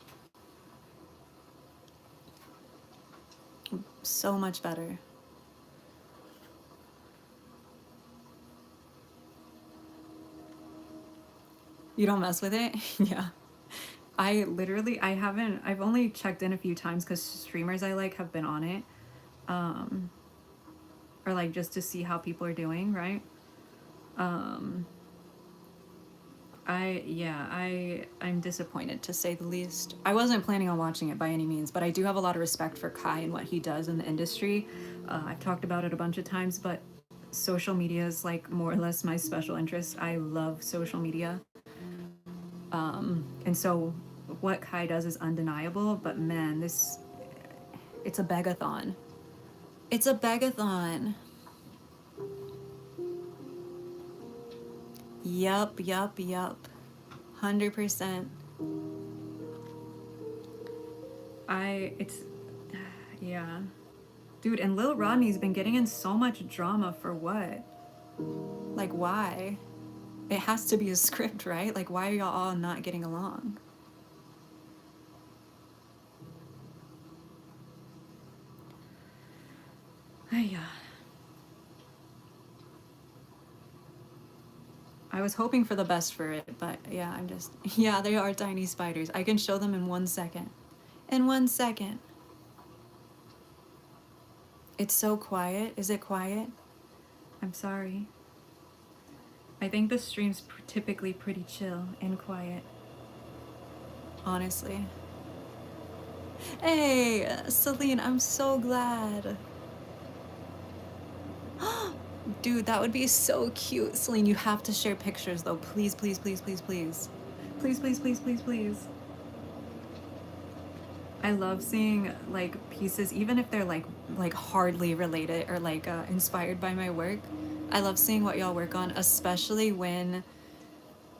So much better. You don't mess with it? Yeah. I've only checked in a few times because streamers I like have been on it. Or like just to see how people are doing, right? I'm disappointed to say the least. I wasn't planning on watching it by any means, but I do have a lot of respect for Kai and what he does in the industry. I've talked about it a bunch of times, but social media is like more or less my special interest. I love social media. And so what Kai does is undeniable, but man, it's a begathon. It's a begathon. Yup. 100%. Yeah. Dude, and Lil Rodney's been getting in so much drama for what? Like, why? It has to be a script, right? Like, why are y'all all not getting along? Yeah. I was hoping for the best for it, but yeah, yeah, they are tiny spiders. I can show them in 1 second. In 1 second. It's so quiet. Is it quiet? I'm sorry. I think the stream's typically pretty chill and quiet. Honestly. Hey, Celine, I'm so glad. Dude, that would be so cute. Celine, you have to share pictures though. Please, please, please, please, please. Please, please, please, please, please. I love seeing like pieces, even if they're like hardly related or like inspired by my work. I love seeing what y'all work on, especially when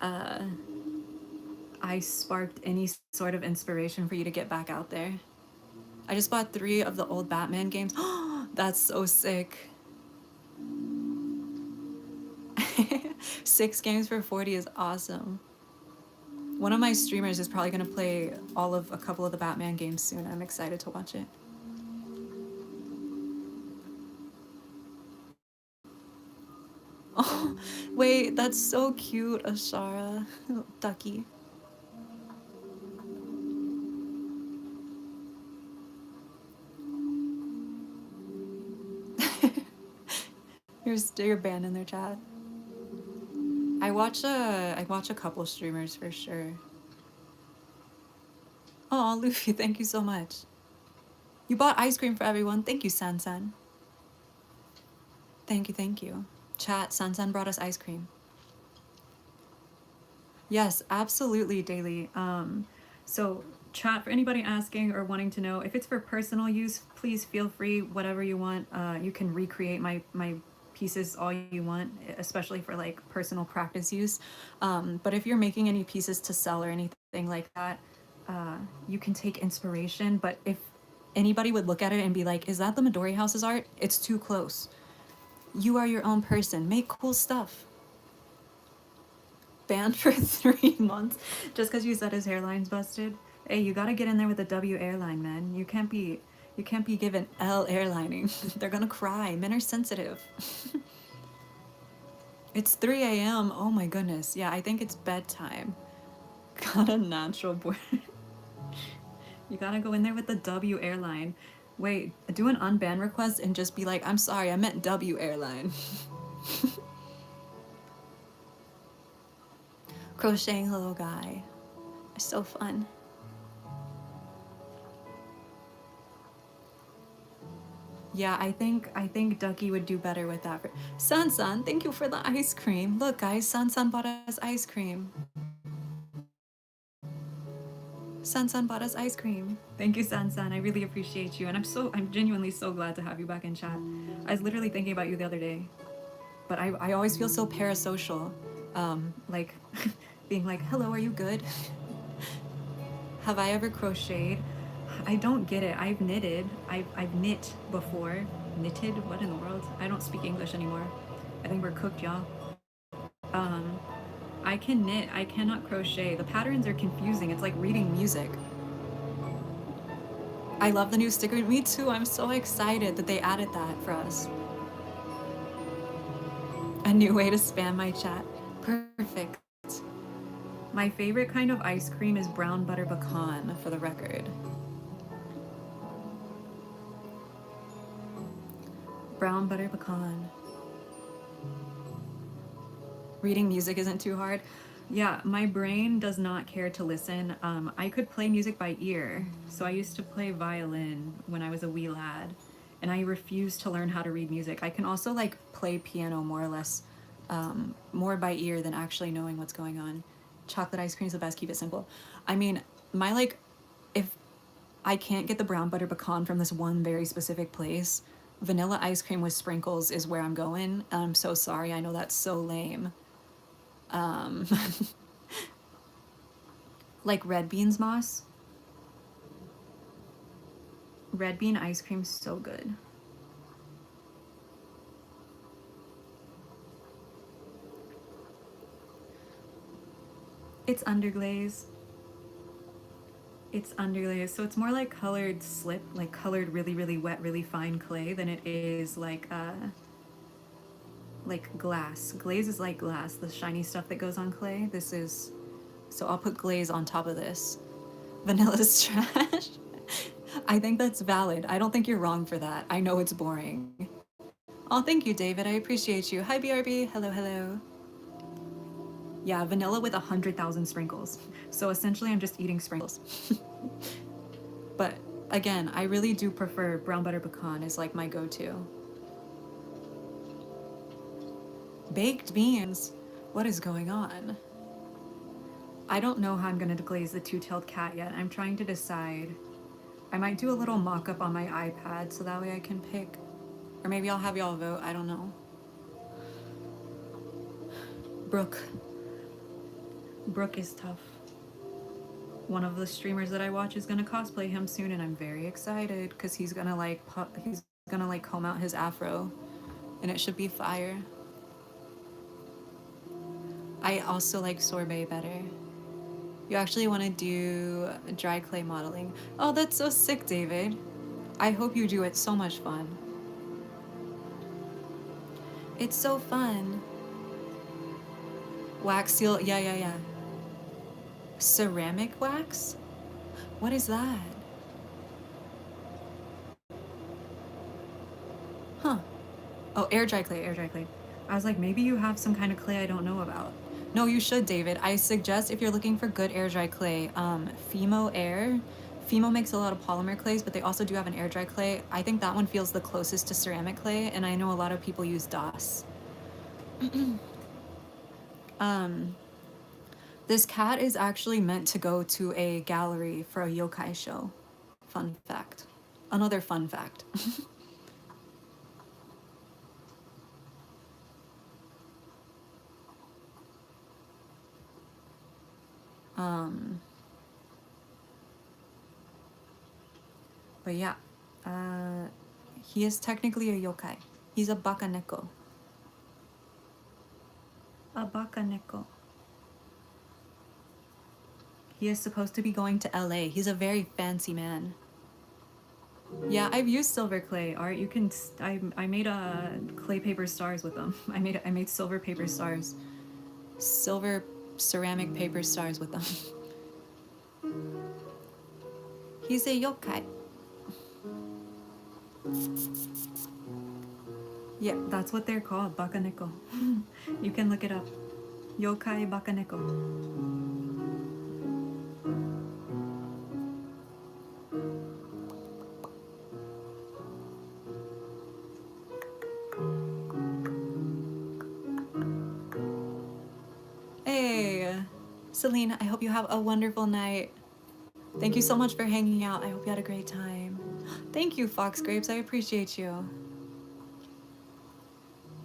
I sparked any sort of inspiration for you to get back out there. I just bought 3 of the old Batman games. That's so sick. 6 games for 40 is awesome. One of my streamers is probably gonna play all of a couple of the Batman games soon. I'm excited to watch it. Oh, wait, that's so cute, Ashara. Ducky. You're banned in their chat. I watch a couple streamers for sure. Oh, Luffy, thank you so much. You bought ice cream for everyone. Thank you, San. Thank you, thank you. Chat, San brought us ice cream. Yes, absolutely, Daily. So chat, for anybody asking or wanting to know, if it's for personal use, please feel free, whatever you want. You can recreate my pieces all you want, especially for like personal practice use. But if you're making any pieces to sell or anything like that, you can take inspiration. But if anybody would look at it and be like, is that the Midori House's art? It's too close. You are your own person. Make cool stuff. Banned for 3 months just because you said his hairline's busted. Hey, you gotta get in there with the W airline, man. You can't be given L airlining. They're gonna cry. Men are sensitive. It's 3 a.m. Oh my goodness. Yeah, I think it's bedtime. Got a natural boy. You gotta go in there with the W airline. Wait, do an unban request and just be like, I'm sorry, I meant W airline. Crocheting little guy. It's so fun. Yeah, I think Ducky would do better with that. San, thank you for the ice cream. Look, guys, San bought us ice cream. San bought us ice cream. Thank you, San. I really appreciate you, and I'm genuinely so glad to have you back in chat. I was literally thinking about you the other day, but I always feel so parasocial, like being like, hello, are you good? Have I ever crocheted? I don't get it. I've knitted. I've knit before. Knitted? What in the world? I don't speak English anymore. I think we're cooked, y'all. Um, I can knit. I cannot crochet. The patterns are confusing. It's like reading music. I love the new sticker. Me too. I'm so excited that they added that for us. A new way to spam my chat. Perfect. My favorite kind of ice cream is brown butter pecan, for the record. Brown butter pecan. Reading music isn't too hard. Yeah, my brain does not care to listen. I could play music by ear. So I used to play violin when I was a wee lad, and I refused to learn how to read music. I can also like play piano more or less, more by ear than actually knowing what's going on. Chocolate ice cream is the best. Keep it simple. I mean, my like, if I can't get the brown butter pecan from this one very specific place, vanilla ice cream with sprinkles is where I'm going. I'm so sorry. I know that's so lame. Um, like red beans moss. Red bean ice cream's so good. It's underglaze. It's underglaze, so it's more like colored slip, like colored really, really wet, really fine clay than it is like glass. Glaze is like glass, the shiny stuff that goes on clay. This is, so I'll put glaze on top of this. Vanilla's trash. I think that's valid. I don't think you're wrong for that. I know it's boring. Oh, thank you, David. I appreciate you. Hi, BRB. Hello, hello. Yeah, vanilla with 100,000 sprinkles. So essentially, I'm just eating sprinkles. But again, I really do prefer brown butter pecan is like my go-to. Baked beans? What is going on? I don't know how I'm gonna glaze the two-tailed cat yet. I'm trying to decide. I might do a little mock-up on my iPad so that way I can pick. Or maybe I'll have y'all vote, I don't know. Brooke. Brooke is tough. One of the streamers that I watch is gonna cosplay him soon, and I'm very excited because he's gonna like comb out his afro, and it should be fire. I also like sorbet better. You actually want to do dry clay modeling? Oh, that's so sick, David. I hope you do. It's so much fun. It's so fun. Wax seal, yeah. Ceramic wax? What is that? Huh. Oh, air dry clay. I was like, maybe you have some kind of clay I don't know about. No, you should, David. I suggest if you're looking for good air dry clay, Fimo Air. Fimo makes a lot of polymer clays, but they also do have an air dry clay. I think that one feels the closest to ceramic clay, and I know a lot of people use DOS. This cat is actually meant to go to a gallery for a yokai show. Fun fact. Another fun fact. But yeah, he is technically a yokai. He's a bakaneko. A bakaneko. He is supposed to be going to LA. He's a very fancy man. Yeah, I've used silver clay art. You can. I made a clay paper stars with them. I made silver paper stars, silver ceramic paper stars with them. He's a yokai. Yeah, that's what they're called, bakaneko. You can look it up. Yokai bakaneko. Hey, Celine, I hope you have a wonderful night. Thank you so much for hanging out. I hope you had a great time. Thank you, Fox Grapes. I appreciate you.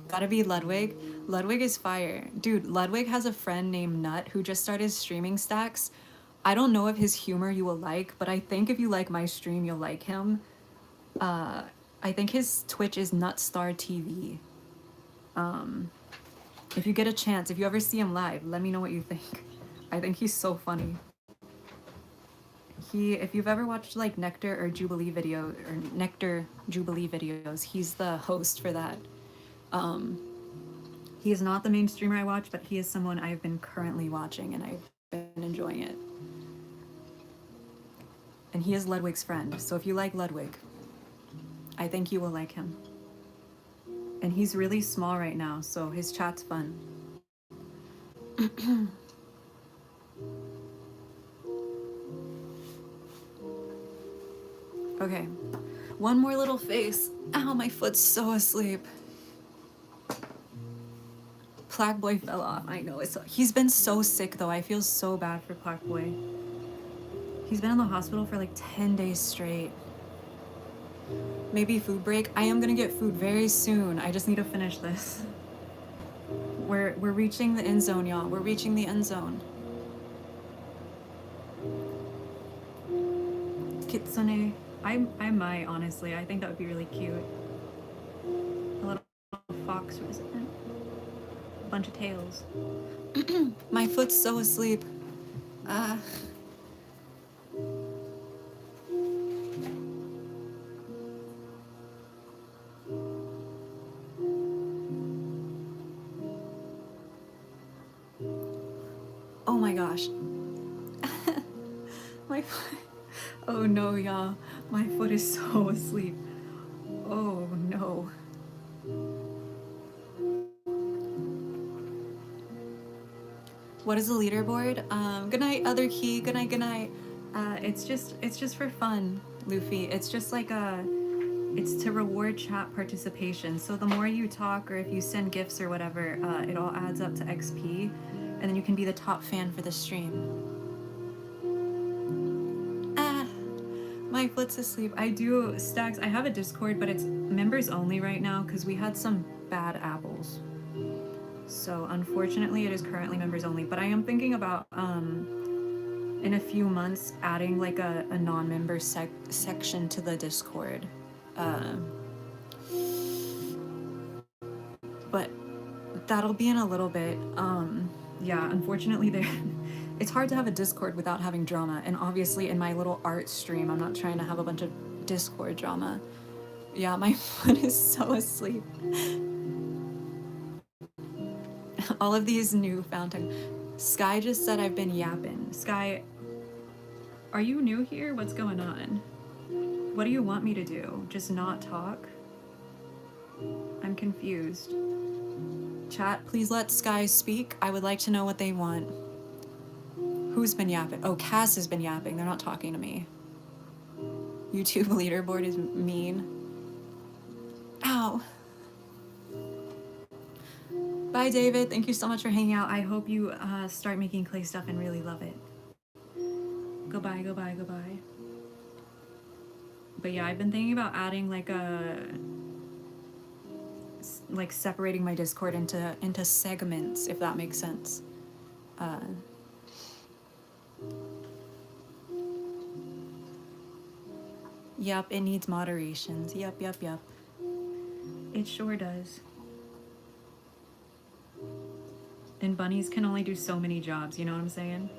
Gotta be Ludwig. Ludwig is fire. Dude, Ludwig has a friend named Nut who just started streaming stacks. I don't know if his humor you will like, but I think if you like my stream, you'll like him. I think his Twitch is Nutstar TV. If you get a chance, if you ever see him live, let me know what you think. I think he's so funny. If you've ever watched like Nectar or Jubilee video or Nectar Jubilee videos, he's the host for that. He is not the main streamer I watch, but he is someone I've been currently watching and I've been enjoying it. And he is Ludwig's friend, so if you like Ludwig, I think you will like him. And he's really small right now, so his chat's fun. Okay, one more little face. Ow, my foot's so asleep. Plaque Boy fell off. I know, he's been so sick though. I feel so bad for Plaque Boy. He's been in the hospital for like 10 days straight. Maybe food break. I am gonna get food very soon. I just need to finish this. We're reaching the end zone, y'all. We're reaching the end zone. Kitsune. I might, honestly. I think that would be really cute. A little fox resident. A bunch of tails. My foot's so asleep. Oh my gosh. My foot. Oh no, y'all. My foot is so asleep. Oh no. What is the leaderboard? Good night, other key. Good night. It's just for fun, Luffy. It's just like it's to reward chat participation. So the more you talk or if you send gifts or whatever, it all adds up to XP, and then you can be the top fan for the stream. My my foot's asleep. I do, Stacks, I have a Discord, but it's members only right now because we had some bad apples. So unfortunately, it is currently members only. But I am thinking about in a few months adding like a non-member section to the Discord. But that'll be in a little bit. Yeah, unfortunately, there. It's hard to have a Discord without having drama, and obviously, in my little art stream, I'm not trying to have a bunch of Discord drama. Yeah, my foot is so asleep. All of these new fountain. Sky just said I've been yapping. Sky, are you new here? What's going on? What do you want me to do? Just not talk? I'm confused. Chat, please let Sky speak. I would like to know what they want. Who's been yapping? Oh, Cass has been yapping. They're not talking to me. YouTube leaderboard is mean. Ow. Bye, David. Thank you so much for hanging out. I hope you start making clay stuff and really love it. Goodbye, goodbye, goodbye. But yeah, I've been thinking about adding like separating my Discord into segments, if that makes sense. Yep, it needs moderations. Yep. It sure does. And bunnies can only do so many jobs, you know what I'm saying?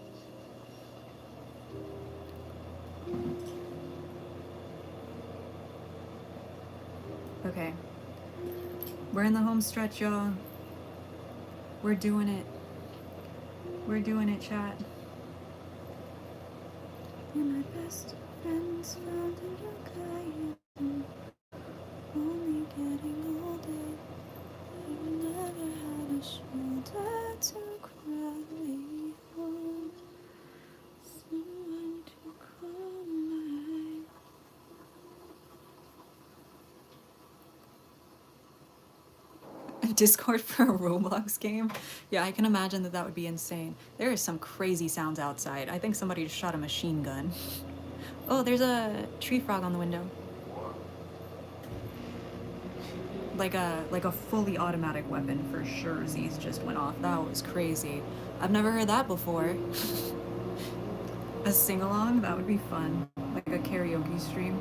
Okay. We're in the home stretch, y'all. We're doing it. We're doing it, chat. You're my best friends found in your kind. Only getting older. I've never had a shoulder to cry on. Someone to call my. Discord for a Roblox game? Yeah, I can imagine that would be insane. There is some crazy sounds outside. I think somebody just shot a machine gun. Oh, there's a tree frog on the window. Like a fully automatic weapon for sure. Z's just went off. That was crazy. I've never heard that before. A sing-along? That would be fun. Like a karaoke stream.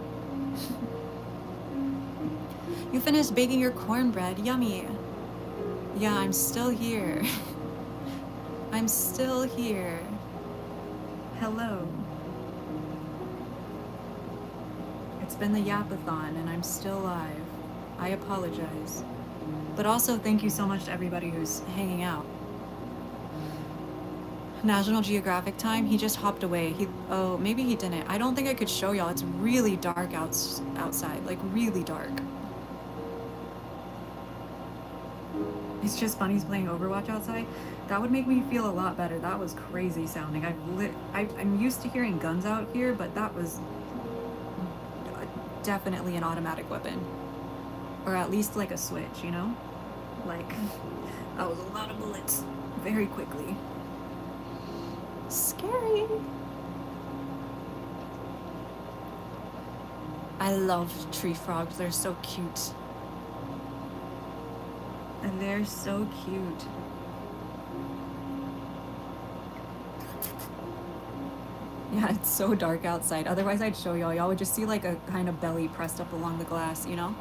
You finished baking your cornbread. Yummy. Yeah, I'm still here. I'm still here. Hello. It's been the Yapathon and I'm still live. I apologize. But also thank you so much to everybody who's hanging out. National Geographic time, he just hopped away. Oh, maybe he didn't. I don't think I could show y'all. It's really dark outside, like really dark. It's just bunnies playing Overwatch outside. That would make me feel a lot better. That was crazy sounding. I'm used to hearing guns out here, but that was definitely an automatic weapon. Or at least like a switch, you know? Like, that was a lot of bullets very quickly. Scary. I love tree frogs. They're so cute. And they're so cute. Yeah, it's so dark outside. Otherwise, I'd show y'all. Y'all would just see like a kind of belly pressed up along the glass, you know?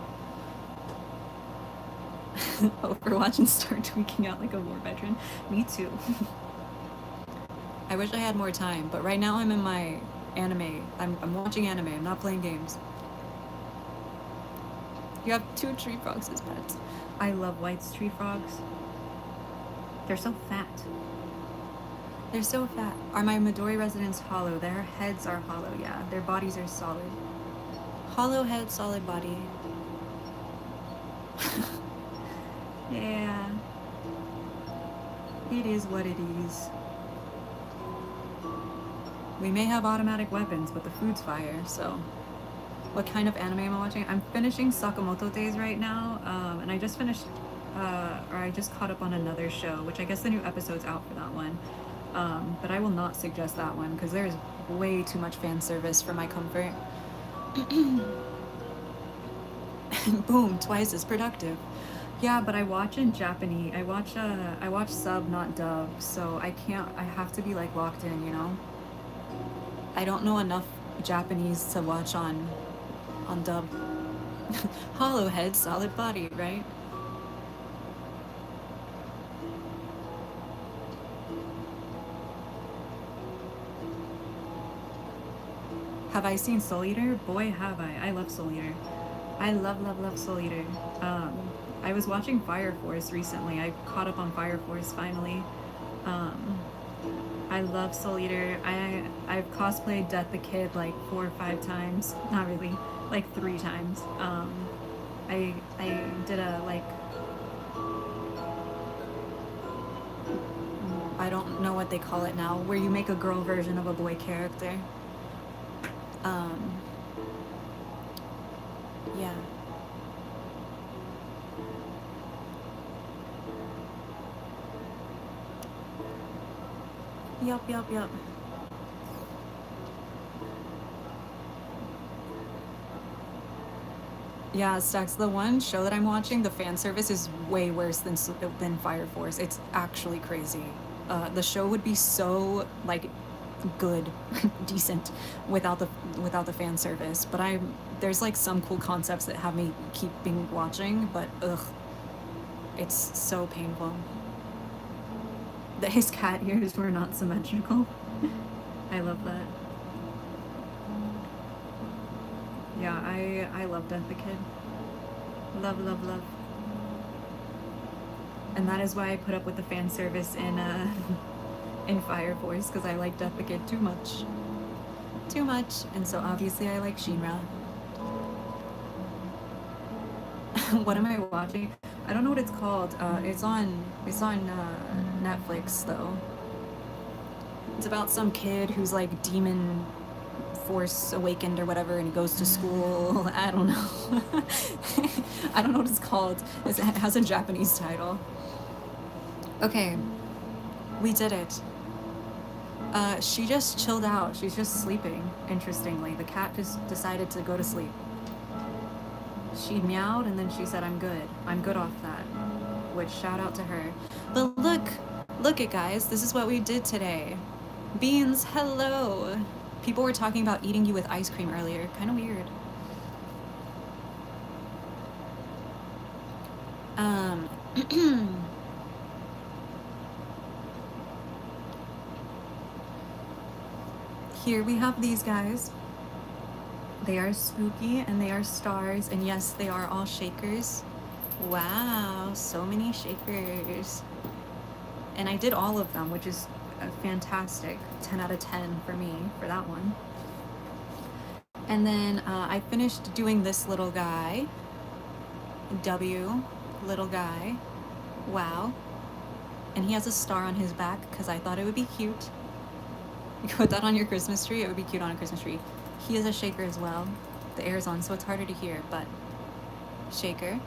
Overwatch and start tweaking out like a war veteran. Me too. I wish I had more time, but right now I'm in my anime. I'm watching anime. I'm not playing games. You have 2 tree frogs as pets. I love White's tree frogs. They're so fat. They're so fat. Are my Midori residents hollow? Their heads are hollow, yeah. Their bodies are solid. Hollow head, solid body. Yeah. It is what it is. We may have automatic weapons, but the food's fire, so. What kind of anime am I watching? I'm finishing Sakamoto Days right now, and I just finished, or I just caught up on another show, which I guess the new episode's out for that one. But I will not suggest that one, because there's way too much fan service for my comfort. Boom, twice as productive. Yeah, but I watch in Japanese. I watch sub, not dub, so I can't. I have to be like locked in, you know. I don't know enough Japanese to watch on dub. Hollow head, solid body, right? Have I seen Soul Eater? Boy, have I. I love Soul Eater. I love, love, love Soul Eater. I was watching Fire Force recently. I caught up on Fire Force finally. Um, I love Soul Eater. I've cosplayed Death the Kid like 4 or 5 times. Not really, like 3 times. I did a like, I don't know what they call it now, where you make a girl version of a boy character. Um, yeah. Yup, yup, yup. Yeah, Stacks. The one show that I'm watching, the fan service is way worse than Fire Force. It's actually crazy. The show would be so like good, decent without the fan service. But there's like some cool concepts that have me keeping watching. But ugh, it's so painful. That his cat ears were not symmetrical. I love that. Yeah, I love Death the Kid. Love, love, love. And that is why I put up with the fan service in in Fire Force, because I like Death the Kid too much. Too much. And so obviously I like Shinra. What am I watching? I don't know what it's called. It's on Netflix though. It's about some kid who's like demon force awakened or whatever, and he goes to school. I don't know. I don't know what it's called. It has a Japanese title. Okay, we did it. She just chilled out. She's just sleeping, interestingly. The cat just decided to go to sleep. She meowed and then she said, I'm good. I'm good off that. Which, shout out to her. But look it, guys. This is what we did today. Beans, hello. People were talking about eating you with ice cream earlier. Kind of weird. Here we have these guys. They are spooky and they are stars, and yes, they are all shakers. Wow, so many shakers. And I did all of them, which is fantastic. 10 out of 10 for me for that one. And then I finished doing this little guy. W, little guy. Wow. And he has a star on his back because I thought it would be cute. You could put that on your Christmas tree. It would be cute on a Christmas tree. He is a shaker as well. The air's on, so it's harder to hear, but shaker.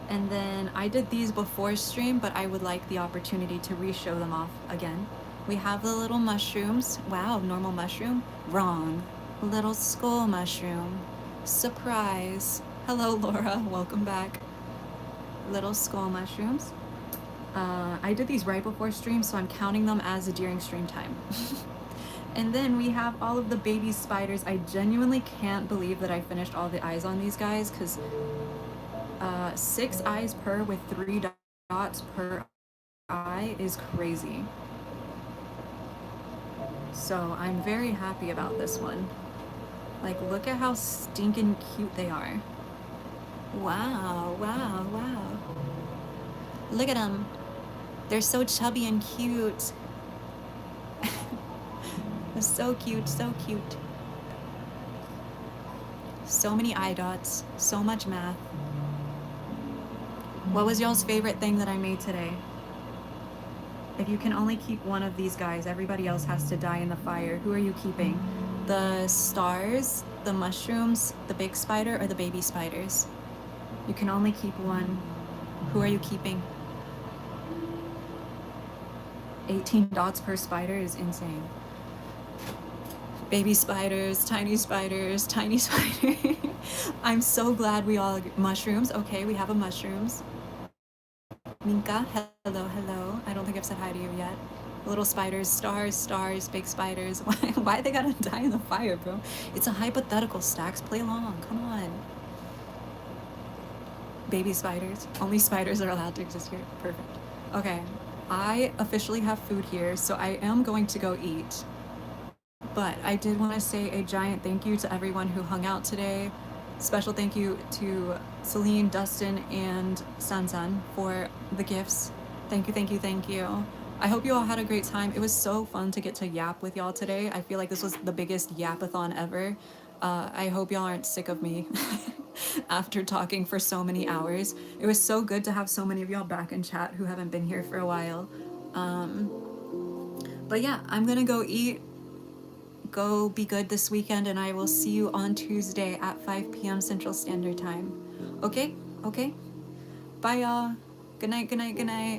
And then I did these before stream, but I would like the opportunity to re-show them off again. We have the little mushrooms. Wow, normal mushroom? Wrong. Little skull mushroom. Surprise. Hello, Laura. Welcome back. Little skull mushrooms. I did these right before stream, so I'm counting them as during stream time. And then we have all of the baby spiders. I genuinely can't believe that I finished all the eyes on these guys, because 6 eyes per with 3 dots per eye is crazy. So I'm very happy about this one. Like, look at how stinking cute they are. Wow, wow, wow. Look at them. They're so chubby and cute. So cute, so cute. So many eye dots, so much math. What was y'all's favorite thing that I made today? If you can only keep one of these guys, everybody else has to die in the fire. Who are you keeping? The stars, the mushrooms, the big spider, or the baby spiders? You can only keep one. Who are you keeping? 18 dots per spider is insane. Baby spiders, tiny spiders. I'm so glad we all mushrooms. Okay, we have a mushrooms. Minka, hello, hello. I don't think I've said hi to you yet. Little spiders, stars, big spiders. Why they gotta die in the fire, bro? It's a hypothetical, Stacks. Play along. Come on. Baby spiders. Only spiders are allowed to exist here. Perfect. Okay. I officially have food here, so I am going to go eat. But I did want to say a giant thank you to everyone who hung out today. Special thank you to Celine, Dustin, and Sansan for the gifts. Thank you, thank you, thank you. I hope you all had a great time. It was so fun to get to yap with y'all today. I feel like this was the biggest yapathon ever. I hope y'all aren't sick of me after talking for so many hours. It was so good to have so many of y'all back in chat who haven't been here for a while. But yeah, I'm gonna go eat. Go be good this weekend, and I will see you on Tuesday at 5 p.m. Central Standard Time. Okay? Okay? Bye, y'all. Good night, good night, good night.